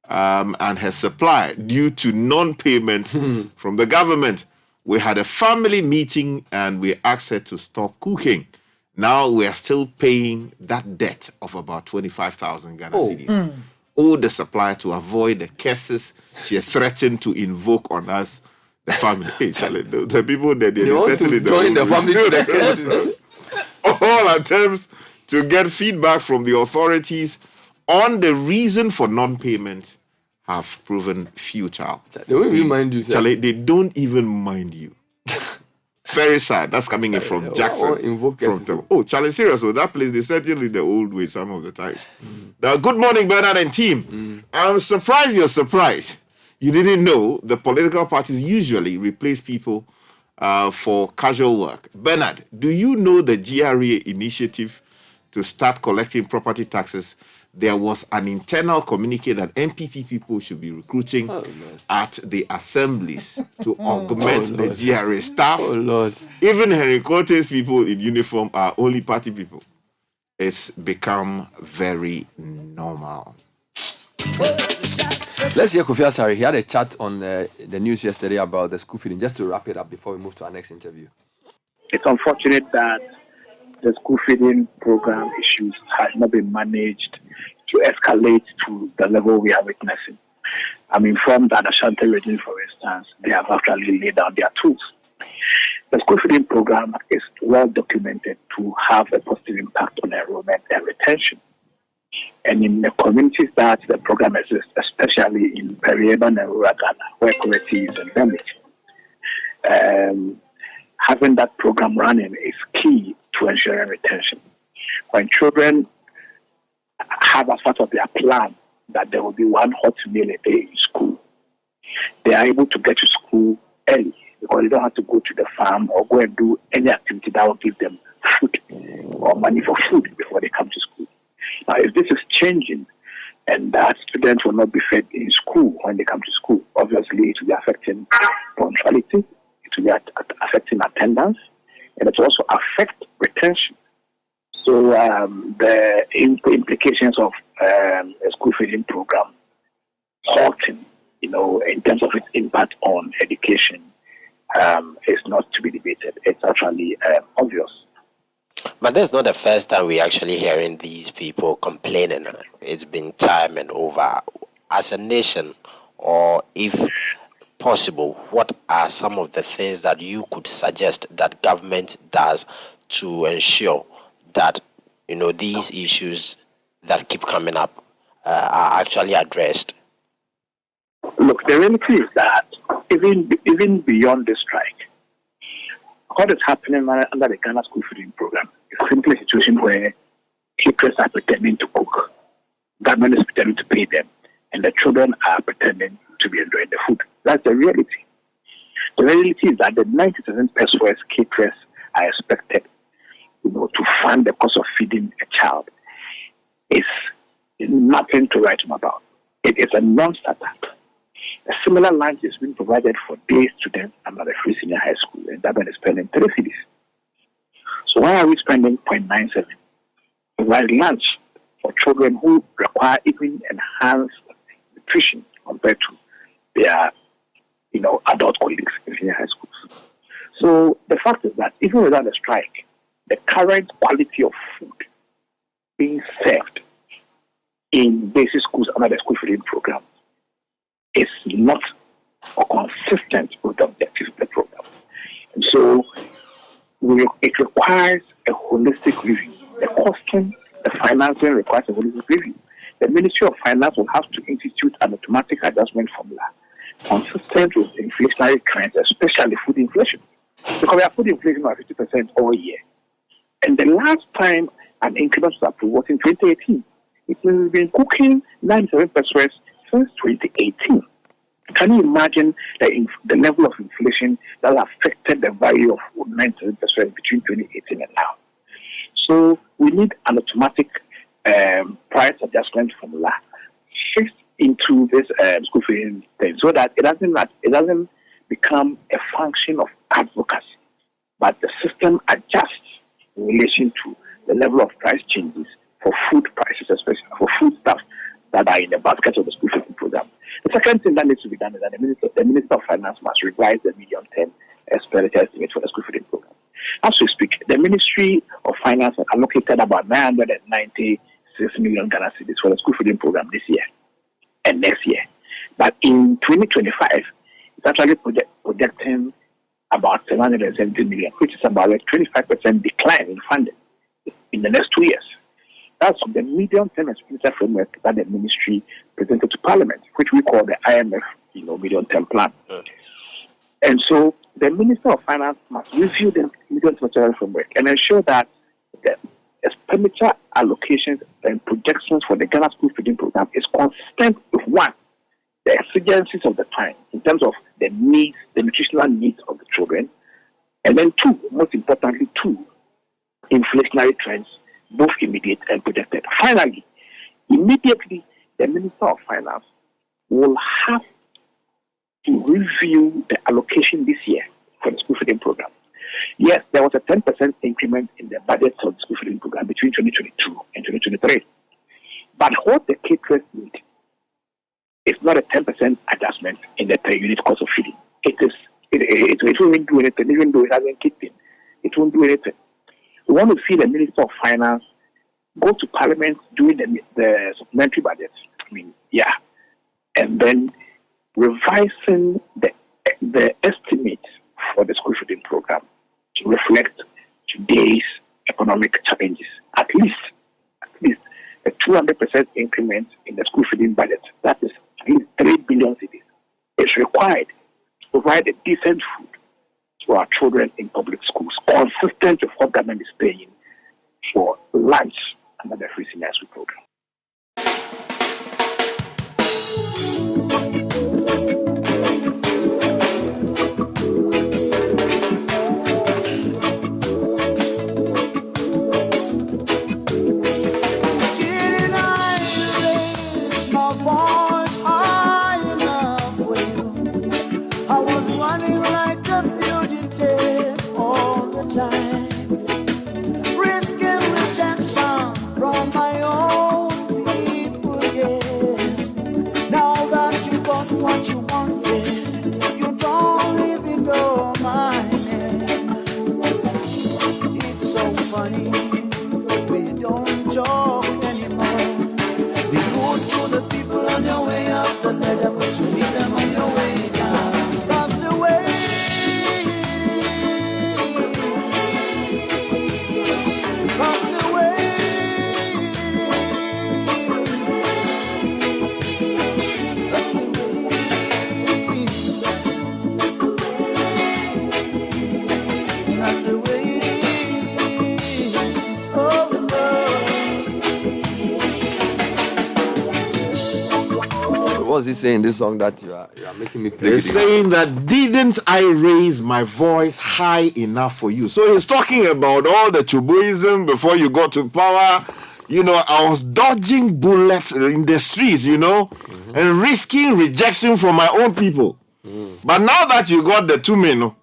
and her supplier due to non-payment from the government. We had a family meeting and we asked her to stop cooking. Now we are still paying that debt of about 25,000 Ghana cedis. Owe the supplier to avoid the curses she threatened to invoke on us. The family, the people that they want to join the family to the cases. All attempts to get feedback from the authorities on the reason for non-payment have proven futile. They won't even mind you. They don't even mind you. Very sad. That's coming in from Jackson. Charlie, serious. So that place, they certainly the old way some of the times. Now, good morning, Bernard and team. I'm surprised you're surprised. You didn't know the political parties usually replace people for casual work. Bernard, do you know the GRA initiative to start collecting property taxes? There was an internal communique that MPP people should be recruiting at the assemblies to augment the GRA staff. Oh, Lord. Even Henry Cote's people in uniform are only party people. It's become very normal. Let's hear Kofi Asare. He had a chat on the news yesterday about the school feeding. Just to wrap it up before we move to our next interview. It's unfortunate that the school feeding program issues have not been managed to escalate to the level we are witnessing. I'm informed that Ashanti region, for instance, they have actually laid down their tools The school feeding program is well documented to have a positive impact on enrollment and retention. And in the communities that the program exists, especially in peri-urban and rural Ghana, where poverty is endemic, having that program running is key to ensuring retention. When children have as part of their plan that there will be one hot meal a day in school, they are able to get to school early because they don't have to go to the farm or go and do any activity that will give them food or money for food before they come to school. Now, if this is changing and that students will not be fed in school when they come to school, obviously it will be affecting punctuality, it will be affecting attendance, and it will also affect retention. So the implications of a school feeding program halting, in terms of its impact on education, is not to be debated. It's actually obvious. But that's not the first time we're actually hearing these people complaining. It's been time and over. As a nation, or if possible, what are some of the things that you could suggest that government does to ensure that these issues that keep coming up are actually addressed? Look, the reality is that even beyond the strike, what is happening under the Ghana School Feeding Program is simply a situation where teachers are pretending to cook, government is pretending to pay them, and the children are pretending to be enjoying the food. That's the reality. The reality is that the 90% pesos caterers are expected to fund the cost of feeding a child is nothing to write home about. It is a non-starter. A similar lunch is being provided for day students under the free senior high school, and that is spending 3 cedis. So why are we spending 0.97 to provide lunch for children who require even enhanced nutrition compared to their, adult colleagues in senior high schools? So the fact is that even without a strike, the current quality of food being served in basic schools under the school feeding program is not consistent with the objectives of the program. And so it requires a holistic review. The costing, the financing requires a holistic review. The Ministry of Finance will have to institute an automatic adjustment formula consistent with inflationary trends, especially food inflation. Because we have food inflation of 50% all year. And the last time an increment was approved was in 2018. It means we've been cooking 97% since 2018. Can you imagine the level of inflation that affected the value of 97% between 2018 and now? So we need an automatic price adjustment formula fixed into this school feeding thing, so that it doesn't become a function of advocacy, but the system adjusts in relation to the level of price changes for food prices, especially for food stuff that are in the basket of the school feeding program. The second thing that needs to be done is that the Minister of Finance must revise the medium-term expenditure estimate for the school feeding program. As we speak, the Ministry of Finance has allocated about 996 million Ghana cedis for the school feeding program this year and next year. But in 2025, it's actually projecting about 770 million, which is about a 25% decline in funding in the next 2 years. That's the medium-term expenditure framework that the ministry presented to Parliament, which we call the IMF, medium-term plan. And so the Minister of Finance must review the medium-term framework and ensure that the expenditure allocations and projections for the Ghana School Feeding Program is consistent with one, the exigencies of the time in terms of the needs, the nutritional needs of the children, and then two, most importantly, inflationary trends, both immediate and projected. Finally, immediately, the Minister of Finance will have to review the allocation this year for the school feeding program. Yes, there was a 10% increment in the budget of the school feeding program between 2022 and 2023. But what the caterers need is not a 10% adjustment in the per unit cost of feeding. It won't do anything, even though it hasn't kicked in. It won't do anything. We want to see the Minister of Finance go to Parliament doing the supplementary budget. And then revising the estimate for the school feeding program to reflect today's economic challenges. At least a 200% increment in the school feeding budget. That is at least 3 billion cedis. It's required to provide a decent food to our children in public schools, consistent with what government is paying for lunch under the free senior school program. What's he saying in this song that you are making me play? He's saying that didn't I raise my voice high enough for you? So he's talking about all the Chubuism before you got to power. You know, I was dodging bullets in the streets, and risking rejection from my own people. But now that you got the 2 men,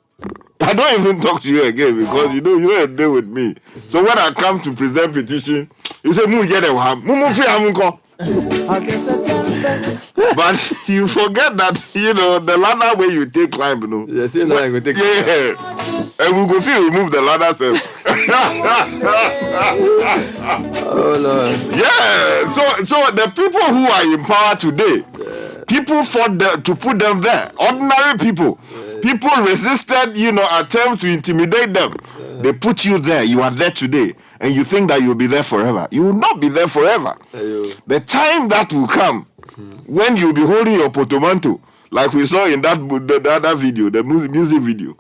I don't even talk to you again because you don't deal with me. So when I come to present petition, you say, but you forget that, the ladder where you take climb, Yes, and we go feel remove the ladder self. Oh Lord. Yeah. So the people who are in power today, people fought to put them there. Ordinary people. People resisted, attempts to intimidate them. They put you there. You are there today. And you think that you'll be there forever. You will not be there forever. The time that will come when you'll be holding your portmanteau, like we saw in the other video, the music video,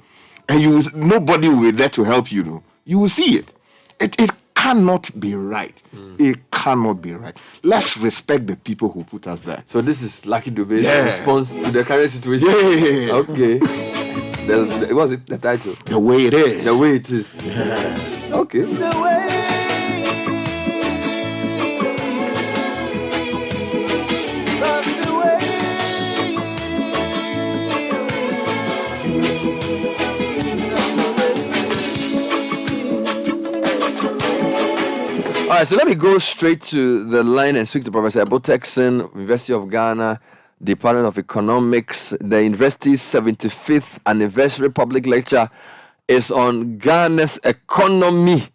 and nobody will be there to help you. You will see it. It cannot be right. It cannot be right. Let's respect the people who put us there. So this is Lucky Dube's response to the current situation. Yeah. Okay. What's it? The title? The way it is. The way it is. Okay. All right, so let me go straight to the line and speak to Professor Ebo Texan, University of Ghana, Department of Economics. The university's 75th anniversary public lecture is on Ghana's economy,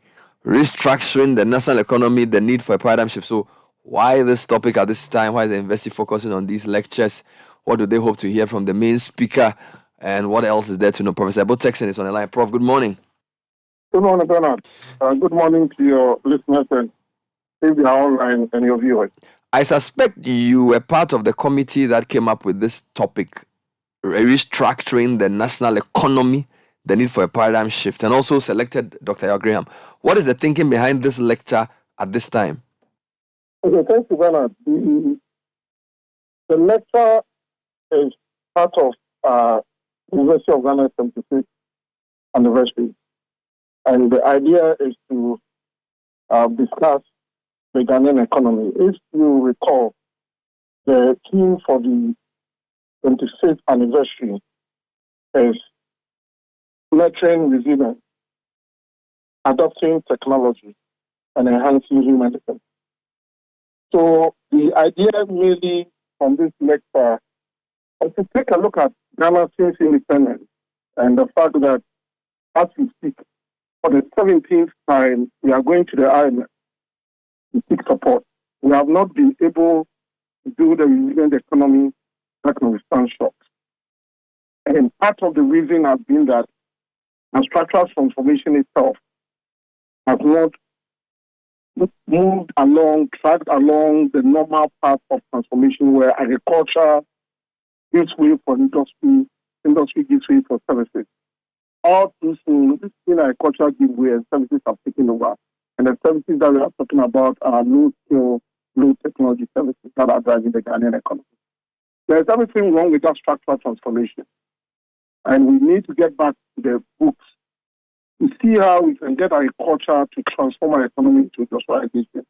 restructuring the national economy, the need for a paradigm shift. So why this topic at this time? Why is the university focusing on these lectures? What do they hope to hear from the main speaker? And what else is there to know? Professor Ebo Texan is on the line. Prof, good morning. Good morning, Bernard. Good morning to your listeners and if they are online and your viewers. I suspect you were part of the committee that came up with this topic, restructuring the national economy, the need for a paradigm shift, and also selected Dr. Graham. What is the thinking behind this lecture at this time? Okay, thank you, Bernard. The lecture is part of University of Ghana's 75th anniversary. And the idea is to discuss the Ghanaian economy. If you recall, the theme for the 25th anniversary is nurturing resilience, adopting technology, and enhancing human development. So the idea really from this lecture is to take a look at Ghana since independence and the fact that as we speak, for the 17th time, we are going to the island to seek support. We have not been able to do the resilient economy that can withstand shocks. And part of the reason has been that and structural transformation itself has not tracked along the normal path of transformation where agriculture gives way for industry gives way for services. All too soon, agriculture gives way and services have taken over. And the services that we are talking about are low-skill, low-technology services that are driving the Ghanaian economy. There's everything wrong with that structural transformation. And we need to get back to the books to see how we can get agriculture to transform our economy into industrialization,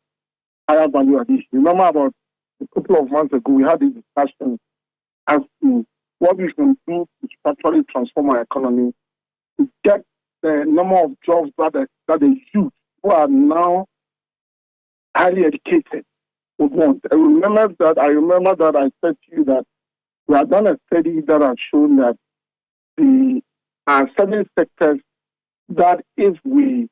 higher value addition. Remember about a couple of months ago, we had a discussion as to what we can do to structurally transform our economy to get the number of jobs that the youth who are now highly educated would want. I remember that I said to you that we have done a study that has shown that there are certain sectors that if we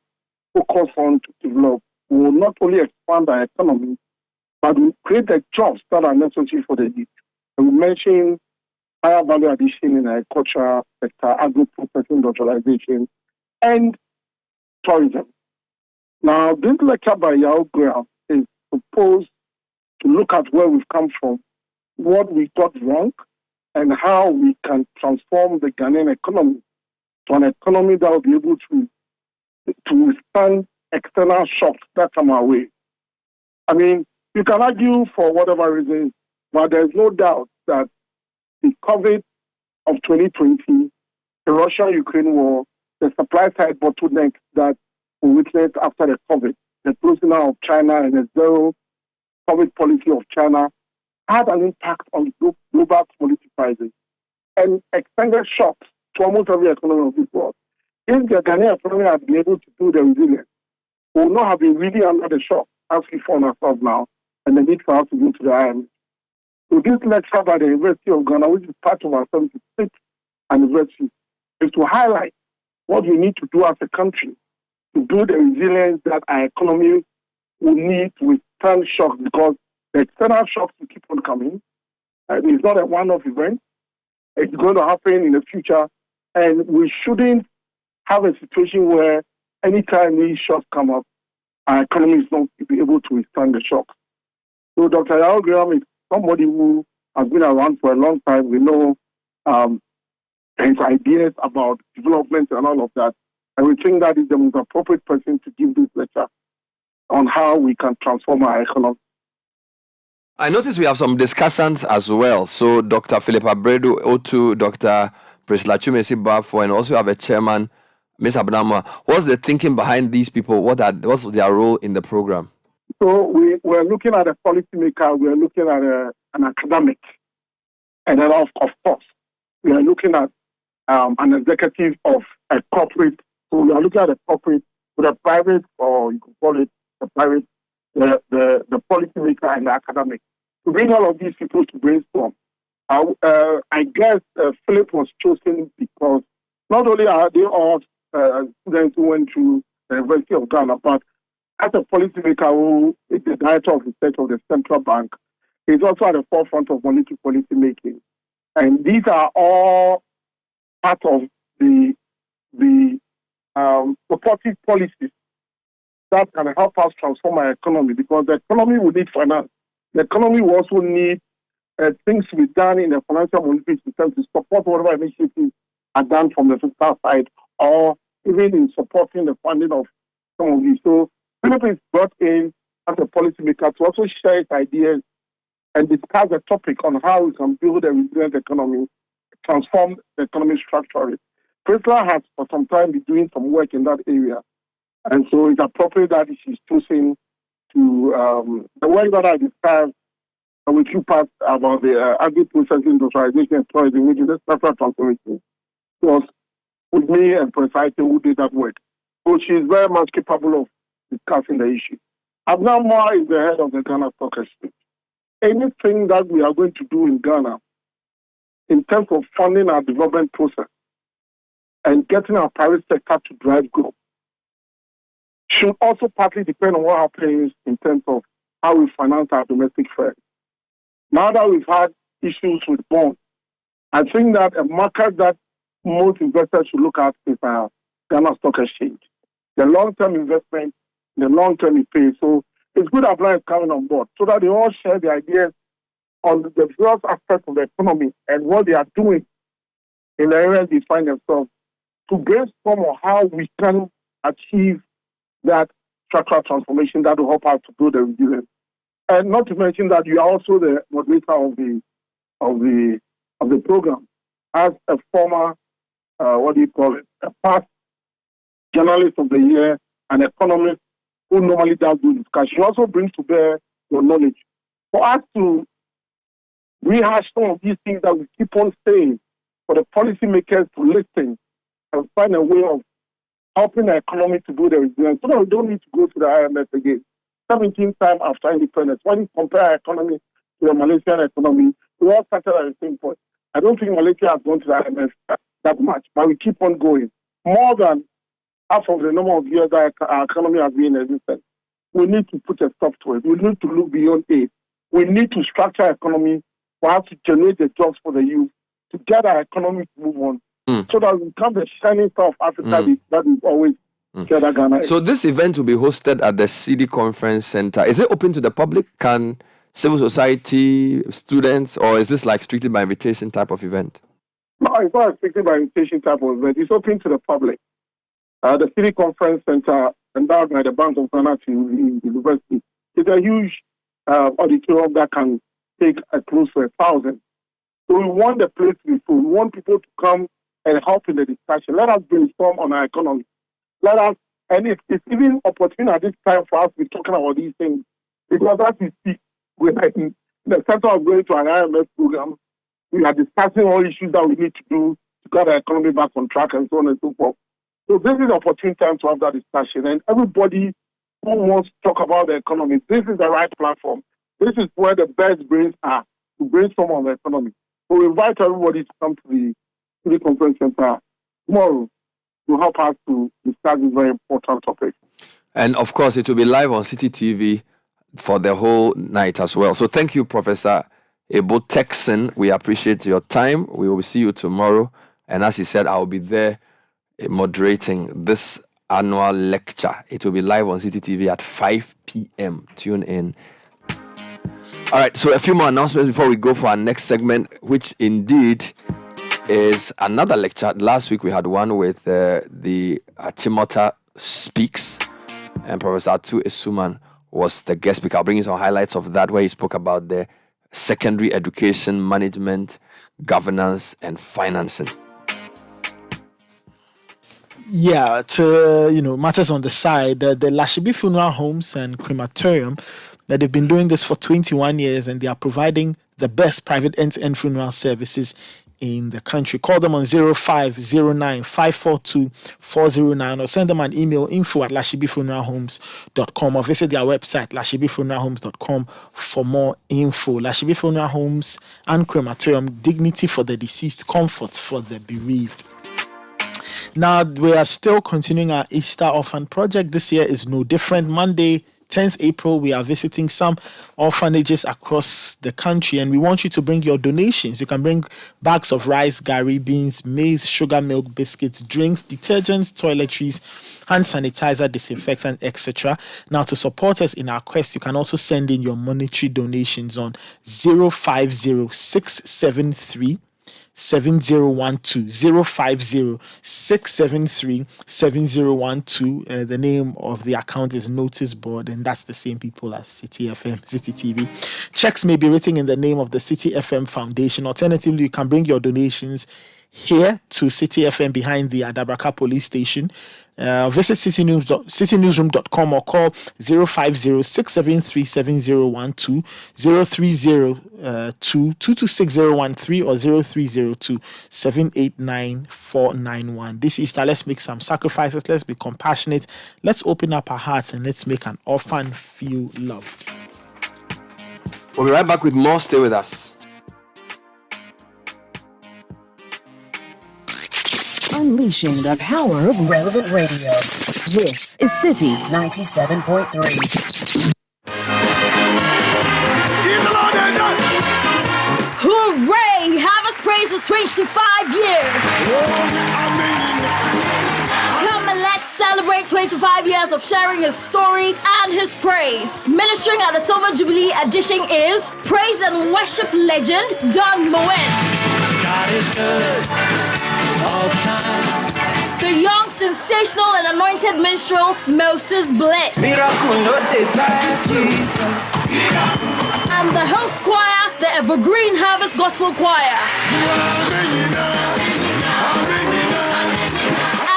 focus on to develop, we will not only expand our economy, but we create the jobs that are necessary for the youth. And we mentioned higher value addition in agriculture sector, agro-processing, industrialization, and tourism. Now, this lecture by Yao Graham is supposed to look at where we've come from, what we got wrong, and how we can transform the Ghanaian economy to an economy that will be able to withstand external shocks that come our way. I mean, you can argue for whatever reason, but there's no doubt that the COVID of 2020, the Russia-Ukraine war, the supply side bottleneck that we witnessed after the COVID, the closing down of China and the zero COVID policy of China had an impact on global commodity prices and extended shocks to almost every economy of this world. If the Ghanaian economy had been able to do the resilience, we would not have been really under the shock as we find ourselves now and the need for us to go to the IMF. So this lecture by the University of Ghana, which is part of our 76th anniversary, is to highlight what we need to do as a country to build the resilience that our economy will need to withstand shocks, because the external shocks will keep on coming. It's not a one-off event. It's going to happen in the future, and we shouldn't have a situation where anytime these shocks come up, our economy is not be able to withstand the shocks. So Dr. Yao Graham is somebody who has been around for a long time. We know his ideas about development and all of that, and we think that is the most appropriate person to give this lecture on how we can transform our economy. I notice we have some discussants as well. So Dr. Philip Abredu, O2, Dr. Priscilla Chumesi Bafo, and also have a chairman, Ms. Abnama. What's the thinking behind these people? What's their role in the program? So we're looking at a policymaker, we're looking at an academic, and then of course, we are looking at an executive of a corporate. So we are looking at a corporate with a private, or you could call it a private, the policymaker and the academic. To bring all of these people to brainstorm. I guess Philip was chosen because not only are they all students who went through the University of Ghana, but as a policymaker who is the director of research of the central bank, he's also at the forefront of monetary policy making. And these are all part of the supportive policies that can help us transform our economy, because the economy will need finance. The economy will also need things to be done in the financial monetary system to support whatever initiatives are done from the fiscal side, or even in supporting the funding of some of these. So Philip is brought in as a policymaker to also share his ideas and discuss the topic on how we can build a resilient economy, transform the economy structurally. Priscilla has for some time been doing some work in that area. And so it's appropriate that she's choosing to the work that I described with you parts about the agri-processing, industrialization, and tourism, which is a structural transformation. Was with me and Presidente who did that work. So she's very much capable of discussing the issue. Abnama is the head of the Ghana Stock Exchange. Anything that we are going to do in Ghana in terms of funding our development process and getting our private sector to drive growth should also partly depend on what happens in terms of how we finance our domestic firms. Now that we've had issues with bonds, I think that a market that most investors should look at is Ghana Stock Exchange. The long-term investment, the long-term it pays. So it's good Avle is coming on board so that they all share the ideas on the various aspects of the economy and what they are doing in the areas they find themselves to brainstorm on how we can achieve that structural transformation that will help us to build the resilience. And not to mention that you are also the moderator of the program as a former a past journalist of the year, an economist who normally does do discussion. You also brings to bear your knowledge. For us to rehash some of these things that we keep on saying, for the policymakers to listen and find a way of helping the economy to do the resilience, so that we don't need to go to the IMF again. 17 times after independence, when you compare our economy to the Malaysian economy, we all started at the same point. I don't think Malaysia has gone to the IMF that much, but we keep on going. More than half of the number of years that our economy has been in existence. We need to put a stop to it. We need to look beyond aid. We need to structure our economy for us to generate the jobs for the youth, to get our economy to move on, so that we become the shining star of Africa that we've always said that Ghana is. So this event will be hosted at the Citi Conference Center. Is it open to the public? Can civil society, students, or is this like strictly by invitation type of event? No, it's not strictly by invitation type of event. It's open to the public. The Citi Conference Center, endowed by the Bank of Ghana in the university, is a huge auditorium that can take close to 1,000. So we want the place to be full. We want people to come and help in the discussion. Let us brainstorm on our economy. And it's even opportune at this time for us to be talking about these things, because as we speak, we're in the center of going to an IMF program. We are discussing all issues that we need to do to get our economy back on track and so on and so forth. So this is an opportune time to have that discussion. And everybody who wants to talk about the economy, this is the right platform. This is where the best brains are to brainstorm on the economy. So we invite everybody to come to the Citi Conference Center tomorrow to help us to discuss this very important topic. And of course, it will be live on Citi TV for the whole night as well. So thank you, Professor Ebo Texan. We appreciate your time. We will see you tomorrow. And as he said, I will be there moderating this annual lecture. It will be live on Citi TV at 5 p.m. Tune in. All right, so a few more announcements before we go for our next segment, which indeed is another lecture. Last week we had one with the Achimota Speaks, and Professor Atu Esuman was the guest speaker. I'll bring you some highlights of that, where he spoke about the secondary education, management, governance, and financing. Yeah, to matters on the side, the Lashibi Funeral Homes and Crematorium, that they've been doing this for 21 years, and they are providing the best private end-to-end funeral services in the country. Call them on 0509 542 409 or send them an email, info@lashibifuneralhomes.com, or visit their website lashibifuneralhomes.com for more info. Lashibi Funeral Homes and Crematorium, dignity for the deceased, comfort for the bereaved. Now, we are still continuing our Easter Orphan Project. This year is no different. Monday, 10th April, we are visiting some orphanages across the country, and we want you to bring your donations. You can bring bags of rice, gari, beans, maize, sugar, milk, biscuits, drinks, detergents, toiletries, hand sanitizer, disinfectant, etc. Now, to support us in our quest, you can also send in your monetary donations on 050-673 7012 050-673-7012. The name of the account is Notice Board, and that's the same people as Citi FM, Citi TV. Checks may be written in the name of the Citi FM Foundation. Alternatively, you can bring your donations here to Citi FM behind the Adabraka police station. Visit citynewsroom.com or call 050-673-7012, 030-226-013 or 0302-789-491. This Easter, let's make some sacrifices. Let's be compassionate. Let's open up our hearts and let's make an orphan feel loved. We'll be right back with more. Stay with us. Unleashing the power of relevant radio. This is Citi 97.3. Hooray! Harvest Praise is 25 years. Come Let's celebrate 25 years of sharing his story and his praise. Ministering at the Silver Jubilee edition is praise and worship legend Don Moen. God is good all the time. The young, sensational, and anointed minstrel Moses Bliss. Miracle, no Jesus. And the host choir, the Evergreen Harvest Gospel Choir.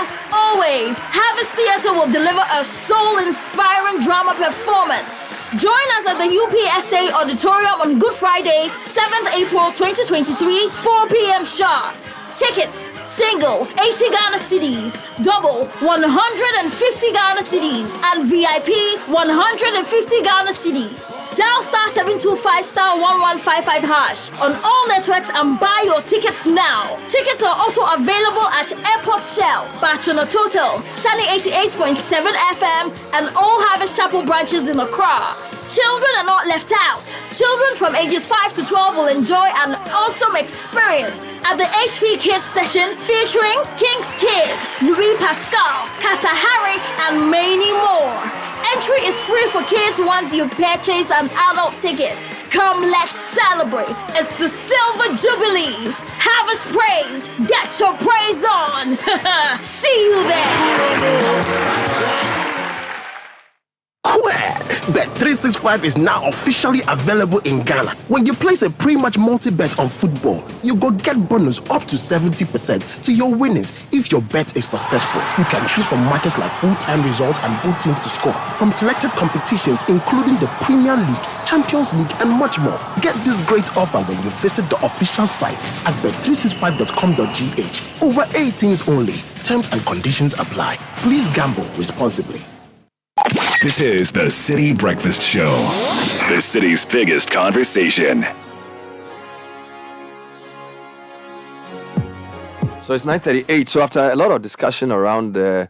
As always, Harvest Theatre will deliver a soul-inspiring drama performance. Join us at the UPSA Auditorium on Good Friday, 7th April 2023, 4 p.m. sharp. Tickets, single, 80 Ghana cedis, double, 150 Ghana cedis, and VIP, 150 Ghana cedis. Dial *725*1155# on all networks and buy your tickets now. Tickets are also available at Airport Shell, Bachana Total, Sunny 88.7 FM, and all Harvest Chapel branches in Accra. Children are not left out. Children from ages 5 to 12 will enjoy an awesome experience at the HP Kids session featuring King's Kid, Louis Pascal, Kasa Harry, and many more. Entry is free for kids once you purchase an adult ticket. Come, let's celebrate. It's the Silver Jubilee. Harvest praise. Get your praise on. See you there. Bet365 is now officially available in Ghana. When you place a pre-match multi-bet on football, you go get bonus up to 70% to your winnings if your bet is successful. You can choose from markets like full-time results and both teams to score, from selected competitions including the Premier League, Champions League, and much more. Get this great offer when you visit the official site at bet365.com.gh. Over 18s only. Terms and conditions apply. Please gamble responsibly. This is the Citi Breakfast Show, the city's biggest conversation. So it's 9:38. So after a lot of discussion around the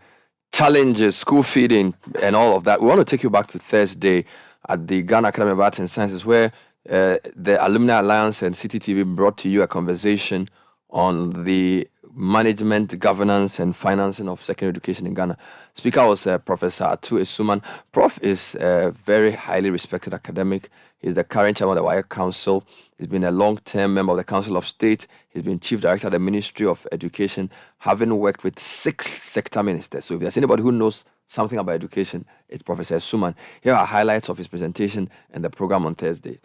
challenges, school feeding, and all of that, we want to take you back to Thursday at the Ghana Academy of Arts and Sciences, where the Alumni Alliance and Citi TV brought to you a conversation on the management, governance, and financing of secondary education in Ghana. Speaker was Professor Atu Esuman. Prof is a very highly respected academic. He's the current chairman of the WIAC Council. He's been a long-term member of the Council of State. He's been chief director of the Ministry of Education, having worked with 6 sector ministers. So if there's anybody who knows something about education, it's Professor Esuman. Here are highlights of his presentation and the program on Thursday.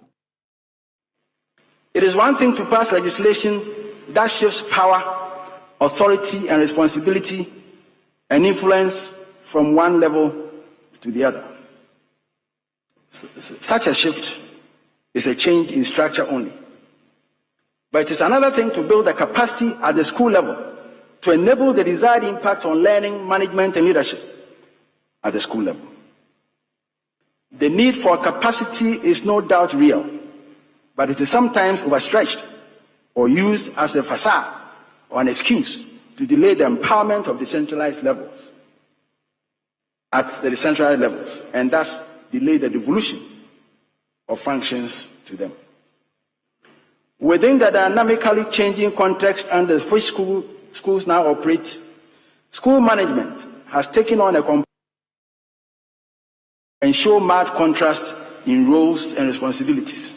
It is one thing to pass legislation that shifts power, authority, and responsibility and influence from one level to the other. Such a shift is a change in structure only. But it is another thing to build the capacity at the school level to enable the desired impact on learning, management, and leadership at the school level. The need for capacity is no doubt real, but it is sometimes overstretched or used as a facade or an excuse to delay the empowerment of decentralized levels at the decentralized levels, and thus delay the devolution of functions to them. Within the dynamically changing context under which schools now operate, school management has taken on a and show marked contrast in roles and responsibilities.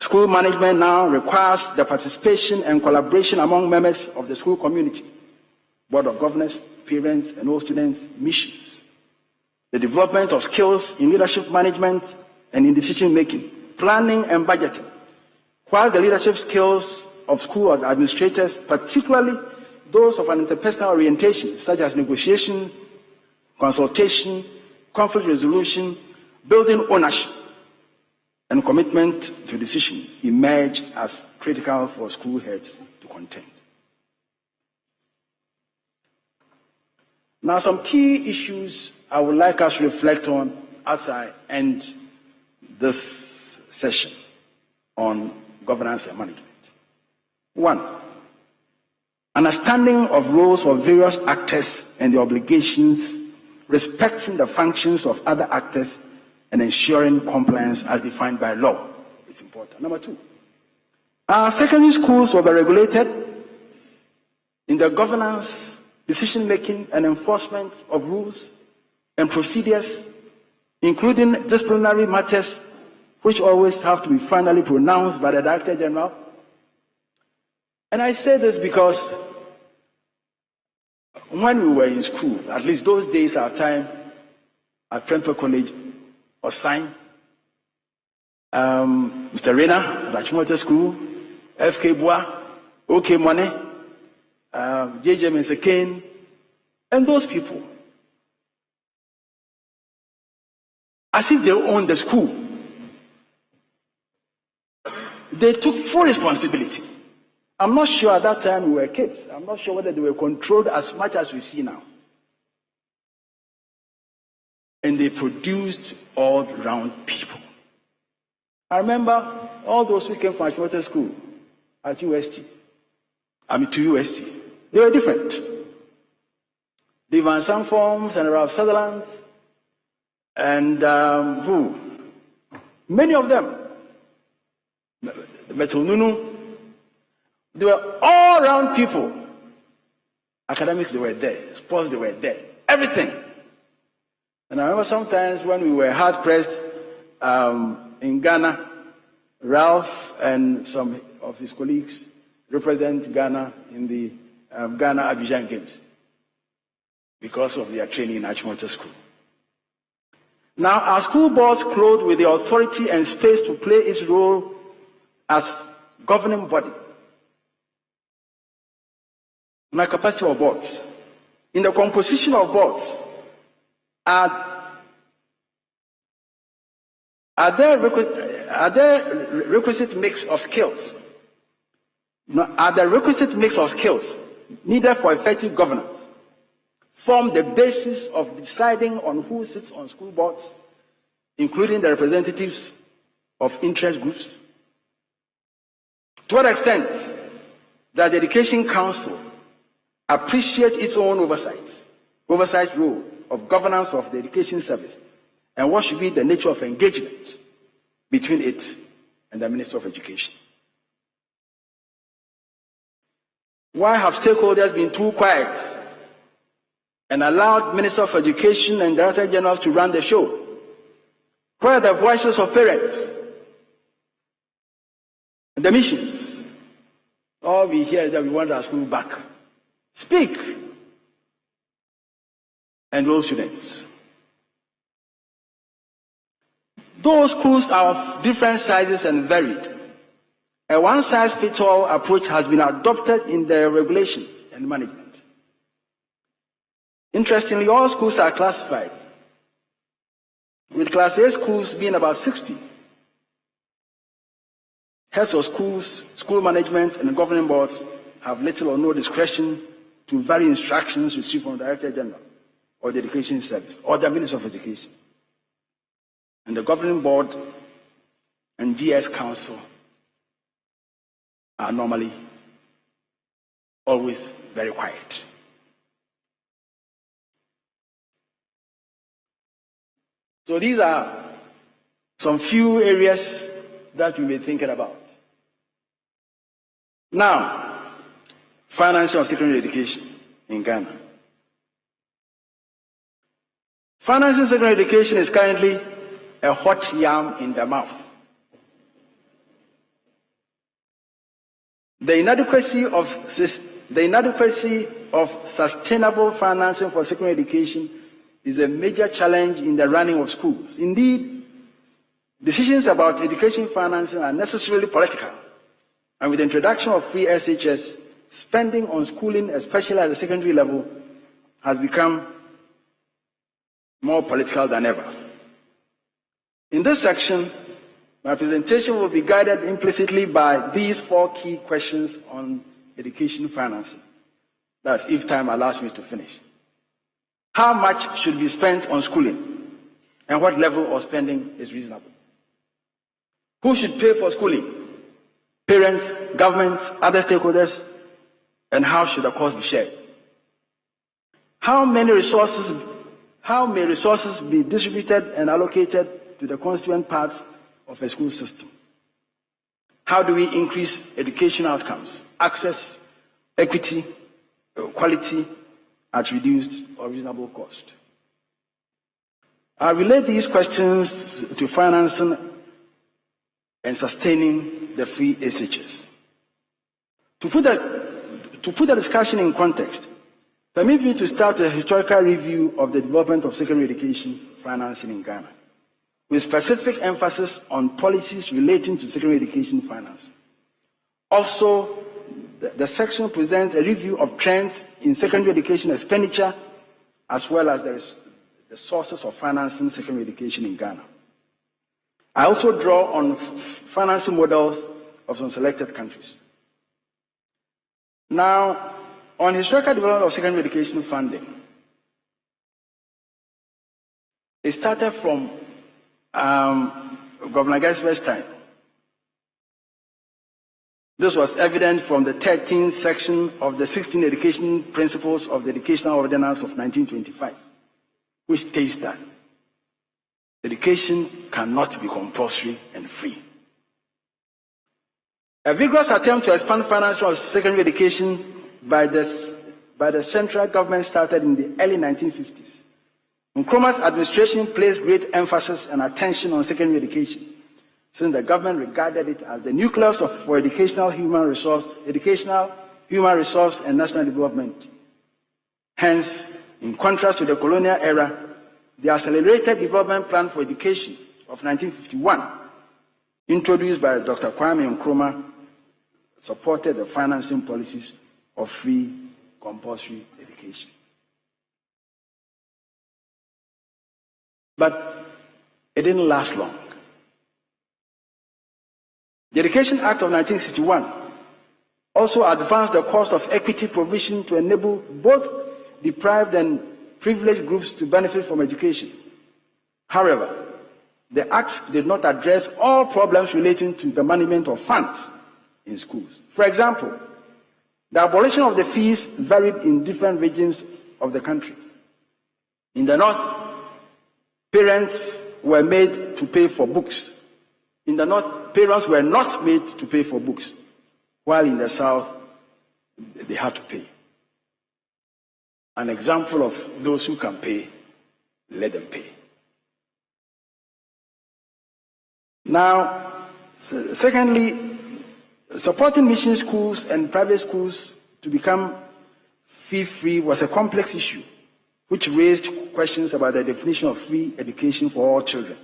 School management now requires the participation and collaboration among members of the school community, board of governors, parents, and all students' missions. The development of skills in leadership management and in decision-making, planning and budgeting, while the leadership skills of school administrators, particularly those of an interpersonal orientation, such as negotiation, consultation, conflict resolution, building ownership, and commitment to decisions emerge as critical for school heads to contend. Now, some key issues I would like us to reflect on as I end this session on governance and management. 1, understanding of roles of various actors and their obligations, respecting the functions of other actors, and ensuring compliance as defined by law. It's important. Number 2, our secondary schools were regulated in the governance decision-making and enforcement of rules and procedures, including disciplinary matters, which always have to be finally pronounced by the Director General. And I say this because when we were in school, at least those days, our time at Prempeh College was signed. Mr. Rena at Achimota School, F.K. Boa, O.K. Money, J.J. Mensakane, and those people, as if they owned the school, they took full responsibility. I'm not sure at that time we were kids. I'm not sure whether they were controlled as much as we see now. And they produced all-round people. I remember all those who came from Achimota School at UST, to UST. They were different. The Van Sanforms and Ralph Sutherland, and many of them, Metal Nunu, they were all-round people. Academics, they were there. Sports, they were there. Everything. And I remember sometimes when we were hard-pressed in Ghana, Ralph and some of his colleagues represent Ghana in the Ghana Abidjan Games because of their training in Achimota School. Now, our school boards clothed with the authority and space to play its role as governing body. My capacity of boards. In the composition of boards, are there requisite mix of skills? Are the requisite mix of skills needed for effective governance form the basis of deciding on who sits on school boards, including the representatives of interest groups? To what extent does the Education Council appreciate its own oversight role of governance of the education service, and what should be the nature of engagement between it and the Minister of Education? Why have stakeholders been too quiet and allowed Minister of Education and Director General to run the show? Where are the voices of parents and the missions? All we hear is that we want our school back. Speak. And those students. Those schools are of different sizes and varied. A one-size-fits-all approach has been adopted in the regulation and management. Interestingly, all schools are classified, with Class A schools being about 60. Heads of schools, school management, and governing boards have little or no discretion to vary instructions received from the Director General or the Education Service or the Minister of Education. And the governing board and DS Council are normally always very quiet. So these are some few areas that you may be thinking about. Now, financing of secondary education in Ghana. Financing secondary education is currently a hot yam in the mouth. The inadequacy of sustainable financing for secondary education is a major challenge in the running of schools. Indeed, decisions about education financing are necessarily political, and with the introduction of free SHS, spending on schooling, especially at the secondary level, has become more political than ever. In this section, my presentation will be guided implicitly by these 4 key questions on education financing. That's if time allows me to finish. How much should be spent on schooling, and what level of spending is reasonable? Who should pay for schooling? Parents, governments, other stakeholders, and how should the cost be shared? How may resources be distributed and allocated to the constituent parts of a school system? How do we increase education outcomes, access, equity, quality, at reduced or reasonable cost. I relate these questions to financing and sustaining the free SHS. To put the discussion in context, permit me to start a historical review of the development of secondary education financing in Ghana, with specific emphasis on policies relating to secondary education finance. Also, the section presents a review of trends in secondary education expenditure, as well as the sources of financing secondary education in Ghana. I also draw on financing models of some selected countries. Now, on historical development of secondary education funding, it started from Governor Gaisver's time. This was evident from the 13th section of the 16 Education Principles of the Educational Ordinance of 1925, which states that education cannot be compulsory and free. A vigorous attempt to expand financing of secondary education by the central government started in the early 1950s. Nkrumah's administration placed great emphasis and attention on secondary education, since the government regarded it as the nucleus for educational human resource and national development. Hence, in contrast to the colonial era, the Accelerated Development Plan for Education of 1951, introduced by Dr. Kwame Nkrumah, supported the financing policies of free compulsory education. But it didn't last long. The Education Act of 1961 also advanced the cost of equity provision to enable both deprived and privileged groups to benefit from education. However, the Act did not address all problems relating to the management of funds in schools. For example, the abolition of the fees varied in different regions of the country. In the North, parents were made to pay for books. In the North, parents were not made to pay for books, while in the South, they had to pay. An example of those who can pay, let them pay. Now, secondly, supporting mission schools and private schools to become fee-free was a complex issue, which raised questions about the definition of free education for all children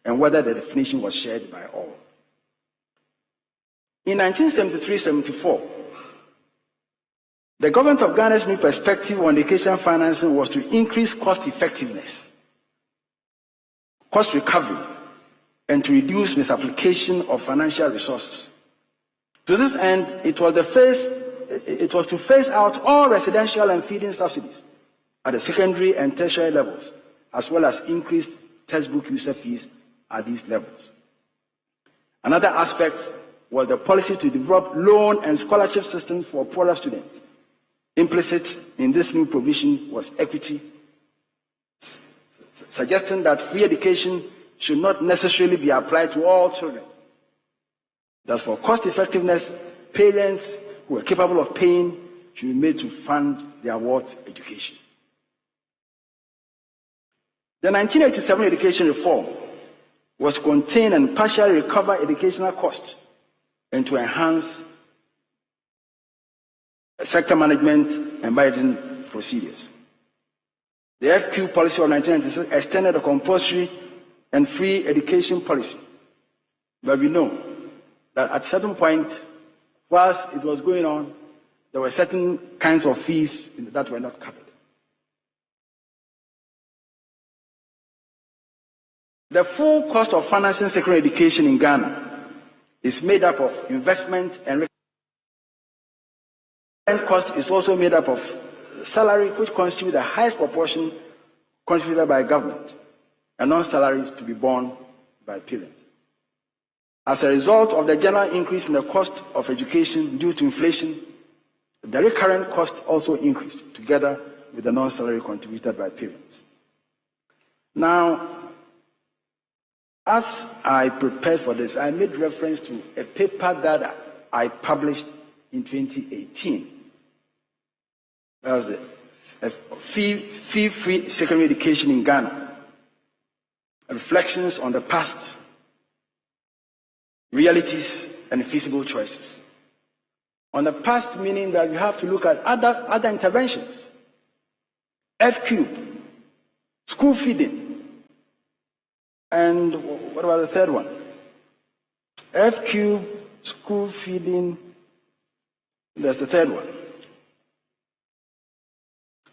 and whether the definition was shared by all. In 1973-74, the government of Ghana's new perspective on education financing was to increase cost effectiveness, cost recovery, and to reduce misapplication of financial resources. To this end, it was to phase out all residential and feeding subsidies at the secondary and tertiary levels, as well as increase textbook user fees at these levels. Another aspect was the policy to develop loan and scholarship systems for poorer students. Implicit in this new provision was equity, suggesting that free education should not necessarily be applied to all children. Thus, for cost effectiveness, parents who are capable of paying should be made to fund their wards' education. The 1987 education reform was to contain and partially recover educational costs and to enhance sector management and budgeting procedures. The FQ policy of 1996 extended a compulsory and free education policy, but we know that at a certain point, whilst it was going on, there were certain kinds of fees that were not covered. The full cost of financing secondary education in Ghana is made up of investment and cost is also made up of salary, which constitute the highest proportion contributed by government, and non-salaries to be borne by parents. As a result of the general increase in the cost of education due to inflation, the recurrent cost also increased, together with the non-salary contributed by parents. Now, as I prepared for this, I made reference to a paper that I published in 2018. That was the fee-free secondary education in Ghana. Reflections on the past, realities, and feasible choices. On the past, meaning that you have to look at other interventions. F-cube, school feeding, and what about the third one? F-cube, school feeding, that's the third one.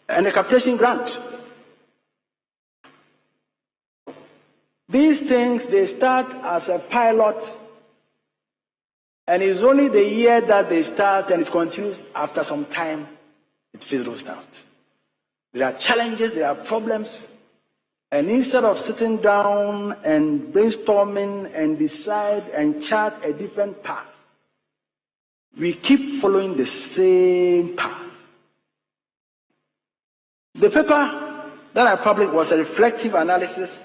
And the capitation grant. These things, they start as a pilot, and it's only the year that they start and it continues. After some time, it fizzles out. There are challenges, there are problems, and instead of sitting down and brainstorming and decide and chart a different path, we keep following the same path. The paper that I published was a reflective analysis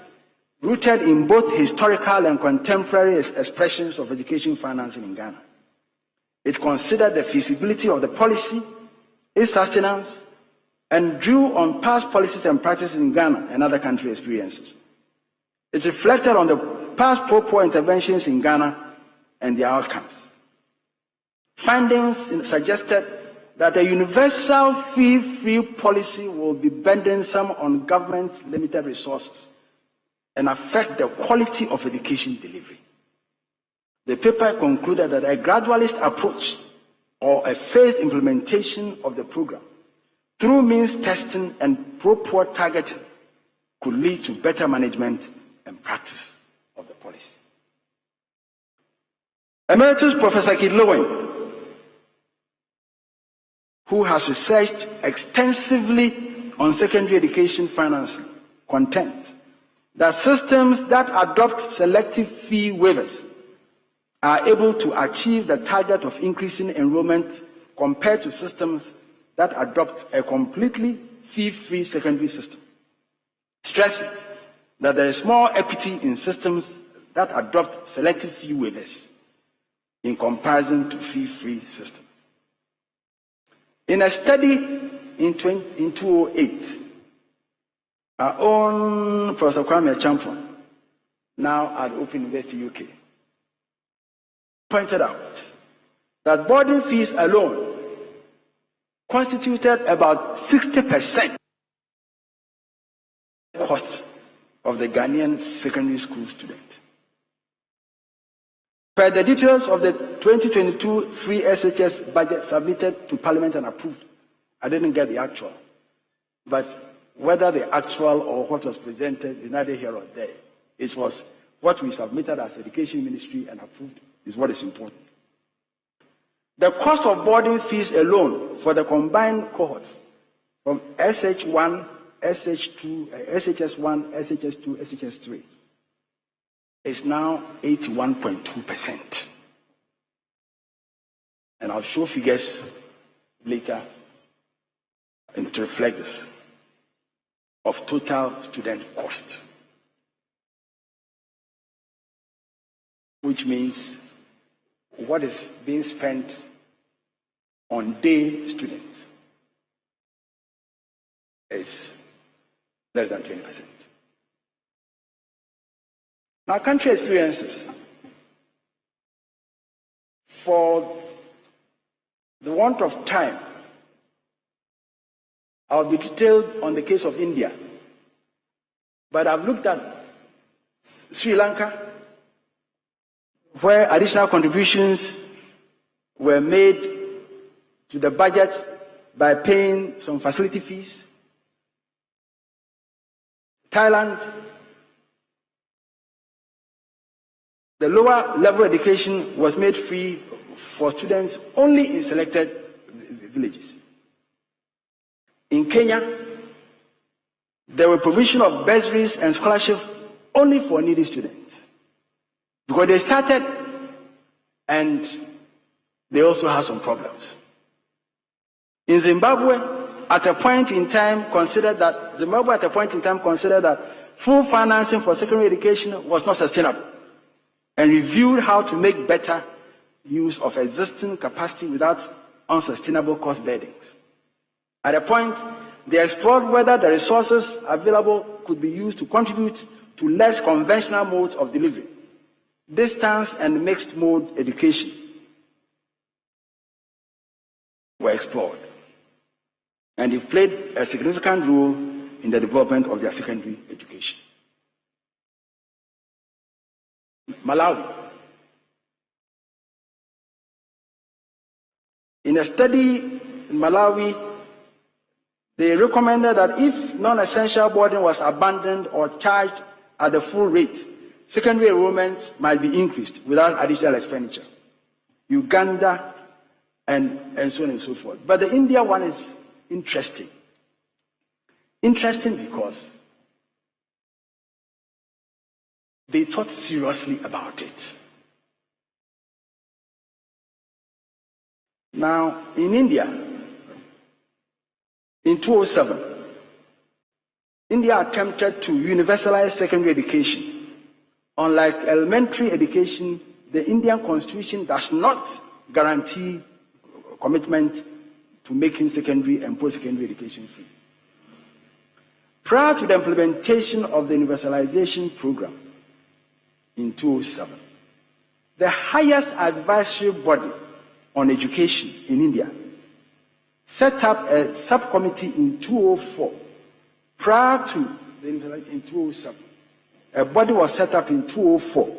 rooted in both historical and contemporary expressions of education financing in Ghana. It considered the feasibility of the policy, its sustenance, and drew on past policies and practices in Ghana and other country experiences. It reflected on the past pro-poor interventions in Ghana and their outcomes. Findings suggested that a universal fee-free policy will be burdensome on government's limited resources and affect the quality of education delivery. The paper concluded that a gradualist approach or a phased implementation of the program through means testing and pro-poor targeting could lead to better management and practice of the policy. Emeritus Professor Kid Lowen, who has researched extensively on secondary education financing, contends that systems that adopt selective fee waivers are able to achieve the target of increasing enrollment compared to systems that adopt a completely fee-free secondary system, stressing that there is more equity in systems that adopt selective fee waivers in comparison to fee-free systems. In a study in 2008, our own Professor Kwame Champion, now at Open University UK, pointed out that boarding fees alone constituted about 60% cost of the Ghanaian secondary school student. Per the details of the 2022 free SHS budget submitted to Parliament and approved, I didn't get the actual, but whether the actual or what was presented is neither here or there. It was what we submitted as Education Ministry and approved is what is important. The cost of boarding fees alone for the combined cohorts from SH1, SH2, SHS1, SHS2, SHS3 is now 81.2%. And I'll show figures later and to reflect this, of total student cost, which means what is being spent on day students is less than 20%. Now, country experiences. For the want of time, I'll be detailed on the case of India, but I've looked at Sri Lanka, where additional contributions were made to the budget by paying some facility fees. Thailand, the lower level education was made free for students only in selected villages. In Kenya, there were provision of bursaries and scholarships only for needy students, because they started and they also had some problems. In Zimbabwe, at a point in time, considered that full financing for secondary education was not sustainable, and reviewed how to make better use of existing capacity without unsustainable cost burdens. At a point, They explored whether the resources available could be used to contribute to less conventional modes of delivery, distance and mixed mode education were explored, and it played a significant role in the development of their secondary education. Malawi. In a study in Malawi, they recommended that if non-essential boarding was abandoned or charged at the full rate, secondary enrollments might be increased without additional expenditure. Uganda and so on and so forth. But the India one is interesting. Interesting because they thought seriously about it. Now, in India, in 2007, India attempted to universalize secondary education. Unlike elementary education, the Indian constitution does not guarantee commitment to making secondary and post-secondary education free. Prior to the implementation of the universalization program in 2007, the highest advisory body on education in India set up a subcommittee in 2004. Prior to in 2007, a body was set up in 2004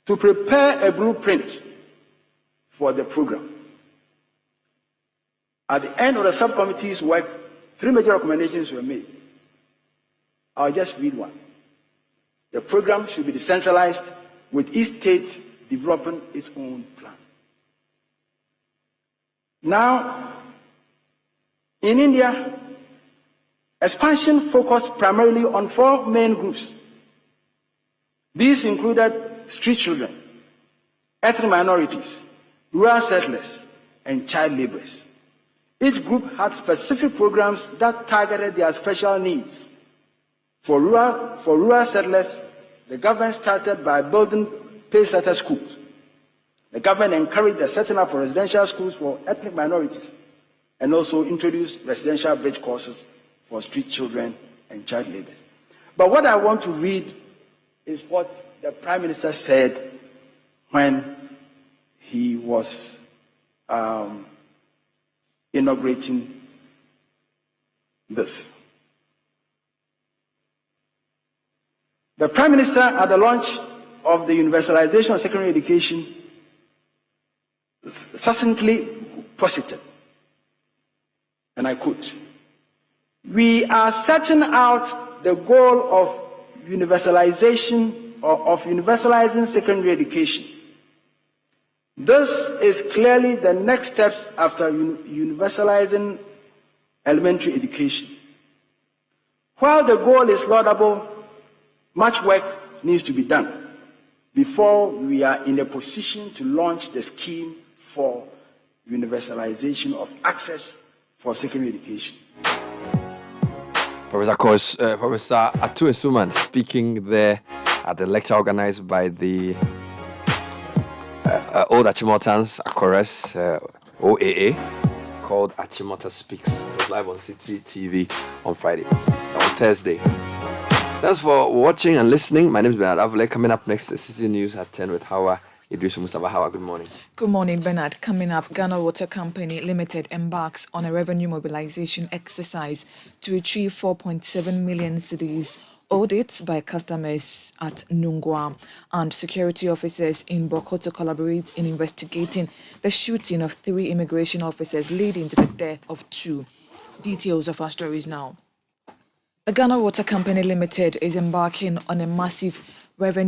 to prepare a blueprint for the program. At the end of the subcommittee's work, 3 major recommendations were made. I'll just read one. The program should be decentralized, with each state developing its own plan. Now, in India, expansion focused primarily on 4 main groups. These included street children, ethnic minorities, rural settlers, and child laborers. Each group had specific programs that targeted their special needs. For rural settlers, the government started by building pay-setter schools. The government encouraged the setting up of residential schools for ethnic minorities and also introduced residential bridge courses for street children and child laborers. But what I want to read is what the Prime Minister said when he was inaugurating this. The Prime Minister, at the launch of the universalization of secondary education, succinctly posited, and I quote, "We are setting out the goal of universalization or of universalizing secondary education. This is clearly the next steps after universalizing elementary education. While the goal is laudable, much work needs to be done before we are in a position to launch the scheme for universalization of access for secondary education." Professor Atu Esuman speaking there at the lecture organized by the Old Achimotans Akores OAA called Achimota Speaks. It was live on Citi TV on Thursday. Thanks for watching and listening. My name is Bernard Avle. Coming up next is Citi News at 10 with Hawa Idris Mustafa. Hawa, good morning. Good morning, Bernard. Coming up, Ghana Water Company Limited embarks on a revenue mobilization exercise to retrieve 4.7 million cedis audits by customers at Nungwa, and security officers in Boko to collaborate in investigating the shooting of 3 immigration officers leading to the death of 2. Details of our stories now. The Ghana Water Company Limited is embarking on a massive revenue